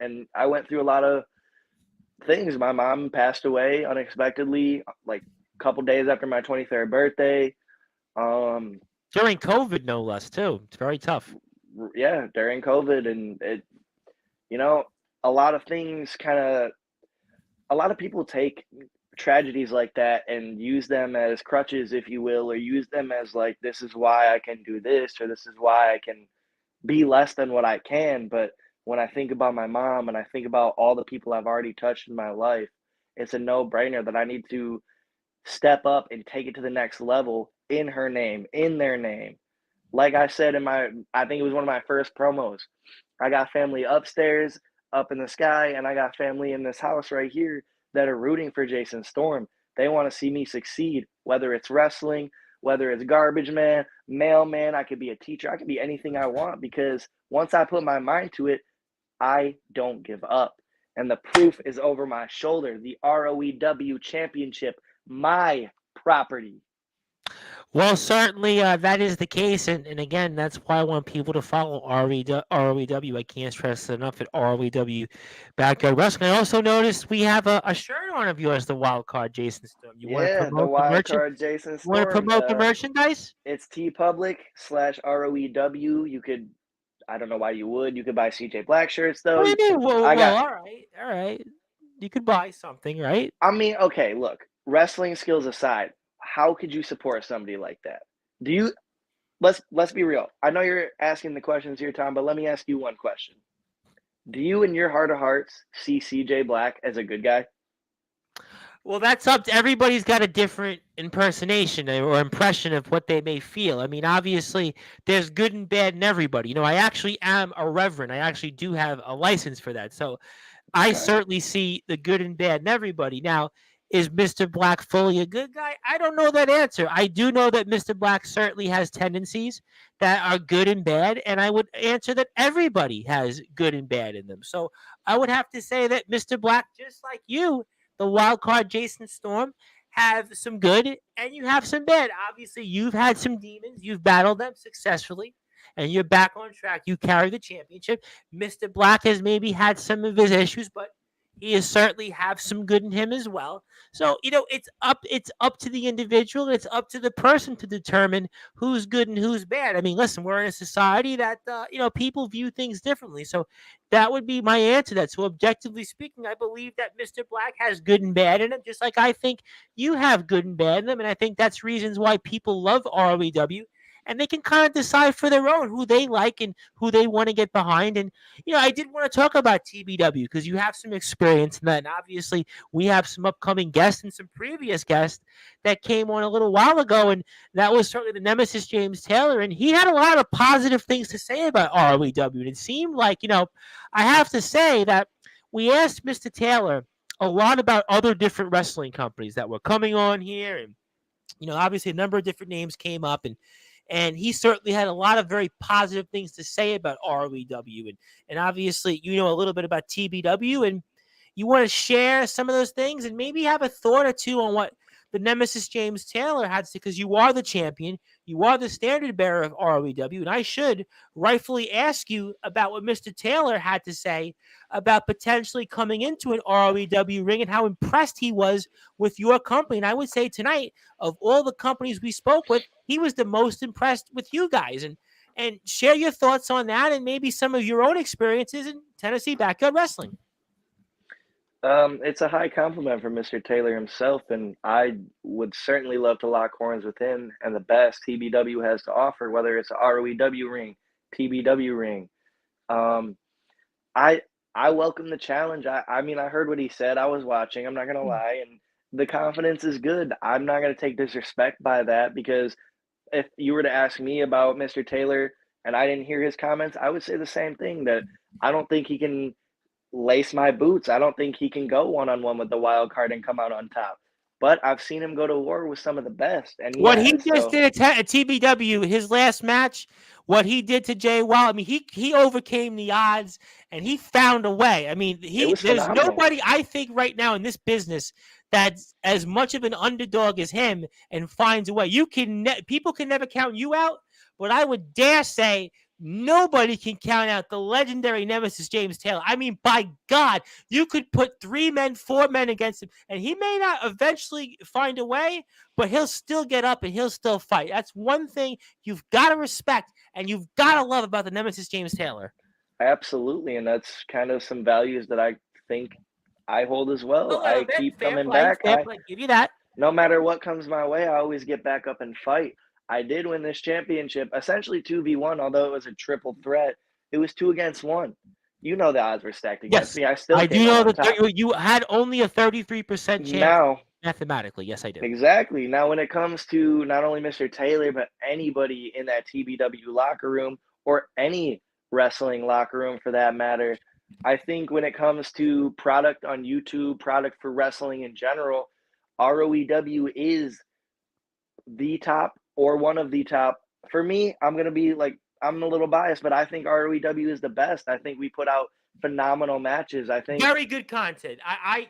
And I went through a lot of things. My mom passed away unexpectedly, like a couple days after my 23rd birthday. During COVID, no less, too. It's very tough. Yeah, during COVID. And a lot of things a lot of people take tragedies like that and use them as crutches, if you will, or use them as like, this is why I can do this, or this is why I can be less than what I can. But when I think about my mom and I think about all the people I've already touched in my life, it's a no-brainer that I need to step up and take it to the next level in her name, in their name. Like I said I think it was one of my first promos, I got family upstairs, up in the sky, and I got family in this house right here that are rooting for Jason Storm. They want to see me succeed, whether it's wrestling, whether it's garbage man, mailman, I could be a teacher, I could be anything I want, because once I put my mind to it, I don't give up. And the proof is over my shoulder. The ROEW championship, my property. Well, certainly that is the case, and again, that's why I want people to follow ROEW. I can't stress it enough at ROEW Backyard Wrestling. I also noticed we have a shirt on of yours, the wild card, Jason Storm. You want to Yeah, the promote the wild merchant? card Jason You want to Storm. promote the merchandise? It's tpublic/ROEW. You could, I don't know why you would. You could buy CJ Black shirts though. What do you mean? Well, I got. all right, all right. You could buy something, right? I mean, okay, look. Wrestling skills aside, how could you support somebody like that? Do you? Let's be real. I know you're asking the questions here, Tom, but let me ask you one question. Do you, in your heart of hearts, see CJ Black as a good guy? Well, that's up to everybody's got a different impersonation or impression of what they may feel. I mean, obviously, there's good and bad in everybody. You know, I actually am a reverend. I actually do have a license for that. So I Okay. certainly see the good and bad in everybody. Now, is Mr. Black fully a good guy? I don't know that answer. I do know that Mr. Black certainly has tendencies that are good and bad, and I would answer that everybody has good and bad in them. So I would have to say that Mr. Black, just like you, the wild card Jason Storm, have some good and you have some bad. Obviously, you've had some demons, you've battled them successfully, and you're back on track. You carry the championship. Mr. Black has maybe had some of his issues, but he has certainly have some good in him as well. So, you know, it's up to the individual, it's up to the person to determine who's good and who's bad. I mean, listen, we're in a society that people view things differently. So that would be my answer to that. So objectively speaking, I believe that Mr. Black has good and bad in him, just like I think you have good and bad in them. And I think that's reasons why people love ROEW. And they can kind of decide for their own who they like and who they want to get behind. And I did want to talk about TBW because you have some experience in that. And obviously, we have some upcoming guests and some previous guests that came on a little while ago. And that was certainly the Nemesis James Taylor. And he had a lot of positive things to say about ROEW. And it seemed like, I have to say that we asked Mr. Taylor a lot about other different wrestling companies that were coming on here. And, obviously a number of different names came up. And he certainly had a lot of very positive things to say about ROEW. And obviously, a little bit about TBW. And you want to share some of those things and maybe have a thought or two on what the Nemesis James Taylor had to say, because you are the champion. You are the standard bearer of ROEW. And I should rightfully ask you about what Mr. Taylor had to say about potentially coming into an ROEW ring and how impressed he was with your company. And I would say tonight, of all the companies we spoke with, he was the most impressed with you guys. And share your thoughts on that and maybe some of your own experiences in Tennessee Backyard Wrestling. It's a high compliment from Mr. Taylor himself, and I would certainly love to lock horns with him and the best TBW has to offer, whether it's a ROEW ring, TBW ring. I welcome the challenge. I mean, I heard what he said. I was watching. I'm not going to lie, and the confidence is good. I'm not going to take disrespect by that, because if you were to ask me about Mr. Taylor and I didn't hear his comments, I would say the same thing, that I don't think he can lace my boots. I don't think he can go one-on-one with the wild card and come out on top. But I've seen him go to war with some of the best. And he just did at TBW, his last match, what he did to Jay Wild, I mean, he overcame the odds and he found a way. I mean, there's phenomenal. nobody, I think, right now in this business that's as much of an underdog as him and finds a way. People can never count you out, but I would dare say nobody can count out the legendary Nemesis James Taylor. I mean, by God, you could put 3 men, 4 men against him, and he may not eventually find a way, but he'll still get up and he'll still fight. That's one thing you've got to respect and you've got to love about the Nemesis James Taylor. Absolutely, and that's kind of some values that I think I hold as well. I keep coming back. Give you that. No matter what comes my way, I always get back up and fight. I did win this championship, essentially 2v1, although it was a triple threat. It was 2 against 1. You know the odds were stacked against me. I do know that you had only a 33% chance now, mathematically. Yes, I do. Exactly. Now, when it comes to not only Mr. Taylor, but anybody in that TBW locker room or any wrestling locker room for that matter, I think when it comes to product on YouTube, product for wrestling in general, ROEW is the top or one of the top. For me, I'm going to be like, I'm a little biased, but I think ROEW is the best. I think we put out phenomenal matches. I think very good content. I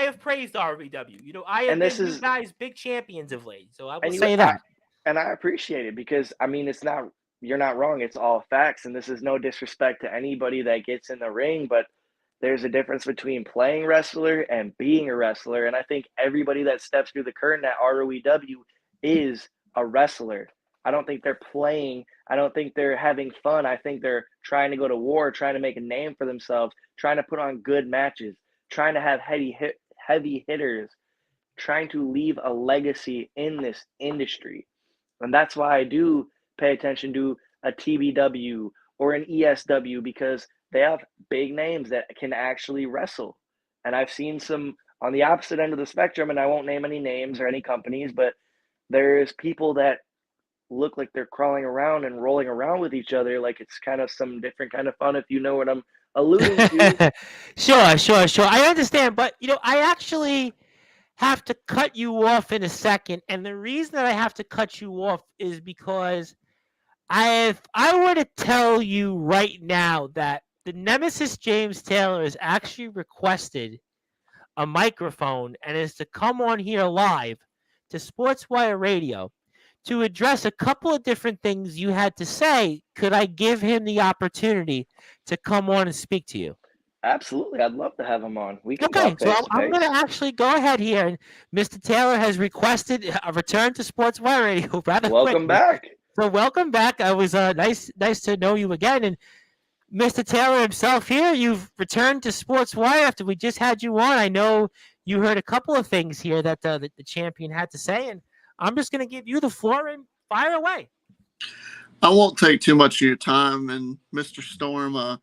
have praised RVW. I have and this been you is guys big champions of late. So I will and say that. I appreciate it because I mean it's not you're not wrong. It's all facts, and this is no disrespect to anybody that gets in the ring, but there's a difference between playing wrestler and being a wrestler, and I think everybody that steps through the curtain at ROEW is a wrestler. I don't think they're playing. I don't think they're having fun. I think they're trying to go to war, trying to make a name for themselves, trying to put on good matches, trying to have heavy hitters, trying to leave a legacy in this industry. And that's why I do pay attention to a TBW or an ESW because they have big names that can actually wrestle. And I've seen some on the opposite end of the spectrum, and I won't name any names or any companies, but there's people that look like they're crawling around and rolling around with each other like it's kind of some different kind of fun, if you know what I'm alluding to. Sure. I understand, but I actually have to cut you off in a second, and the reason that I have to cut you off is because if I were to tell you right now that the Nemesis James Taylor has actually requested a microphone and is to come on here live to Sportswire Radio to address a couple of different things you had to say, could I give him the opportunity to come on and speak to you? Absolutely. I'd love to have him on. We can Okay, talk so face to I'm face. going to actually go ahead here. And Mr. Taylor has requested a return to Sportswire Radio rather Welcome quickly. back. So welcome back. It was nice to know you again. And Mr. Taylor himself here, you've returned to Sportswire after we just had you on. I know you heard a couple of things here that the champion had to say, and I'm just going to give you the floor and fire away. I won't take too much of your time. And Mr. Storm,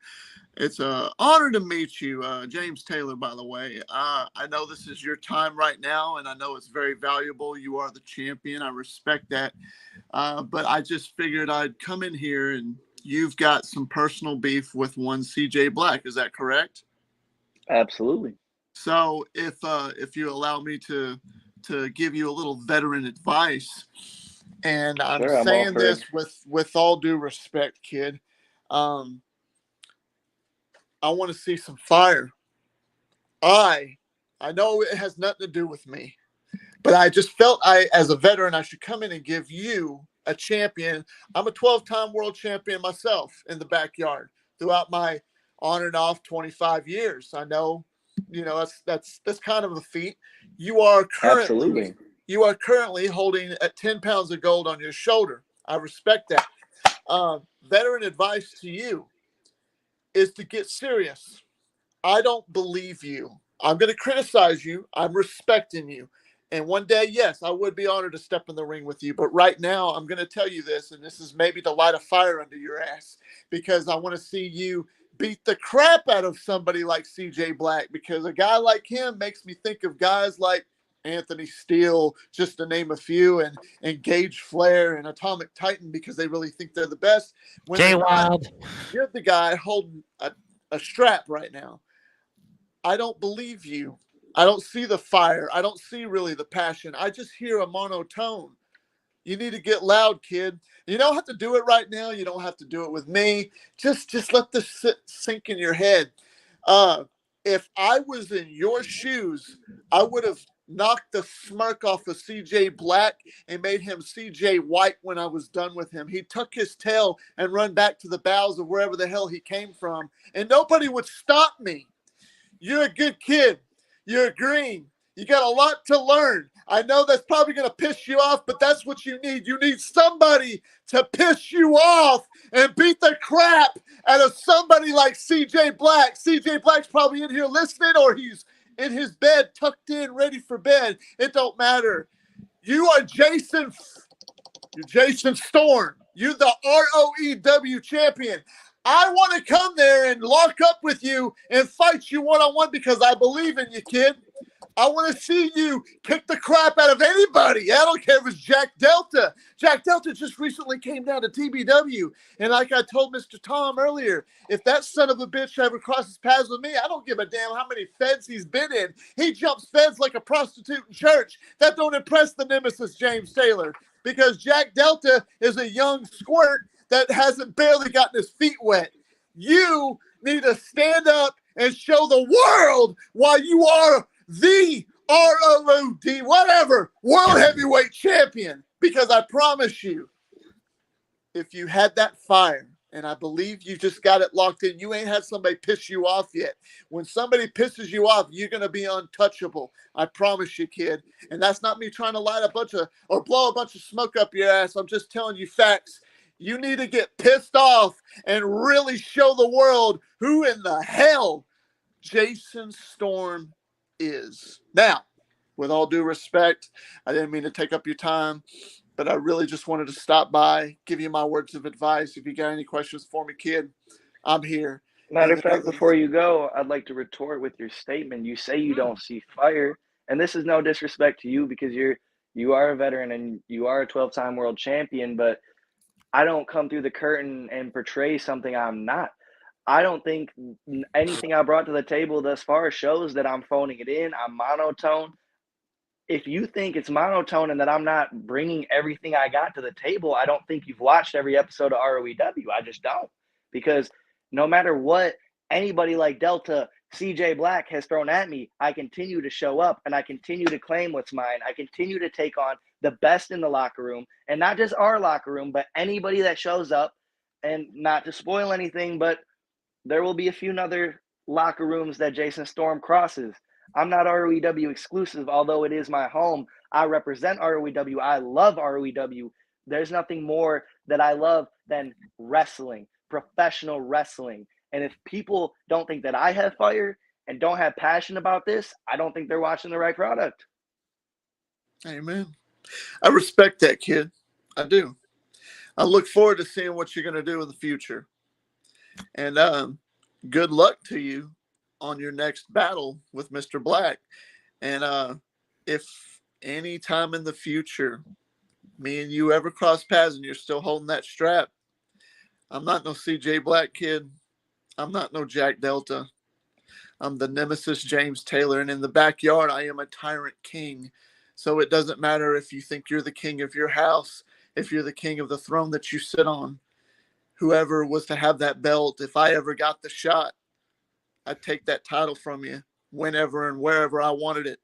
it's an honor to meet you. James Taylor, by the way. I know this is your time right now, and I know it's very valuable. You are the champion. I respect that. But I just figured I'd come in here, and you've got some personal beef with one CJ Black. Is that correct? Absolutely. So if you allow me to give you a little veteran advice, and I'm Sure, saying this with all due respect, kid. I want to see some fire. I know it has nothing to do with me, but I just felt as a veteran, I should come in and give you a champion. I'm a 12-time world champion myself in the backyard throughout my on and off 25 years. I know, that's kind of a feat. You are currently holding at 10 pounds of gold on your shoulder. I respect that. Veteran advice to you is to get serious. I don't believe you. I'm going to criticize you. I'm respecting you. And one day, yes, I would be honored to step in the ring with you. But right now, I'm going to tell you this, and this is maybe to light a fire under your ass, because I want to see you beat the crap out of somebody like CJ Black, because a guy like him makes me think of guys like Anthony Steele, just to name a few, and Gage Flair and Atomic Titan, because they really think they're the best. When Jay Wild. You're the guy holding a strap right now. I don't believe you. I don't see the fire. I don't see really the passion. I just hear a monotone. You need to get loud, kid. You don't have to do it right now. You don't have to do it with me. Just let this sink in your head. If I was in your shoes, I would have knocked the smirk off of CJ Black and made him CJ White when I was done with him. He took his tail and run back to the bowels of wherever the hell he came from, and nobody would stop me. You're a good kid. You're green. You got a lot to learn. I know that's probably going to piss you off, but that's what you need. You need somebody to piss you off and beat the crap out of somebody like CJ Black. CJ Black's probably in here listening, or he's in his bed, tucked in, ready for bed. It don't matter. You are Jason. You're Jason Storm. You're the ROEW champion. I want to come there and lock up with you and fight you one-on-one because I believe in you, kid. I want to see you kick the crap out of anybody. I don't care if it's Jack Delta. Jack Delta just recently came down to TBW. And like I told Mr. Tom earlier, if that son of a bitch ever crosses paths with me, I don't give a damn how many feds he's been in. He jumps feds like a prostitute in church. That don't impress the nemesis, James Taylor. because Jack Delta is a young squirt that hasn't barely gotten his feet wet. You need to stand up and show the world why you are the ROD, whatever, world heavyweight champion. Because I promise you, if you had that fire, and I believe you just got it locked in, you ain't had somebody piss you off yet. When somebody pisses you off, you're going to be untouchable. I promise you, kid. And that's not me trying to light a bunch of or blow a bunch of smoke up your ass. I'm just telling you facts. You need to get pissed off and really show the world who in the hell Jason Storm is. Now, with all due respect, I didn't mean to take up your time, but I really just wanted to stop by, give you my words of advice. If you got any questions for me, kid, I'm here. Matter of fact, before you go, I'd like to retort with your statement. You say you don't see fire, and this is no disrespect to you because you are a veteran and you are a 12-time world champion, but I don't come through the curtain and portray something I'm not. I don't think anything I brought to the table thus far shows that I'm phoning it in. I'm monotone. If you think it's monotone and that I'm not bringing everything I got to the table, I don't think you've watched every episode of ROEW. I just don't. Because no matter what anybody like Delta, CJ Black has thrown at me, I continue to show up and I continue to claim what's mine. I continue to take on the best in the locker room, and not just our locker room, but anybody that shows up. And not to spoil anything, but there will be a few other locker rooms that Jason Storm crosses. I'm not ROEW exclusive, although it is my home. I represent ROEW. I love ROEW. There's nothing more that I love than wrestling, professional wrestling. And if people don't think that I have fire and don't have passion about this, I don't think they're watching the right product. Amen. I respect that, kid. I do. I look forward to seeing what you're going to do in the future. And good luck to you on your next battle with Mr. Black. And if any time in the future me and you ever cross paths and you're still holding that strap, I'm not no CJ Black, kid. I'm not no Jack Delta. I'm the nemesis James Taylor. And in the backyard, I am a tyrant king. So it doesn't matter if you think you're the king of your house, if you're the king of the throne that you sit on. Whoever was to have that belt, if I ever got the shot, I'd take that title from you whenever and wherever I wanted it.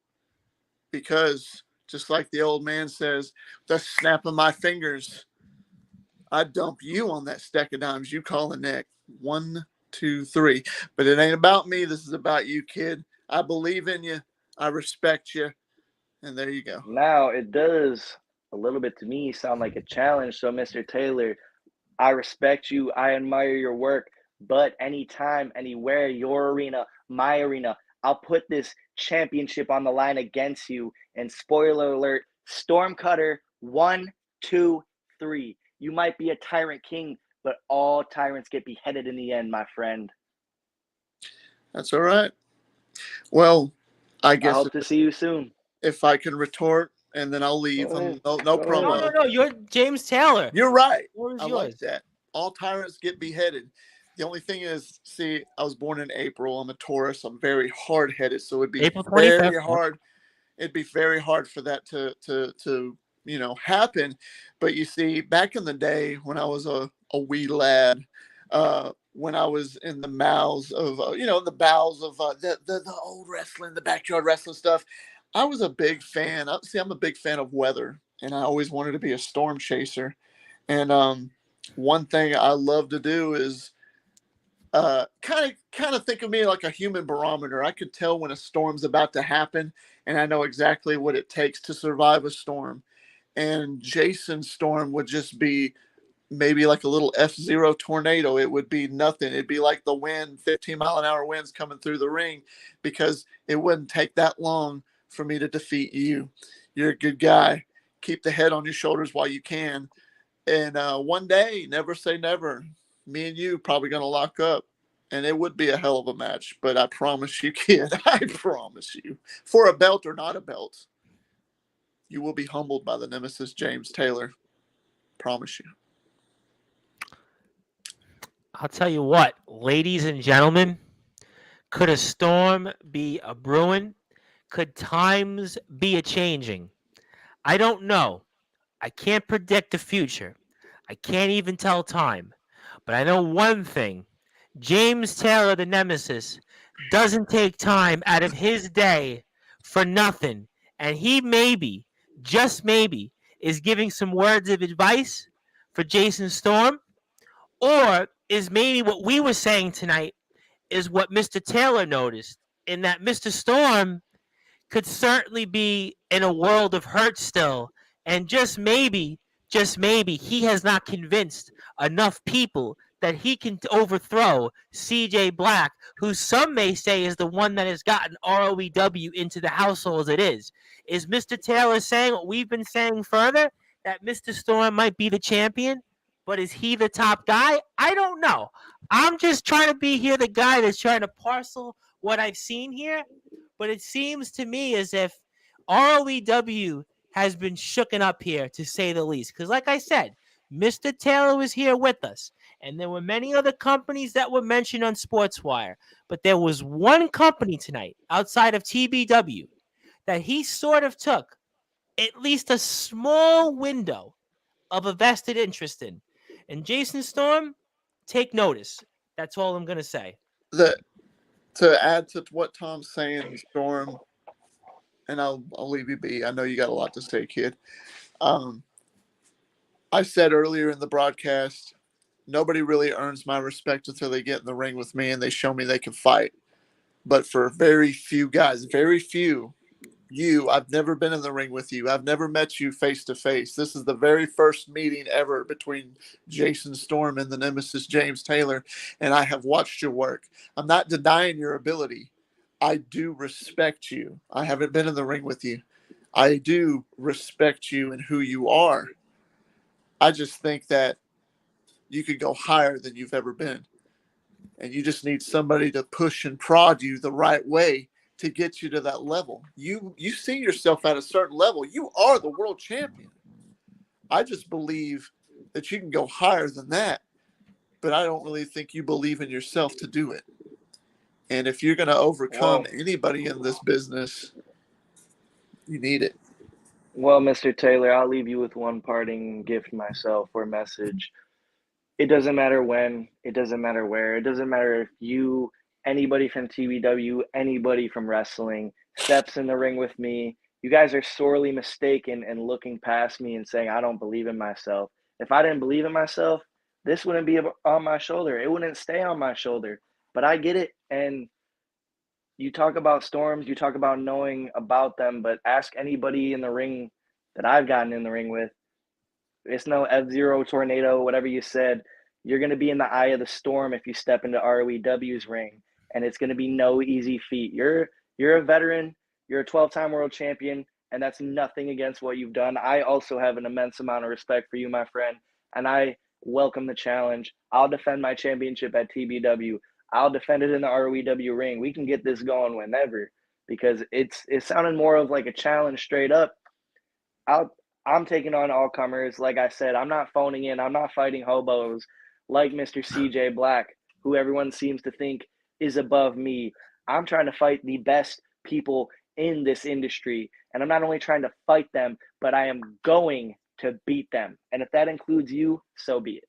Because just like the old man says, the snap of my fingers, I'd dump you on that stack of dimes you call a neck. 1, 2, 3. But it ain't about me. This is about you, kid. I believe in you. I respect you. And there you go. Now, it does a little bit to me sound like a challenge. So, Mr. Taylor, I respect you. I admire your work. But anytime, anywhere, your arena, my arena, I'll put this championship on the line against you. And spoiler alert, Storm Cutter, 1, 2, 3. You might be a tyrant king, but all tyrants get beheaded in the end, my friend. That's all right. Well, I guess I hope to see you soon. If I can retort, and then I'll leave. No promo. No. You're James Taylor. You're right. I like that. All tyrants get beheaded. The only thing is, see, I was born in April. I'm a Taurus. I'm very hard-headed, so it'd be April 25th. very hard. It'd be very hard for that to happen. But you see, back in the day when I was a wee lad, when I was in the mouths of the bowels of the old wrestling, the backyard wrestling stuff, I was a big fan. I'm a big fan of weather, and I always wanted to be a storm chaser. And one thing I love to do is kind of think of me like a human barometer. I could tell when a storm's about to happen, and I know exactly what it takes to survive a storm. And Jason's storm would just be maybe like a little F-0 tornado. It would be nothing. It'd be like the wind, 15-mile-an-hour winds coming through the ring, because it wouldn't take that long for me to defeat you. You're a good guy. Keep the head on your shoulders while you can. And one day, never say never, me and you probably going to lock up. And it would be a hell of a match. But I promise you, kid, I promise you, for a belt or not a belt, you will be humbled by the nemesis James Taylor. Promise you. I'll tell you what, ladies and gentlemen, could a storm be a brewing? Could times be a changing? I don't know, I can't predict the future. I can't even tell time. But I know one thing. James Taylor, the nemesis, doesn't take time out of his day for nothing. And he maybe, just maybe, is giving some words of advice for Jason Storm. Or is maybe what we were saying tonight is what Mr. Taylor noticed, in that Mr. Storm could certainly be in a world of hurt still. And just maybe, he has not convinced enough people that he can overthrow CJ Black, who some may say is the one that has gotten ROEW into the household as it is. Is Mr. Taylor saying what we've been saying further? That Mr. Storm might be the champion? But is he the top guy? I don't know. I'm just trying to be here the guy that's trying to parcel what I've seen here, but it seems to me as if ROEW has been shooken up here, to say the least. Because, like I said, Mr. Taylor was here with us, and there were many other companies that were mentioned on Sportswire. But there was one company tonight, outside of TBW, that he sort of took at least a small window of a vested interest in. And Jason Storm, take notice. That's all I'm going to say. That to add to what Tom's saying, Storm, and I'll leave you be. I know you got a lot to say, kid. I said earlier in the broadcast, nobody really earns my respect until they get in the ring with me and they show me they can fight. But for very few guys, very few, I've never been in the ring with you. I've never met you face to face. This is the very first meeting ever between Jason Storm and the nemesis James Taylor, and I have watched your work. I'm not denying your ability. I do respect you. I haven't been in the ring with you. I do respect you and who you are. I just think that you could go higher than you've ever been. And you just need somebody to push and prod you the right way to get you to that level. You see yourself at a certain level. You are the world champion. I just believe that you can go higher than that, but I don't really think you believe in yourself to do it. And if you're going to overcome anybody in this business, you need it. Well, Mr. Taylor, I'll leave you with one parting gift myself or message. It doesn't matter when, it doesn't matter where, it doesn't matter if anybody from TBW, anybody from wrestling steps in the ring with me. You guys are sorely mistaken in looking past me and saying, I don't believe in myself. If I didn't believe in myself, this wouldn't be on my shoulder. It wouldn't stay on my shoulder. But I get it. And you talk about storms, you talk about knowing about them, but ask anybody in the ring that I've gotten in the ring with. It's no F-Zero tornado, whatever you said. You're going to be in the eye of the storm if you step into ROEW's ring, and it's going to be no easy feat. You're a veteran. You're a 12-time world champion, and that's nothing against what you've done. I also have an immense amount of respect for you, my friend, and I welcome the challenge. I'll defend my championship at TBW. I'll defend it in the ROEW ring. We can get this going whenever, because it sounded more of like a challenge straight up. I'm taking on all comers. Like I said, I'm not phoning in. I'm not fighting hobos like Mr. CJ Black, who everyone seems to think is above me. I'm trying to fight the best people in this industry. And I'm not only trying to fight them, but I am going to beat them. And if that includes you, so be it.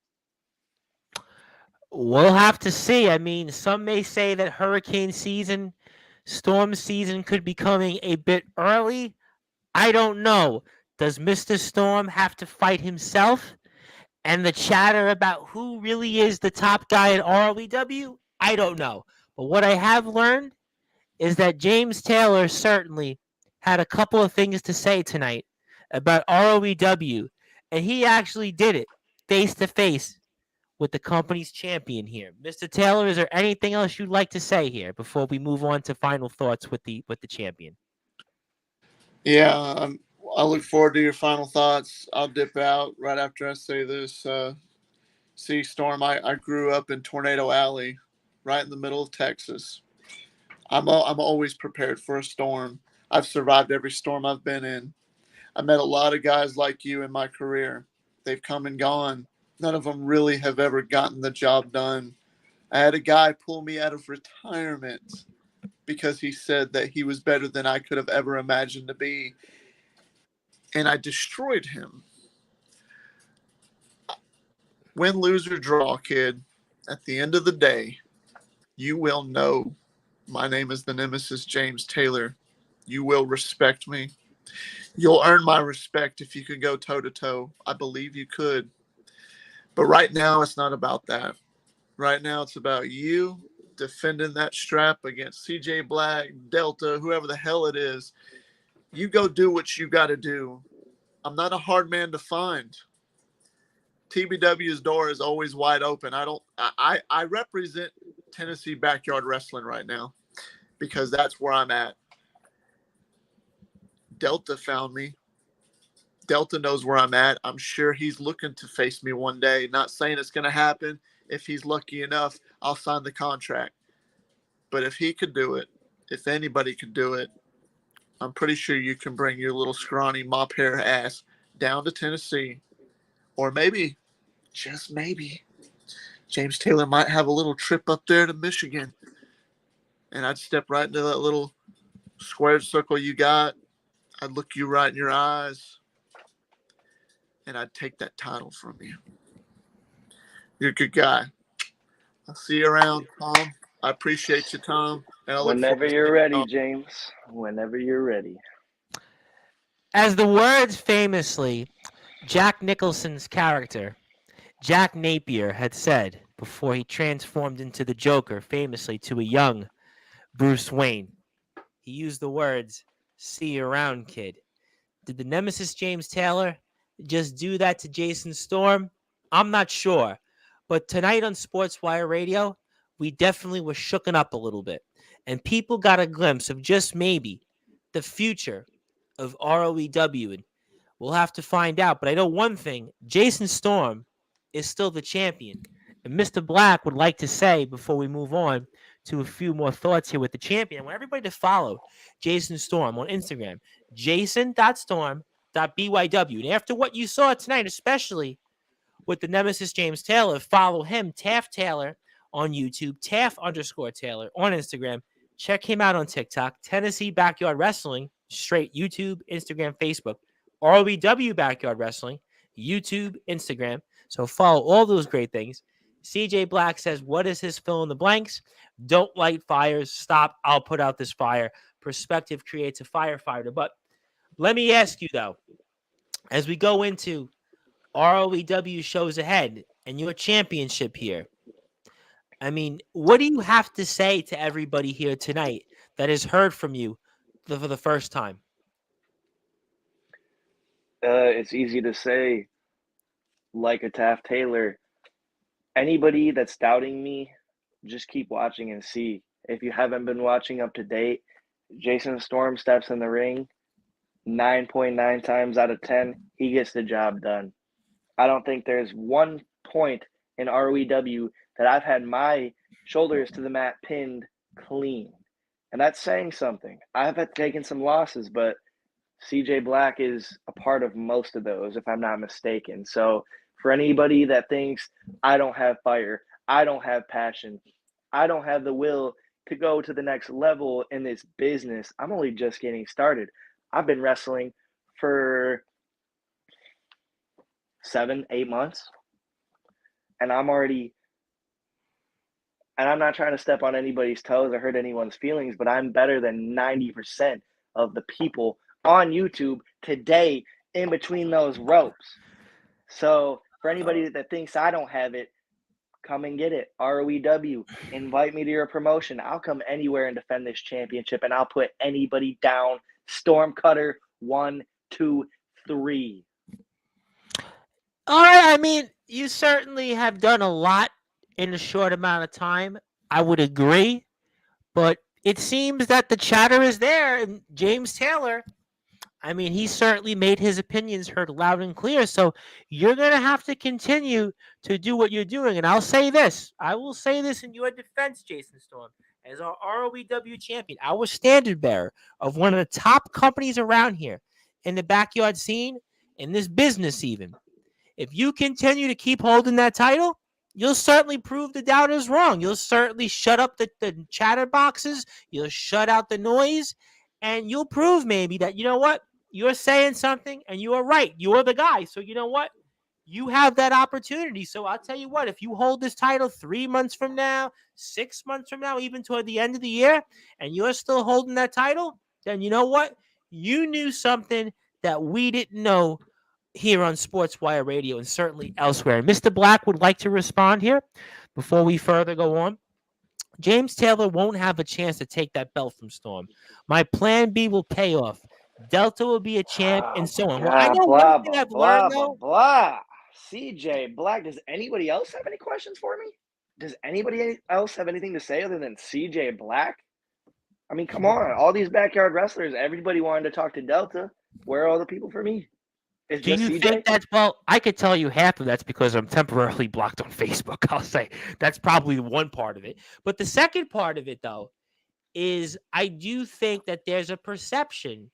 We'll have to see. I mean, some may say that hurricane season, storm season could be coming a bit early. I don't know. Does Mr. Storm have to fight himself? And the chatter about who really is the top guy at ROEW, I don't know. But what I have learned is that James Taylor certainly had a couple of things to say tonight about ROEW, and he actually did it face to face with the company's champion here. Mr. Taylor, is there anything else you'd like to say here before we move on to final thoughts with the champion? Yeah, I look forward to your final thoughts. I'll dip out right after I say this. See, Storm, I grew up in Tornado Alley, right in the middle of Texas. I'm always prepared for a storm. I've survived every storm I've been in. I met a lot of guys like you in my career. They've come and gone. None of them really have ever gotten the job done. I had a guy pull me out of retirement because he said that he was better than I could have ever imagined to be. And I destroyed him. Win, lose, or draw, kid. At the end of the day, you will know my name is the Nemesis James Taylor. You will respect me. You'll earn my respect if you can go toe to toe. I believe you could. But right now, it's not about that. Right now, it's about you defending that strap against CJ Black, Delta, whoever the hell it is. You go do what you got to do. I'm not a hard man to find. TBW's door is always wide open. I represent Tennessee backyard wrestling right now because that's where I'm at. Delta found me. Delta knows where I'm at. I'm sure he's looking to face me one day. Not saying it's going to happen. If he's lucky enough, I'll sign the contract. But if he could do it, if anybody could do it, I'm pretty sure you can bring your little scrawny mop hair ass down to Tennessee. Or maybe, just maybe, James Taylor might have a little trip up there to Michigan. And I'd step right into that little square circle you got. I'd look you right in your eyes. And I'd take that title from you. You're a good guy. I'll see you around, Tom. I appreciate you, Tom. And Whenever you're ready, James. Whenever you're ready. As the words famously, Jack Nicholson's character, Jack Napier, had said before he transformed into the Joker, famously to a young Bruce Wayne. He used the words, "See you around, kid." Did the Nemesis James Taylor just do that to Jason Storm? I'm not sure. But tonight on Sportswire Radio, we definitely were shooken up a little bit. And people got a glimpse of just maybe the future of ROEW. And we'll have to find out. But I know one thing. Jason Storm is still the champion. And Mr. Black would like to say, before we move on to a few more thoughts here with the champion, I want everybody to follow Jason Storm on Instagram, jason.storm.byw. And after what you saw tonight, especially with the Nemesis James Taylor, follow him, Taft Taylor, on YouTube, Taft_Taylor on Instagram. Check him out on TikTok, Tennessee Backyard Wrestling, straight YouTube, Instagram, Facebook. ROEW Backyard Wrestling, YouTube, Instagram. So follow all those great things. CJ Black says, what is his fill in the blanks? Don't light fires. Stop. I'll put out this fire. Perspective creates a firefighter. But let me ask you, though, as we go into ROEW shows ahead and your championship here, I mean, what do you have to say to everybody here tonight that has heard from you for the first time? It's easy to say, like a Taft Taylor, anybody that's doubting me, just keep watching and see. If you haven't been watching up to date, Jason Storm steps in the ring 9.9 times out of 10, he gets the job done. I don't think there's one point in ROEW that I've had my shoulders to the mat pinned clean. And that's saying something. I've taken some losses, but CJ Black is a part of most of those, if I'm not mistaken. So for anybody that thinks I don't have fire, I don't have passion, I don't have the will to go to the next level in this business, I'm only just getting started. I've been wrestling for 7-8 months, and I'm not trying to step on anybody's toes or hurt anyone's feelings, but I'm better than 90% of the people on YouTube today in between those ropes. So for anybody that thinks I don't have it, come and get it. ROEW, invite me to your promotion. I'll come anywhere and defend this championship, and I'll put anybody down. Storm Cutter, 1, 2, 3. All right. I mean, you certainly have done a lot in a short amount of time. I would agree. But it seems that the chatter is there. And James Taylor, I mean, he certainly made his opinions heard loud and clear. So you're going to have to continue to do what you're doing. And I'll say this. I will say this in your defense, Jason Storm. As our ROEW champion, our standard bearer of one of the top companies around here in the backyard scene, in this business even. If you continue to keep holding that title, you'll certainly prove the doubters wrong. You'll certainly shut up the chatter boxes. You'll shut out the noise. And you'll prove maybe that, you know what? You're saying something and you are right. You're the guy. So you know what? you have that opportunity. So I'll tell you what, if you hold this title 3 months from now, 6 months from now, even toward the end of the year, and you're still holding that title, then you know what? You knew something that we didn't know here on Sportswire Radio and certainly elsewhere. Mr. Black would like to respond here before we further go on. James Taylor won't have a chance to take that belt from Storm. My plan B will pay off. Delta will be a champ and so on. Well, I know one blah, thing blah, I've learned, blah, though. blah. CJ Black, does anybody else have any questions for me? Does anybody else have anything to say other than CJ Black? I mean, come on. All these backyard wrestlers, everybody wanted to talk to Delta. Where are all the people for me? It's Do just you CJ? think that's, well, I could tell you half of that's because I'm temporarily blocked on Facebook. I'll say that's probably one part of it. But the second part of it, though, is I do think that there's a perception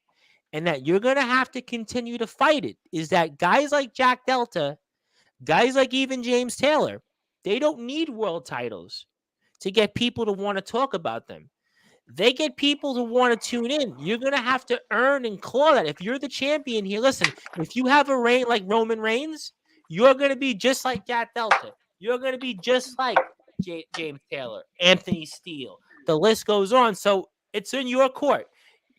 and that you're going to have to continue to fight it, is that guys like Jack Delta, guys like even James Taylor, they don't need world titles to get people to want to talk about them. They get people to want to tune in. You're going to have to earn and claw that. If you're the champion here, listen, if you have a reign like Roman Reigns, you're going to be just like Jack Delta. You're going to be just like James Taylor, Anthony Steele. The list goes on. So it's in your court.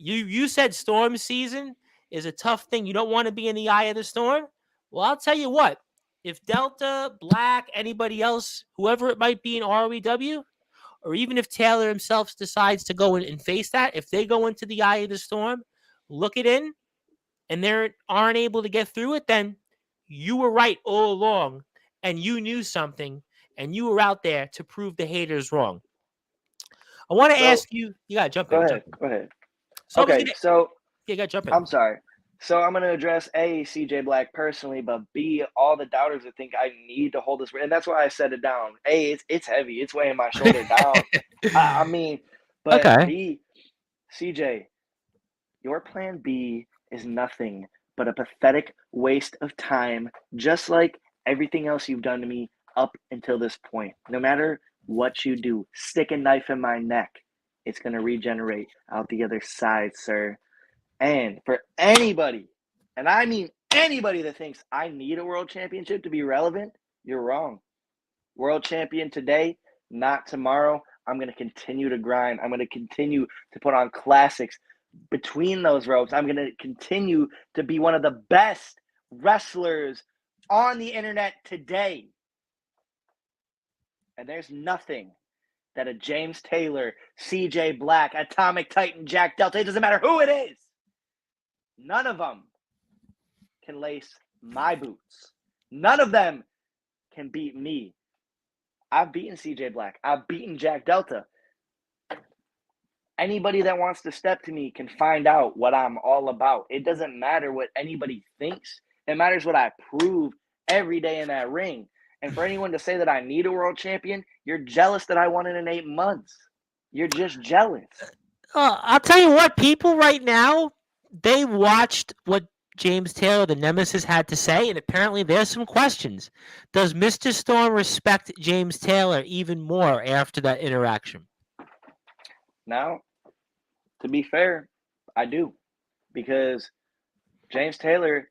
You said storm season is a tough thing. You don't want to be in the eye of the storm. Well, I'll tell you what. If Delta, Black, anybody else, whoever it might be in ROEW, or even if Taylor himself decides to go in and face that, if they go into the eye of the storm, look it in, and they aren't able to get through it, then you were right all along, and you knew something, and you were out there to prove the haters wrong. I want to ask you. You gotta jump in. Go ahead. So okay, so you gotta jump in. I'm sorry. So I'm going to address A, CJ Black personally, but B, all the doubters that think I need to hold this. And that's why I set it down. A, it's heavy. It's weighing my shoulder down. I mean, but okay. B, CJ, your plan B is nothing but a pathetic waste of time, just like everything else you've done to me up until this point. No matter what you do, stick a knife in my neck, it's going to regenerate out the other side, sir. And for anybody, and I mean anybody that thinks I need a world championship to be relevant, you're wrong. World champion today, not tomorrow. I'm going to continue to grind. I'm going to continue to put on classics between those ropes. I'm going to continue to be one of the best wrestlers on the internet today. And there's nothing that a James Taylor, CJ Black, Atomic Titan, Jack Delta, it doesn't matter who it is. None of them can lace my boots. None of them can beat me. I've beaten CJ Black. I've beaten Jack Delta. Anybody that wants to step to me can find out what I'm all about. It doesn't matter what anybody thinks. It matters what I prove every day in that ring. And for anyone to say that I need a world champion, you're jealous that I won it in 8 months. You're just jealous. I'll tell you what, people right now, they watched what James Taylor, the Nemesis, had to say, and apparently there's some questions. Does Mr. Storm respect James Taylor even more after that interaction? Now, to be fair, I do. Because James Taylor,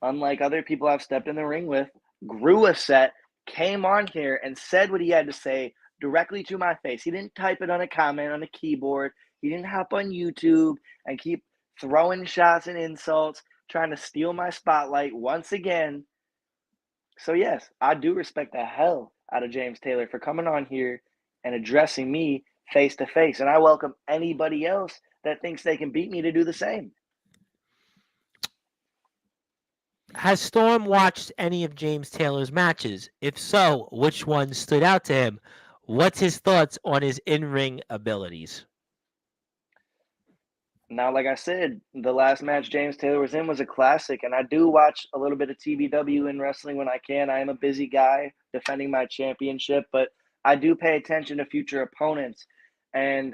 unlike other people I've stepped in the ring with, grew a set, came on here and said what he had to say directly to my face. He didn't type it on a comment on a keyboard. He didn't hop on YouTube and keep throwing shots and insults, trying to steal my spotlight once again. So yes, I do respect the hell out of James Taylor for coming on here and addressing me face to face. And I welcome anybody else that thinks they can beat me to do the same. Has Storm watched any of James Taylor's matches? If so, which one stood out to him? What's his thoughts on his in-ring abilities? Now, like I said, the last match James Taylor was in was a classic, and I do watch a little bit of TBW in wrestling when I can. I am a busy guy defending my championship, but I do pay attention to future opponents. And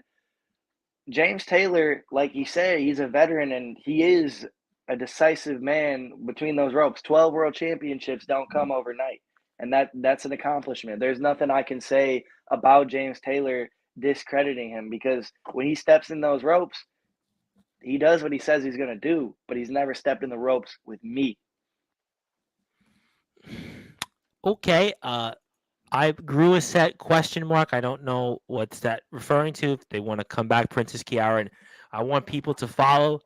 James Taylor, like you say, he's a veteran, and he is a decisive man between those ropes. 12 world championships don't come overnight, and that's an accomplishment. There's nothing I can say about James Taylor discrediting him, because when he steps in those ropes, he does what he says he's going to do, but he's never stepped in the ropes with me. Okay. I grew a set question mark. I don't know what's that referring to. If they want to come back, Princess Kiara, and I want people to follow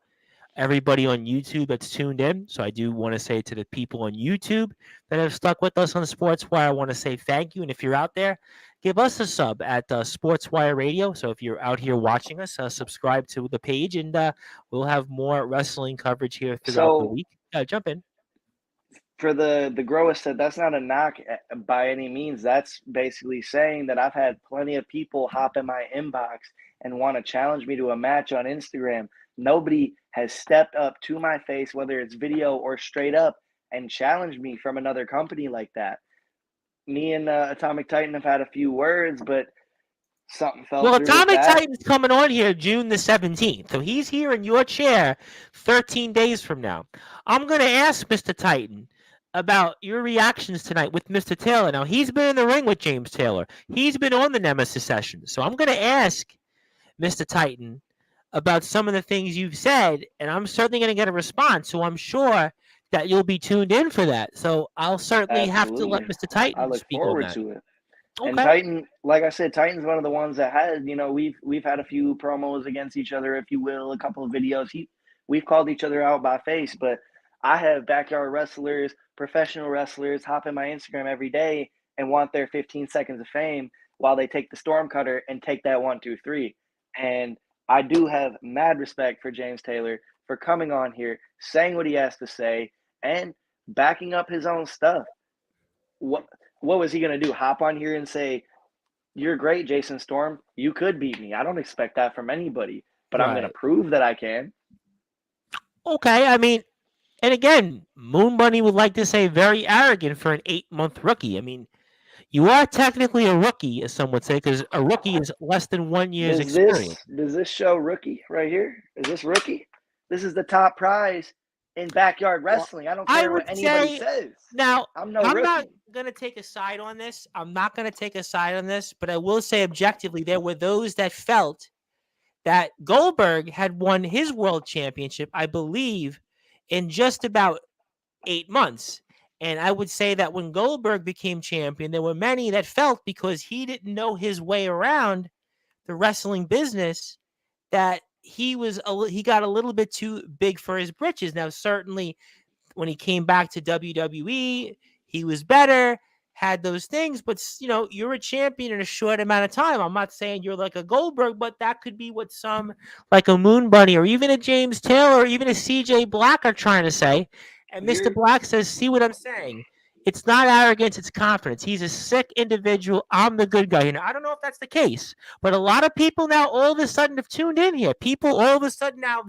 everybody on YouTube that's tuned in. So I do want to say to the people on YouTube that have stuck with us on Sportswire, I want to say thank you. And if you're out there, give us a sub at Sportswire Radio. So if you're out here watching us, subscribe to the page, and we'll have more wrestling coverage here throughout the So week. Jump in. for the grower said, that's not a knock by any means. That's basically saying that I've had plenty of people hop in my inbox and want to challenge me to a match on Instagram. Nobody has stepped up to my face, whether it's video or straight up, and challenged me from another company like that. Me and Atomic Titan have had a few words, but something fell Well, through with Atomic that. Titan's coming on here June the 17th. So he's here in your chair 13 days from now. I'm going to ask Mr. Titan about your reactions tonight with Mr. Taylor. Now, he's been in the ring with James Taylor. He's been on the Nemesis session. So I'm going to ask Mr. Titan about some of the things you've said, and I'm certainly going to get a response. So I'm sure that you'll be tuned in for that. So I'll certainly have to let Absolutely. Mr. I Titan look speak on forward that. to it. And Okay. Titan, like I said, Titan's one of the ones that had, we've had a few promos against each other, if you will, a couple of videos. We've called each other out by face, but I have backyard wrestlers, professional wrestlers hop in my Instagram every day and want their 15 seconds of fame while they take the storm cutter and take that 1, 2, 3. And I do have mad respect for James Taylor for coming on here, saying what he has to say, and backing up his own stuff. What was he going to do? Hop on here and say, "You're great, Jason Storm. You could beat me." I don't expect that from anybody, but I'm going to Right. prove that I can. Okay. I mean, and again, Moon Bunny would like to say very arrogant for an 8-month rookie. I mean, you are technically a rookie, as some would say, because a rookie is less than 1 year's experience. Does this show rookie right here? Is this rookie? This is the top prize in backyard Well, wrestling. I don't I care would what anybody say says. now, I'm no I'm rookie. not going to take a side on this. I'm not going to take a side on this, but I will say objectively, there were those that felt that Goldberg had won his world championship, I believe, in just about 8 months. And I would say that when Goldberg became champion, there were many that felt because he didn't know his way around the wrestling business that he got a little bit too big for his britches. Now, certainly, when he came back to WWE, he was better, had those things, but you're a champion in a short amount of time. I'm not saying you're like a Goldberg, but that could be what some like a Moon Bunny or even a James Taylor or even a CJ Black are trying to say. And Mr. Black says, "See what I'm saying? It's not arrogance, it's confidence. He's a sick individual. I'm the good guy." I don't know if that's the case, but a lot of people now all of a sudden have tuned in here. People all of a sudden now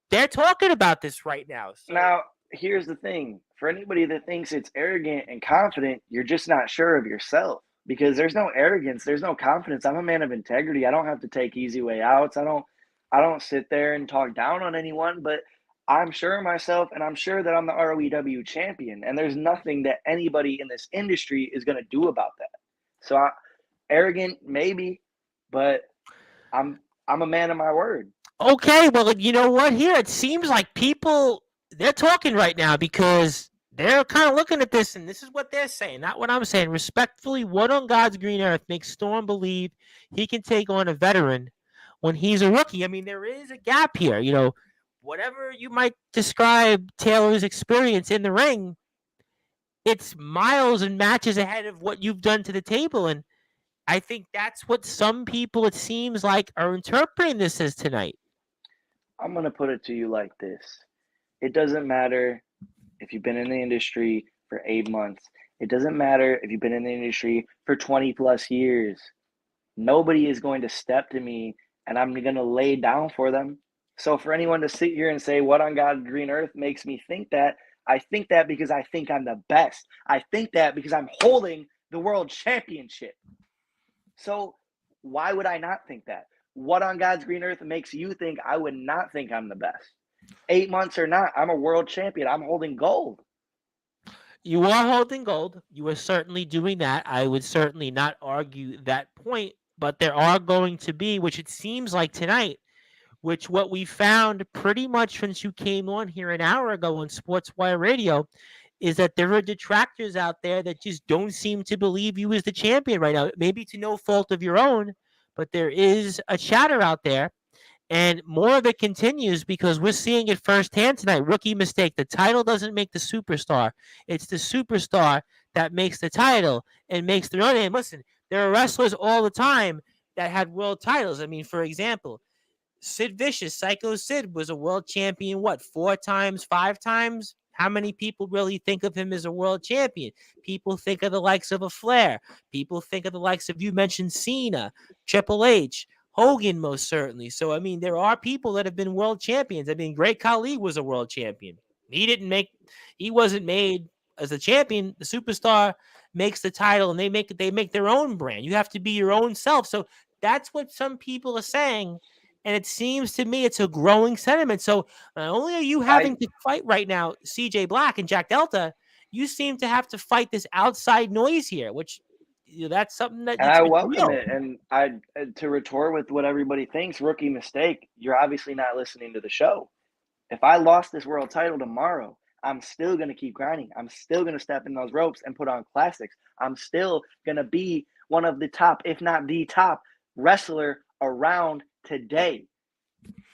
they're talking about this right now. So Now, here's the thing. For anybody that thinks it's arrogant and confident, you're just not sure of yourself, because there's no arrogance, there's no confidence. I'm a man of integrity. I don't have to take easy way outs. I don't sit there and talk down on anyone, but I'm sure of myself, and I'm sure that I'm the ROEW champion, and there's nothing that anybody in this industry is going to do about that. So arrogant maybe, but I'm a man of my word. okay, well, you know what? Here it seems like people they're talking right now because they're kind of looking at this, and this is what they're saying, not what I'm saying. Respectfully, what on God's green earth makes Storm believe he can take on a veteran when he's a rookie? I mean, there is a gap here. Whatever you might describe Taylor's experience in the ring, it's miles and matches ahead of what you've done to the table, and I think that's what some people, it seems like, are interpreting this as tonight. I'm going to put it to you like this. It doesn't matter if you've been in the industry for 8 months. It doesn't matter if you've been in the industry for 20 plus years. Nobody is going to step to me and I'm going to lay down for them. So for anyone to sit here and say, what on God's green earth makes me think that? I think that because I think I'm the best. I think that because I'm holding the world championship. So why would I not think that? What on God's green earth makes you think I would not think I'm the best? 8 months or not, I'm a world champion. I'm holding gold. You are holding gold. You are certainly doing that. I would certainly not argue that point, but there are going to be, which it seems like tonight, which what we found pretty much since you came on here an hour ago on Sportswire Radio, is that there are detractors out there that just don't seem to believe you as the champion right now. Maybe to no fault of your own, but there is a chatter out there. And more of it continues because we're seeing it firsthand tonight. Rookie mistake. The title doesn't make the superstar. It's the superstar that makes the title and makes the run. And listen, there are wrestlers all the time that had world titles. I mean, for example, Sid Vicious, Psycho Sid, was a world champion, what, 4 times, 5 times? How many people really think of him as a world champion? People think of the likes of a Flair. People think of the likes of, you mentioned Cena, Triple H, Hogan, most certainly. So, I mean, there are people that have been world champions. I mean, Great Khali was a world champion. He wasn't made as a champion. The superstar makes the title and they make their own brand. You have to be your own self. So that's what some people are saying. And it seems to me it's a growing sentiment. So not only are you having to fight right now, CJ Black and Jack Delta, you seem to have to fight this outside noise here, which that's something that And I it's welcome real. it. And to retort with what everybody thinks, rookie mistake, you're obviously not listening to the show. If I lost this world title tomorrow, I'm still going to keep grinding. I'm still going to step in those ropes and put on classics. I'm still going to be one of the top, if not the top wrestler around today.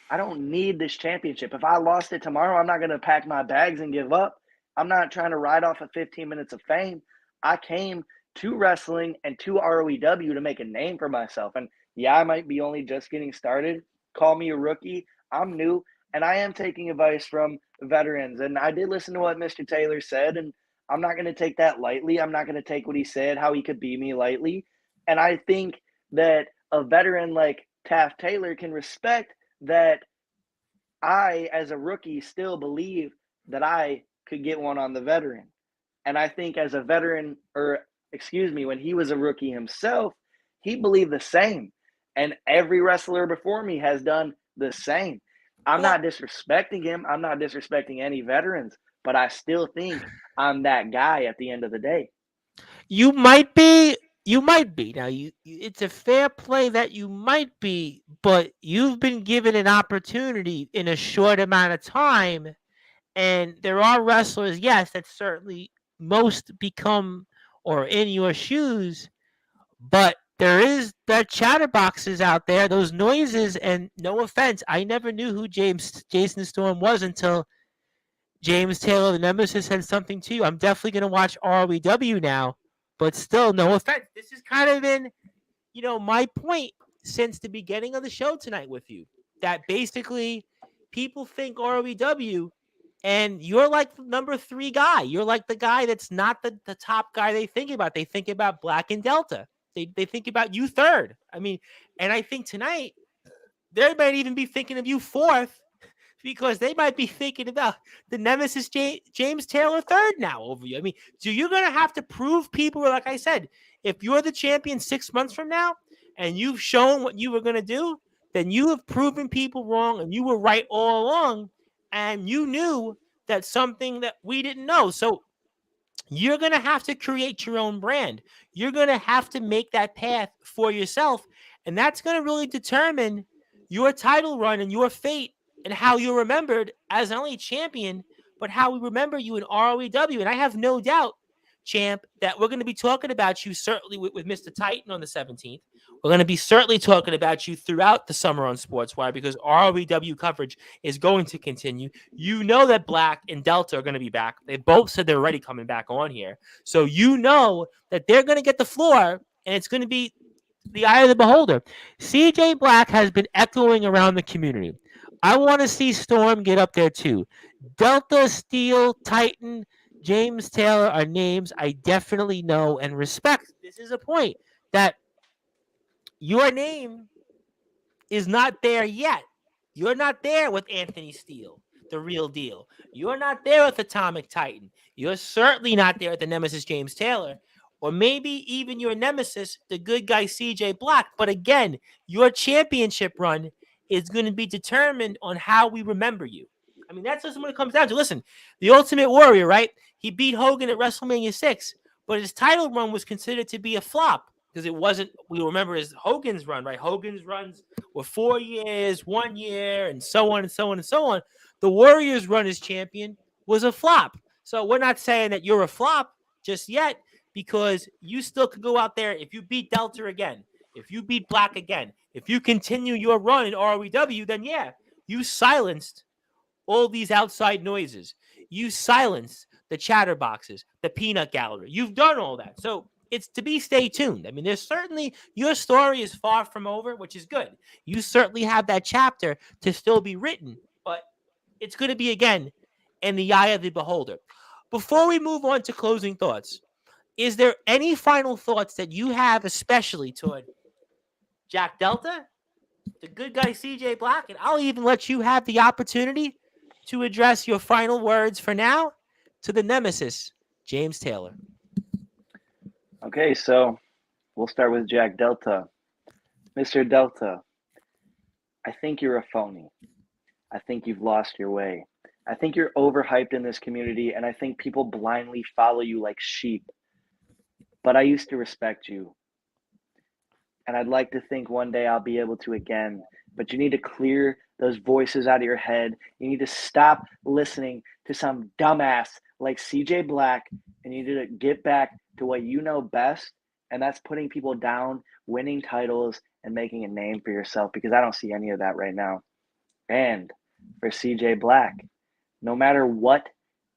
I don't need this championship. If I lost it tomorrow, I'm not going to pack my bags and give up. I'm not trying to ride off of 15 minutes of fame. I came to wrestling and to ROEW to make a name for myself. And yeah, I might be only just getting started. Call me a rookie. I'm new. And I am taking advice from veterans. And I did listen to what Mr. Taylor said. And I'm not going to take that lightly. I'm not going to take what he said, how he could be me lightly. And I think that a veteran like Taft Taylor can respect that I, as a rookie, still believe that I could get one on the veteran. And I think as a veteran, when he was a rookie himself, he believed the same. And every wrestler before me has done the same. I'm not disrespecting him. I'm not disrespecting any veterans, but I still think I'm that guy at the end of the day. You might be. You might be. Now, it's a fair play that you might be, but you've been given an opportunity in a short amount of time. And there are wrestlers, yes, that certainly most become or in your shoes, but there is that chatterboxes out there, those noises, and no offense, I never knew who Jason Storm was until James Taylor, the Nemesis, said something to you. I'm definitely going to watch ROEW now, but still, no offense. This has kind of been, my point since the beginning of the show tonight with you, that basically people think ROEW, and you're like the number 3 guy. You're like the guy that's not the top guy they think about. They think about Black and Delta. They think about you third. I mean, and I think tonight, they might even be thinking of you fourth, because they might be thinking about the Nemesis James Taylor third now over you. I mean, so you're going to have to prove people, like I said, if you're the champion 6 months from now and you've shown what you were going to do, then you have proven people wrong and you were right all along, and you knew that something that we didn't know. So you're going to have to create your own brand. You're going to have to make that path for yourself, and that's going to really determine your title run and your fate, and how you're remembered as not only champion, but how we remember you in ROEW. And I have no doubt, champ, that we're going to be talking about you certainly with Mr. Titan on the 17th. We're going to be certainly talking about you throughout the summer on Sportswire, because ROEW coverage is going to continue. You know that Black and Delta are going to be back. They both said they're already coming back on here. So you know that they're going to get the floor, and it's going to be the eye of the beholder. CJ Black has been echoing around the community. I want to see Storm get up there too. Delta, Steel, Titan, James Taylor are names I definitely know and respect. This is a point that your name is not there yet. You're not there with Anthony Steele, the real deal. You're not there with Atomic Titan. You're certainly not there with the Nemesis James Taylor, or maybe even your nemesis, the good guy CJ Black. But again, your championship run is going to be determined on how we remember you. I mean, that's just what it comes down to. Listen, the Ultimate Warrior, right? He beat Hogan at WrestleMania 6, but his title run was considered to be a flop because it wasn't, we remember his Hogan's run, right? Hogan's runs were 4 years, 1 year, and so on and so on and so on. The Warrior's run as champion was a flop. So we're not saying that you're a flop just yet, because you still could go out there if you beat Delta again, if you beat Black again, if you continue your run in ROEW, then yeah, you silenced all these outside noises. You silenced the chatterboxes, the peanut gallery. You've done all that. So it's to be stay tuned. I mean, there's certainly, your story is far from over, which is good. You certainly have that chapter to still be written, but it's going to be, again, in the eye of the beholder. Before we move on to closing thoughts, is there any final thoughts that you have, especially toward Jack Delta, the good guy CJ Black, and I'll even let you have the opportunity to address your final words for now to the nemesis, James Taylor. Okay, so we'll start with Jack Delta. Mr. Delta, I think you're a phony. I think you've lost your way. I think you're overhyped in this community, and I think people blindly follow you like sheep. But I used to respect you. And I'd like to think one day I'll be able to again. But you need to clear those voices out of your head. You need to stop listening to some dumbass like CJ Black, and you need to get back to what you know best, and that's putting people down, winning titles, and making a name for yourself, because I don't see any of that right now. And for CJ Black, no matter what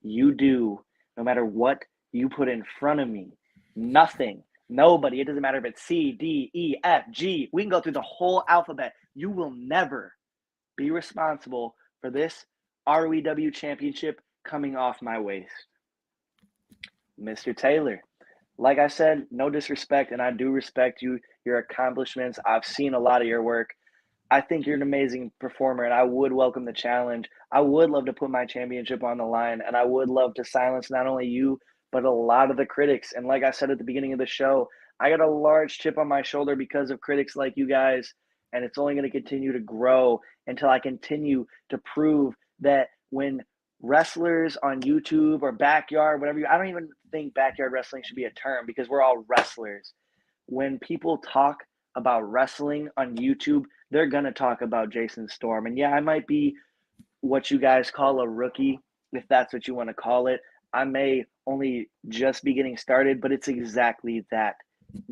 you do, no matter what you put in front of me, nothing, nobody, it doesn't matter if it's C, D, E, F, G, we can go through the whole alphabet. You will never be responsible for this ROEW championship coming off my waist. Mr. Taylor, like I said, no disrespect, and I do respect you, your accomplishments. I've seen a lot of your work. I think you're an amazing performer, and I would welcome the challenge. I would love to put my championship on the line, and I would love to silence not only you, but a lot of the critics. And like I said at the beginning of the show, I got a large chip on my shoulder because of critics like you guys, and it's only going to continue to grow until I continue to prove that when wrestlers on YouTube or backyard, whatever I don't even think backyard wrestling should be a term, because we're all wrestlers. When people talk about wrestling on YouTube, they're going to talk about Jason Storm. And yeah, I might be what you guys call a rookie, if that's what you want to call it. I may only just be getting started, but it's exactly that,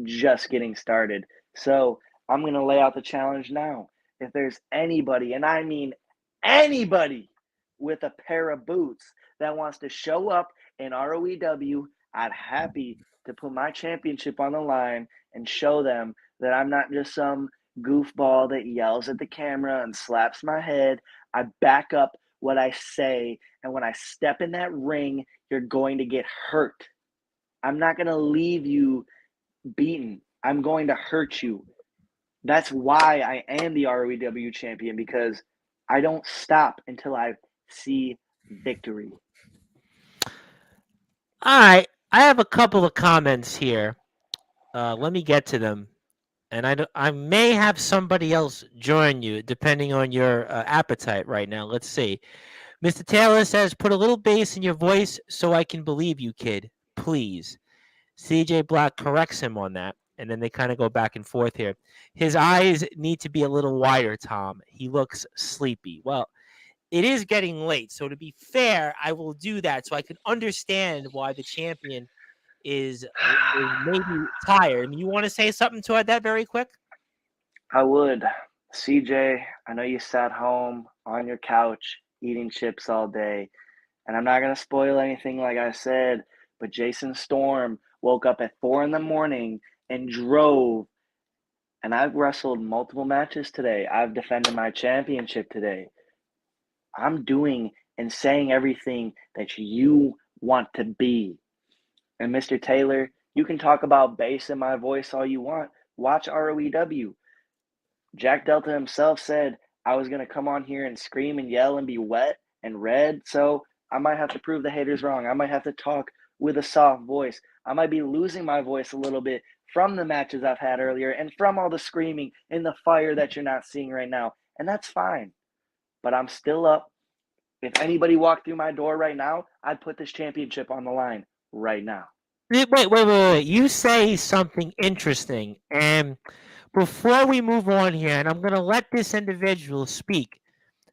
just getting started. So I'm going to lay out the challenge now. If there's anybody, and I mean anybody, with a pair of boots that wants to show up in ROEW, I'd happy to put my championship on the line and show them that I'm not just some goofball that yells at the camera and slaps my head. I back up what I say, and when I step in that ring, you're going to get hurt. I'm not going to leave you beaten. I'm going to hurt you. That's why I am the ROEW champion, because I don't stop until I see victory. All right. I have a couple of comments here. Let me get to them. And I may have somebody else join you, depending on your appetite right now. Let's see. Mr. Taylor says, put a little bass in your voice so I can believe you, kid. Please. CJ Black corrects him on that. And then they kind of go back and forth here. His eyes need to be a little wider, Tom. He looks sleepy. Well, it is getting late. So to be fair, I will do that so I can understand why the champion is maybe tired. I mean, you want to say something to that very quick? I would. CJ, I know you sat home on your couch eating chips all day, and I'm not going to spoil anything like I said, but Jason Storm woke up at 4 a.m. and drove, and I've wrestled multiple matches today. I've defended my championship today. I'm doing and saying everything that you want to be. And Mr. Taylor, you can talk about bass in my voice all you want. Watch ROEW. Jack Delta himself said I was going to come on here and scream and yell and be wet and red. So I might have to prove the haters wrong. I might have to talk with a soft voice. I might be losing my voice a little bit from the matches I've had earlier and from all the screaming in the fire that you're not seeing right now. And that's fine. But I'm still up. If anybody walked through my door right now, I'd put this championship on the line right now. Wait. You say something interesting. And before we move on here, and I'm going to let this individual speak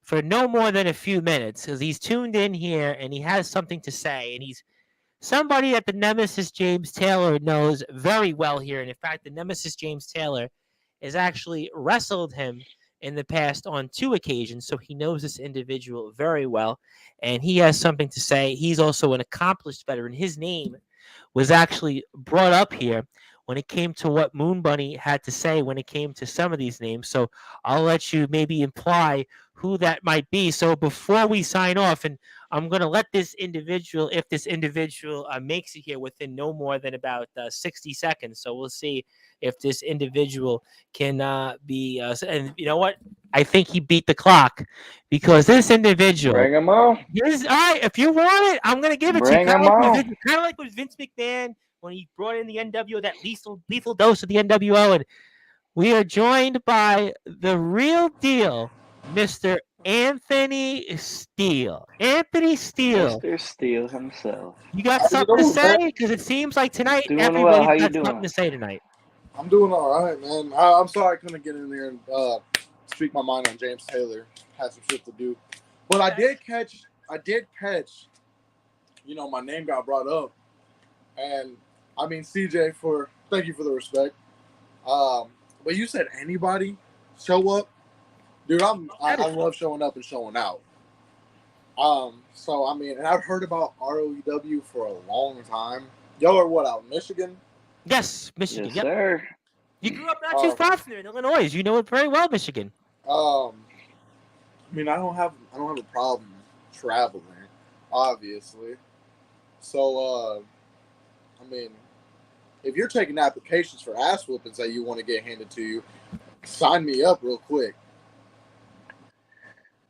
for no more than a few minutes because he's tuned in here and he has something to say. And he's somebody that the Nemesis James Taylor knows very well here. And in fact, the Nemesis James Taylor has actually wrestled him in the past on 2 occasions. So he knows this individual very well. And he has something to say. He's also an accomplished veteran. His name was actually brought up here when it came to what Moon Bunny had to say when it came to some of these names. So I'll let you maybe imply who that might be. So before we sign off, and I'm going to let this individual, if this individual makes it here within no more than about 60 seconds. So we'll see if this individual can be, and you know what? I think he beat the clock because this individual. Bring him on. All right, if you want it, I'm going to give it to you. Bring him on. Kind of like with Vince McMahon when he brought in the NWO, that lethal dose of the NWO. And we are joined by the real deal, Mr. Anthony Steele. Anthony Steele. Mr. Steele himself. You got something to say? Because it seems like tonight Doing well. everybody's How you got doing? something to say tonight. I'm doing all right, man. I'm sorry I couldn't get in there and speak my mind on James Taylor. Had some shit to do. But I did catch, my name got brought up. And, I mean, CJ, thank you for the respect. But you said anybody show up? Dude, I love showing up and showing out. So, I mean, and I've heard about ROEW for a long time. Y'all are what, out in Michigan? Yes, Michigan. Yes, Yep. sir. You grew up not too far from there in Illinois. You know it very well, Michigan. I mean, I don't have a problem traveling, obviously. So, I mean, if you're taking applications for ass whoopings that you want to get handed to you, sign me up real quick.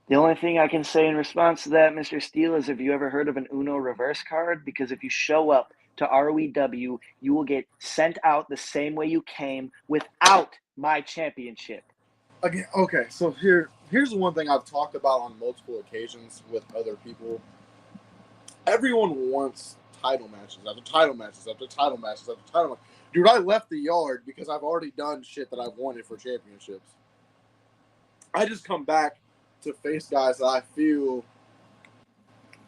The only thing I can say in response to that, Mr. Steele, is have you ever heard of an Uno reverse card? Because if you show up to ROEW, you will get sent out the same way you came without my championship. Again, okay, so here's the one thing I've talked about on multiple occasions with other people. Everyone wants title matches after title matches after title matches after title matches. Dude, I left the yard because I've already done shit that I've wanted for championships. I just come back to face guys that I feel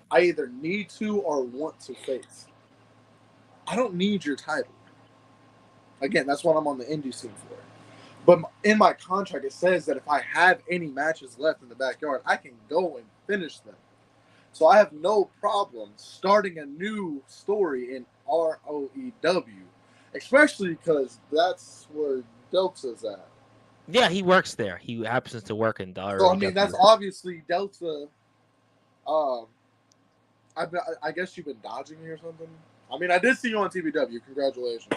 I either need to or want to face. I don't need your title. Again, that's what I'm on the indie scene for. But in my contract, it says that if I have any matches left in the backyard, I can go and finish them. So I have no problem starting a new story in ROEW, especially because that's where Delta's at. Yeah, he works there. He happens to work in ROEW. So, I mean, that's obviously Delta. I guess you've been dodging me or something. I mean, I did see you on TBW. Congratulations.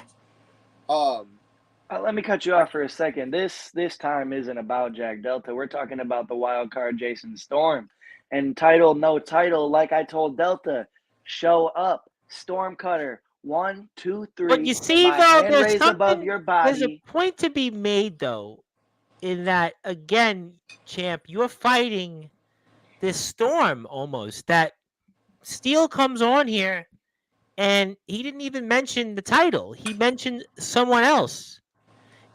Let me cut you off for a second. This time isn't about Jack Delta. We're talking about the wild card Jason Storm. And title, no title, like I told Delta, show up. Storm Cutter. 1, 2, 3. But you see, my though, hand there's raised above your body. There's a point to be made, though, in that, again, champ, you're fighting this Storm almost. That Steele comes on here, and he didn't even mention the title. He mentioned someone else.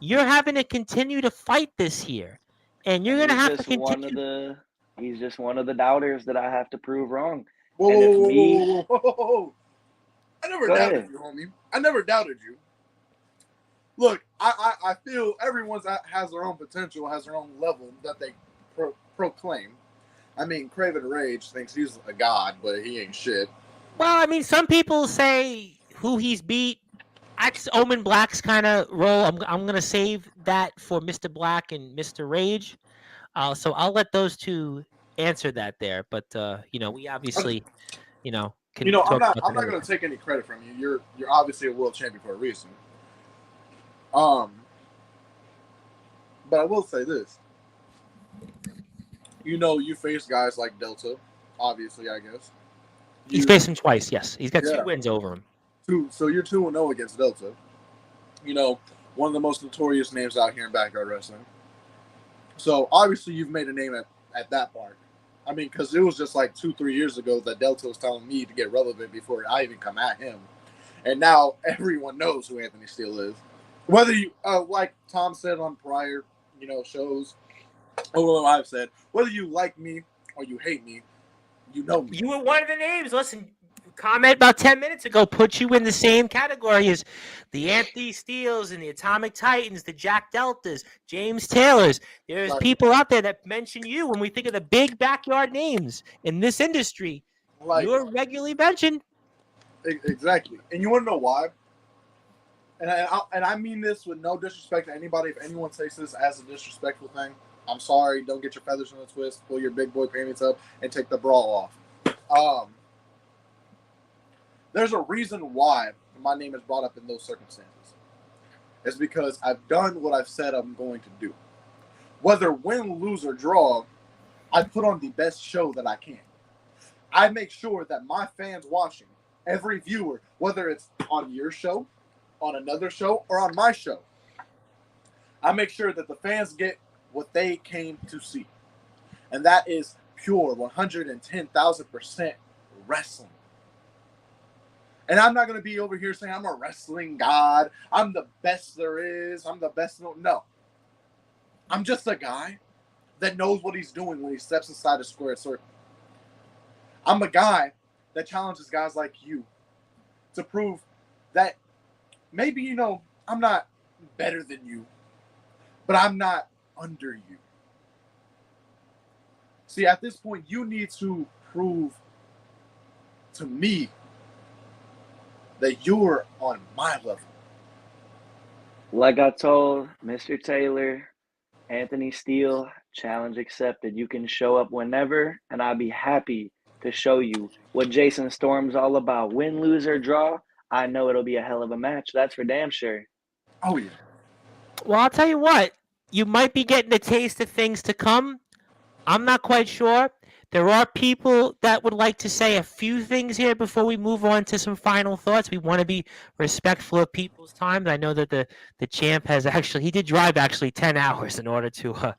You're having to continue to fight this here, and you're going to have to continue. He's just one of the doubters that I have to prove wrong. Whoa. I never doubted you, homie. I never doubted you. Look, I feel everyone has their own potential, has their own level that they proclaim. I mean, Craven Rage thinks he's a god, but he ain't shit. Well, I mean, some people say who he's beat. That's Omen Black's kind of role. I'm going to save that for Mr. Black and Mr. Rage. So I'll let those two answer that there. But we obviously, can I'm not going to take any credit from you. You're obviously a world champion for a reason. But I will say this. You face guys like Delta, obviously, I guess. He's faced him twice, yes. He's got 2 wins over him. So you're 2-0 against Delta. One of the most notorious names out here in backyard wrestling. So obviously you've made a name at that part. I mean, because it was just like 2-3 years ago that Delta was telling me to get relevant before I even come at him. And now everyone knows who Anthony Steele is. Whether you, like Tom said on prior, shows, Oh, well, I've said, whether you like me or you hate me, you know me. You were one of the names. Listen, comment about 10 minutes ago put you in the same category as the Anthony Steeles and the Atomic Titans, the Jack Deltas, James Taylors. There's Like, people out there that mention you when we think of the big backyard names in this industry. like You're regularly mentioned. exactly. And you want to know why? And I mean this with no disrespect to anybody. If anyone takes this as a disrespectful thing, I'm sorry. Don't get your feathers in a twist. Pull your big boy panties up and take the bra off. There's a reason why my name is brought up in those circumstances. It's because I've done what I've said I'm going to do. Whether win, lose, or draw, I put on the best show that I can. I make sure that my fans watching, every viewer, whether it's on your show, on another show, or on my show, I make sure that the fans get what they came to see. And that is pure 110,000% wrestling. And I'm not going to be over here saying I'm a wrestling god. I'm the best there is. I'm the best. No. I'm just a guy that knows what he's doing when he steps inside a square circle. I'm a guy that challenges guys like you to prove that maybe, I'm not better than you, but I'm not under you. See, at this point, you need to prove to me that you're on my level. Like I told Mr. Taylor, Anthony Steele, challenge accepted. You can show up whenever, and I'll be happy to show you what Jason Storm's all about. Win, lose, or draw, I know it'll be a hell of a match. That's for damn sure. Oh, yeah. Well, I'll tell you what. You might be getting a taste of things to come. I'm not quite sure. There are people that would like to say a few things here before we move on to some final thoughts. We want to be respectful of people's time. I know that the champ has he did drive 10 hours in order to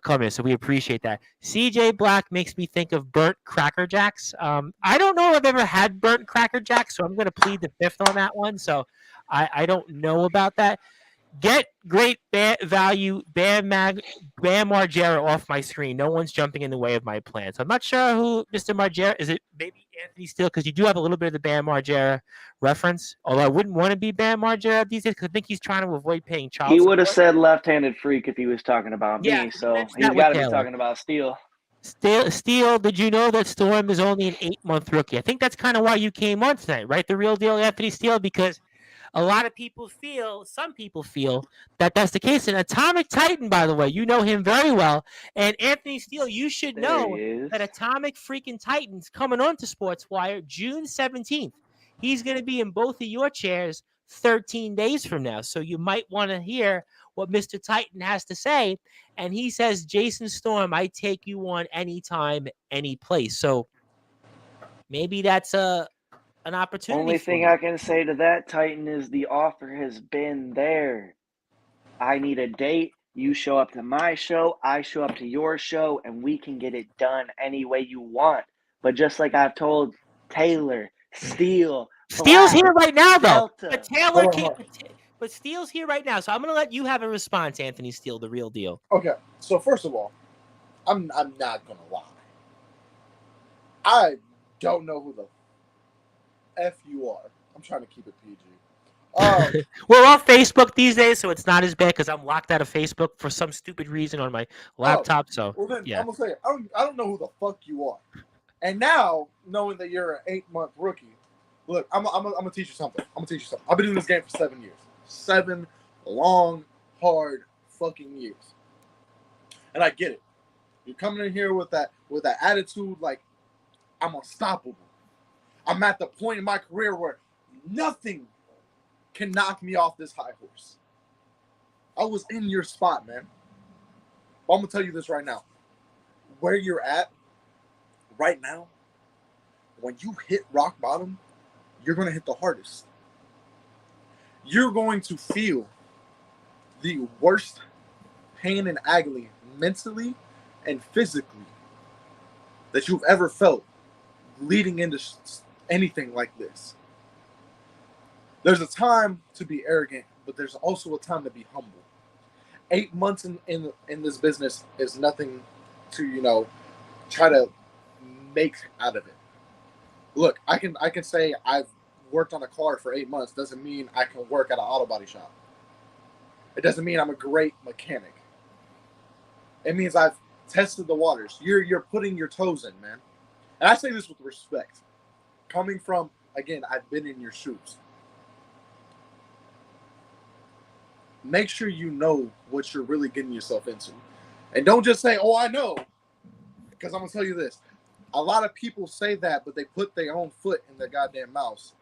come here, so we appreciate that. CJ Black makes me think of burnt Cracker Jacks. I don't know if I've ever had burnt Cracker Jacks, so I'm going to plead the fifth on that one. So I don't know about that. Get great value Bam Margera off my screen. No one's jumping in the way of my plans. I'm not sure who Mr. Margera is. It maybe Anthony Steele, because you do have a little bit of the Bam Margera reference. Although I wouldn't want to be Bam Margera these days because I think he's trying to avoid paying child He support. would have said left-handed freak if he was talking about Yeah, me, so mentioned he's that got to with be Taylor. talking about Steele. Steele, did you know that Storm is only an 8-month rookie? I think that's kind of why you came on tonight, right? The real deal, Anthony Steele, because a lot of people some people feel that that's the case. And Atomic Titan, by the way, you know him very well. And Anthony Steele, you should There know he is. that Atomic freaking Titan's coming on to Sportswire June 17th. He's going to be in both of your chairs 13 days from now. So you might want to hear what Mr. Titan has to say. And he says, Jason Storm, I take you on anytime, any place. So maybe that's an opportunity. Only for thing you. I can say to that, Titan, is the offer has been there. I need a date. You show up to my show, I show up to your show, and we can get it done any way you want. But just like I've told Taylor, Steele, Steele's Black, here right now, though. Delta. But Taylor Hold on, can't. But Steele's here right now, so I'm gonna let you have a response, Anthony Steele, the real deal. Okay, so first of all, I'm not gonna lie. I don't know who the F you are. I'm trying to keep it PG. We're off Facebook these days, so it's not as bad because I'm locked out of Facebook for some stupid reason on my laptop. So Well, then yeah. I'm gonna say I don't know who the fuck you are. And now, knowing that you're an 8-month rookie, look, I'm gonna teach you something. I've been in this game for 7 years. 7 long, hard fucking years. And I get it. You're coming in here with that attitude like I'm unstoppable. I'm at the point in my career where nothing can knock me off this high horse. I was in your spot, man. But I'm gonna tell you this right now. Where you're at right now, when you hit rock bottom, you're gonna hit the hardest. You're going to feel the worst pain and agony mentally and physically that you've ever felt leading into anything like this. There's a time to be arrogant, but there's also a time to be humble. 8 months in this business is nothing to try to make out of it. Look, I can say I've worked on a car for 8 months. Doesn't mean I can work at an auto body shop. It doesn't mean I'm a great mechanic. It means I've tested the waters. You're putting your toes in, man. And I say this with respect. Coming from, again, I've been in your shoes. Make sure you know what you're really getting yourself into. And don't just say, oh, I know. Because I'm going to tell you this. A lot of people say that, but they put their own foot in their goddamn mouth.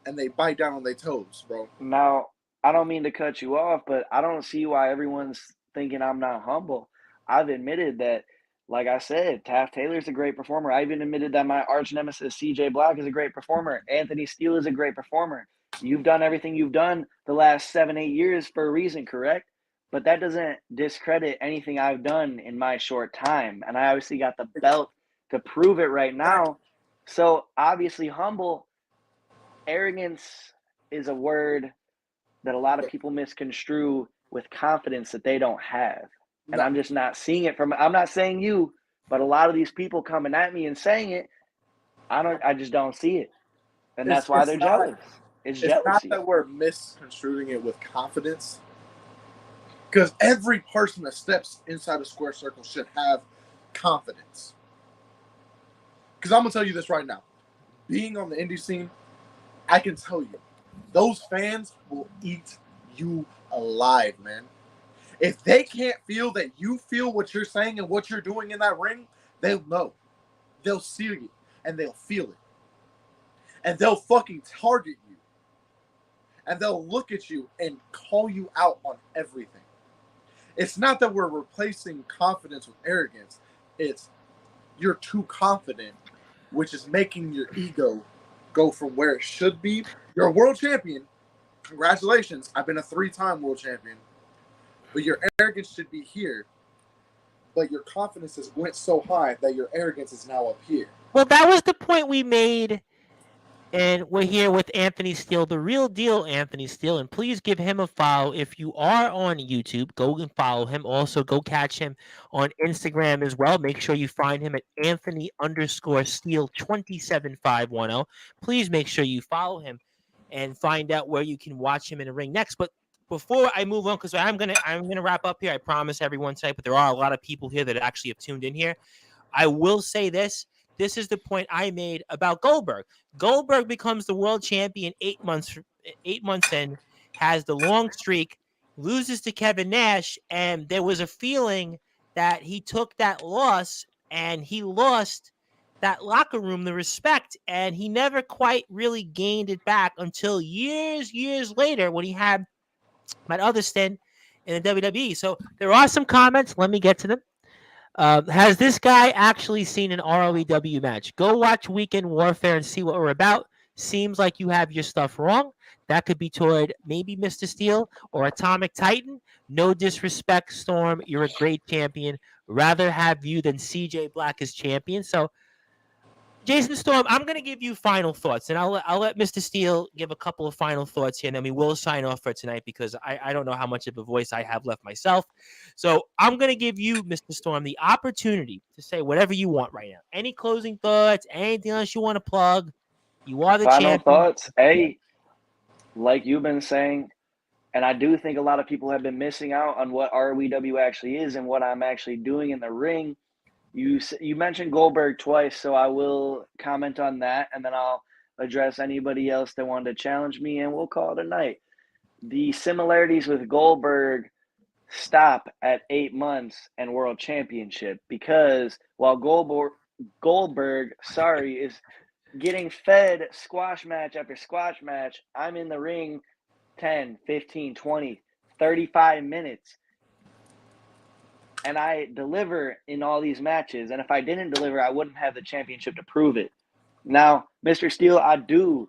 And they bite down on their toes, bro. Now, I don't mean to cut you off, but I don't see why everyone's thinking I'm not humble. I've admitted that, like I said, Taft Taylor's a great performer. I even admitted that my arch nemesis, CJ Black, is a great performer. Anthony Steele is a great performer. You've done everything you've done the last 7-8 years for a reason, correct? But that doesn't discredit anything I've done in my short time. And I obviously got the belt to prove it right now. So obviously humble. Arrogance is a word that a lot of people misconstrue with confidence that they don't have. And I'm just not seeing it I'm not saying you, but a lot of these people coming at me and saying it, I just don't see it. And that's why they're jealous. It's jealousy. Not that we're misconstruing it with confidence. Because every person that steps inside a square circle should have confidence. Because I'm going to tell you this right now. Being on the indie scene, I can tell you, those fans will eat you alive, man. If they can't feel that you feel what you're saying and what you're doing in that ring, they'll know. They'll see you, and they'll feel it. And they'll fucking target you. And they'll look at you and call you out on everything. It's not that we're replacing confidence with arrogance. It's you're too confident, which is making your ego go from where it should be. You're a world champion. Congratulations. I've been a 3-time world champion. But your arrogance should be here. But your confidence has went so high that your arrogance is now up here. Well, that was the point we made. And we're here with Anthony Steele, the real deal Anthony Steele. And please give him a follow. If you are on YouTube, go and follow him. Also, go catch him on Instagram as well. Make sure you find him at Anthony_Steele27510. Please make sure you follow him and find out where you can watch him in the ring next. But before I move on, because I'm gonna wrap up here, I promise everyone tonight, but there are a lot of people here that actually have tuned in here. I will say this. This is the point I made about Goldberg. Goldberg becomes the world champion 8 months in, has the long streak, loses to Kevin Nash, and there was a feeling that he took that loss and he lost that locker room, the respect, and he never quite really gained it back until years later when he had that other stint in the WWE. So there are some comments. Let me get to them. Has this guy actually seen an ROEW match? Go watch Weekend Warfare and see what we're about. Seems like you have your stuff wrong. That could be toward maybe Mr. Steele or Atomic Titan. No disrespect, Storm. You're a great champion. Rather have you than CJ Black as champion. So, Jason Storm, I'm going to give you final thoughts, and I'll let Mr. Steele give a couple of final thoughts here, and then we will sign off for tonight because I don't know how much of a voice I have left myself. So I'm going to give you, Mr. Storm, the opportunity to say whatever you want right now. Any closing thoughts, anything else you want to plug? You are the Final champion. thoughts. Hey, like you've been saying, and I do think a lot of people have been missing out on what ROEW actually is and what I'm actually doing in the ring. You mentioned Goldberg twice, so I will comment on that, and then I'll address anybody else that wanted to challenge me, and we'll call it a night. The similarities with Goldberg stop at 8 months and World Championship because while Goldberg, is getting fed squash match after squash match, I'm in the ring 10, 15, 20, 35 minutes. And I deliver in all these matches. And if I didn't deliver, I wouldn't have the championship to prove it. Now, Mr. Steele, I do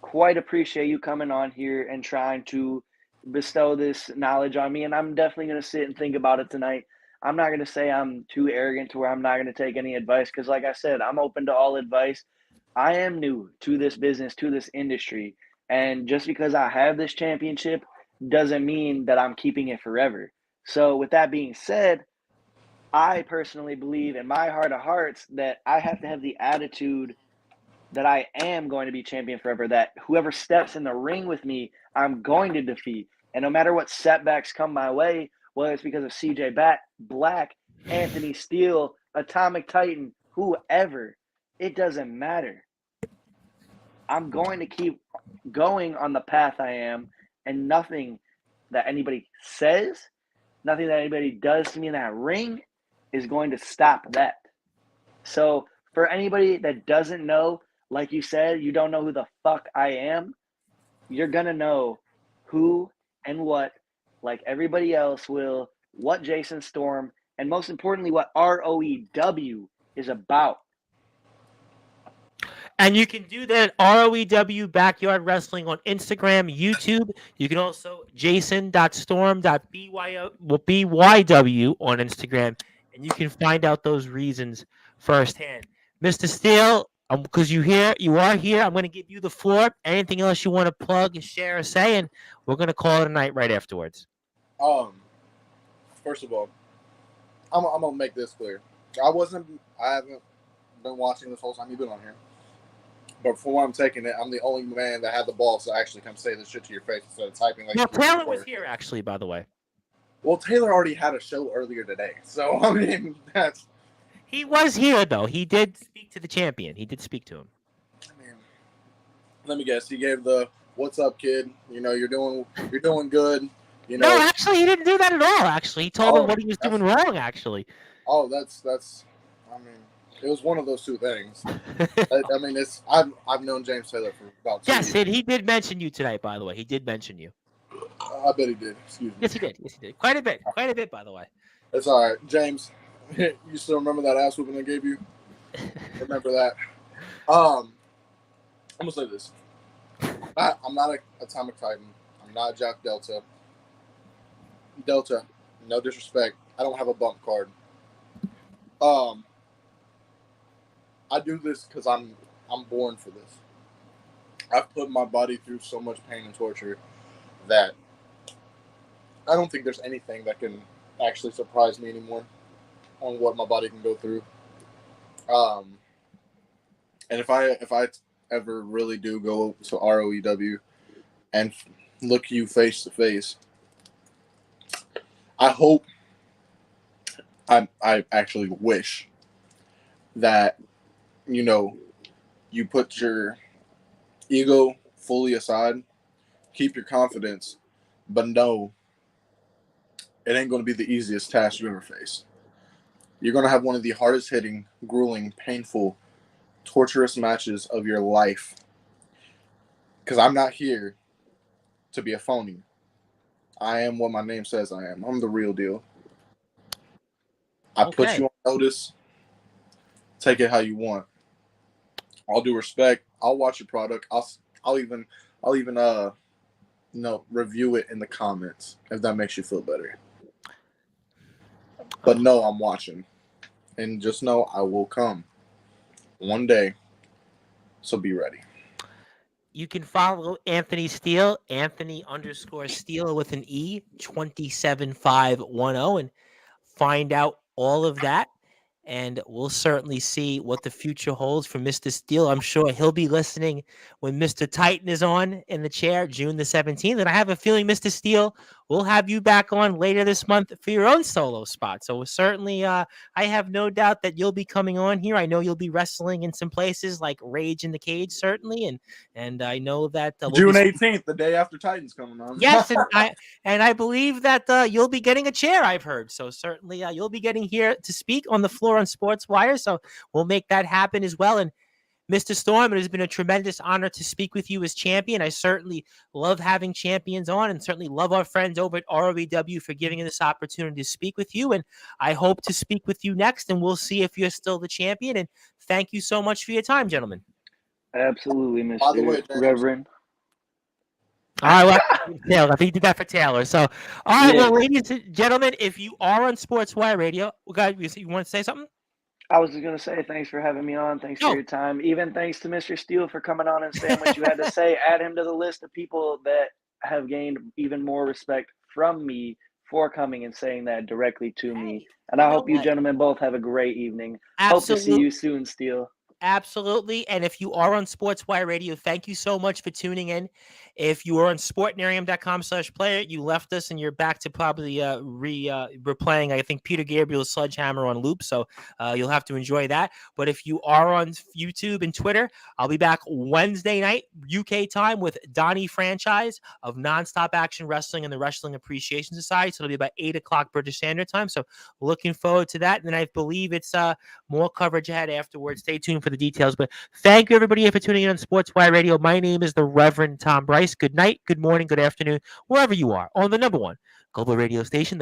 quite appreciate you coming on here and trying to bestow this knowledge on me. And I'm definitely going to sit and think about it tonight. I'm not going to say I'm too arrogant to where I'm not going to take any advice. Because like I said, I'm open to all advice. I am new to this business, to this industry. And just because I have this championship doesn't mean that I'm keeping it forever. So with that being said, I personally believe in my heart of hearts that I have to have the attitude that I am going to be champion forever, that whoever steps in the ring with me, I'm going to defeat. And no matter what setbacks come my way, whether it's because of CJ Black, Anthony Steele, Atomic Titan, whoever, it doesn't matter. I'm going to keep going on the path I am, and nothing that anybody says, nothing that anybody does to me in that ring is going to stop that. So for anybody that doesn't know, like you said, you don't know who the fuck I am, you're going to know who and what, like everybody else will, what Jason Storm, and most importantly, what ROEW is about. And you can do that at ROEW Backyard Wrestling on Instagram, YouTube. You can also jason.storm.byw on Instagram, and you can find out those reasons firsthand. Mr. Steele, because you are here, I'm going to give you the floor. Anything else you want to plug, share, or say, and we're going to call it a night right afterwards. First of all, I'm gonna make this clear. I haven't been watching this whole time you've been on here. But from what I'm taking it, I'm the only man that had the balls to actually come say this shit to your face instead of typing like. Well, Taylor was here actually, by the way. Well, Taylor already had a show earlier today, so I mean that's. He was here though. He did speak to the champion. He did speak to him. I mean, let me guess. He gave the "What's up, kid? You know, you're doing good." You know. No, actually, he didn't do that at all. Actually, he told him what he was doing wrong. Actually. Oh, that's. I mean. It was one of those two things. I mean, I've known James Taylor for about 2 years. Yes, and he did mention you tonight, by the way. He did mention you. I bet he did. Excuse me. Yes, he did. Quite a bit, by the way. It's all right. James, you still remember that ass whooping I gave you? Remember that? I'm going to say this. I'm not an Atomic Titan. I'm not a Jack Delta. No disrespect. I don't have a bump card. I do this because I'm born for this. I've put my body through so much pain and torture that I don't think there's anything that can actually surprise me anymore on what my body can go through. And if I ever really do go to ROEW and look you face to face, I hope, I actually wish that, you know, you put your ego fully aside, keep your confidence, but know it ain't going to be the easiest task you ever face. You're going to have one of the hardest hitting, grueling, painful, torturous matches of your life. Because I'm not here to be a phony. I am what my name says I am. I'm the real deal. I put you on notice. Take it how you want. All due respect, I'll watch your product. I'll even review it in the comments if that makes you feel better. But no, I'm watching, and just know I will come one day. So be ready. You can follow Anthony Steele, Anthony_Steele with an E, 27510, and find out all of that. And we'll certainly see what the future holds for Mr. Steele. I'm sure he'll be listening when Mr. Titan is on in the chair, June the 17th. And I have a feeling, Mr. Steele, we'll have you back on later this month for your own solo spot. So certainly, I have no doubt that you'll be coming on here. I know you'll be wrestling in some places like Rage in the Cage, certainly. And I know that June 18th, the day after Titan's coming on. Yes, and I believe that you'll be getting a chair, I've heard. So certainly you'll be getting here to speak on the floor on Sportswire. So we'll make that happen as well. And Mr. Storm, it has been a tremendous honor to speak with you as champion. I certainly love having champions on, and certainly love our friends over at ROEW for giving us this opportunity to speak with you. And I hope to speak with you next, and we'll see if you're still the champion. And thank you so much for your time, gentlemen. Absolutely, Mr. Reverend. All right, well, Taylor, I think you did that for Taylor. So, all right, well, ladies and gentlemen, if you are on Sportswire Radio, you want to say something? I was just going to say thanks for having me on. Thanks for your time. Even thanks to Mr. Steele for coming on and saying what you had to say. Add him to the list of people that have gained even more respect from me for coming and saying that directly to me. And I hope you gentlemen both have a great evening. Hope to see you soon, Steele. Absolutely. And if you are on Sportswire Radio, thank you so much for tuning in. If you are on sportnarium.com/player, you left us and you're back to probably replaying, I think, Peter Gabriel's Sledgehammer on loop. So you'll have to enjoy that. But if you are on YouTube and Twitter, I'll be back Wednesday night, UK time, with Donnie Franchise of Nonstop Action Wrestling and the Wrestling Appreciation Society. So it'll be about 8 o'clock British Standard Time. So looking forward to that. And I believe it's more coverage ahead afterwards. Stay tuned for the details. But thank you, everybody, for tuning in on Sportswire Radio. My name is the Reverend Tom Bryce. Good night, good morning, good afternoon, wherever you are on the number one global radio station.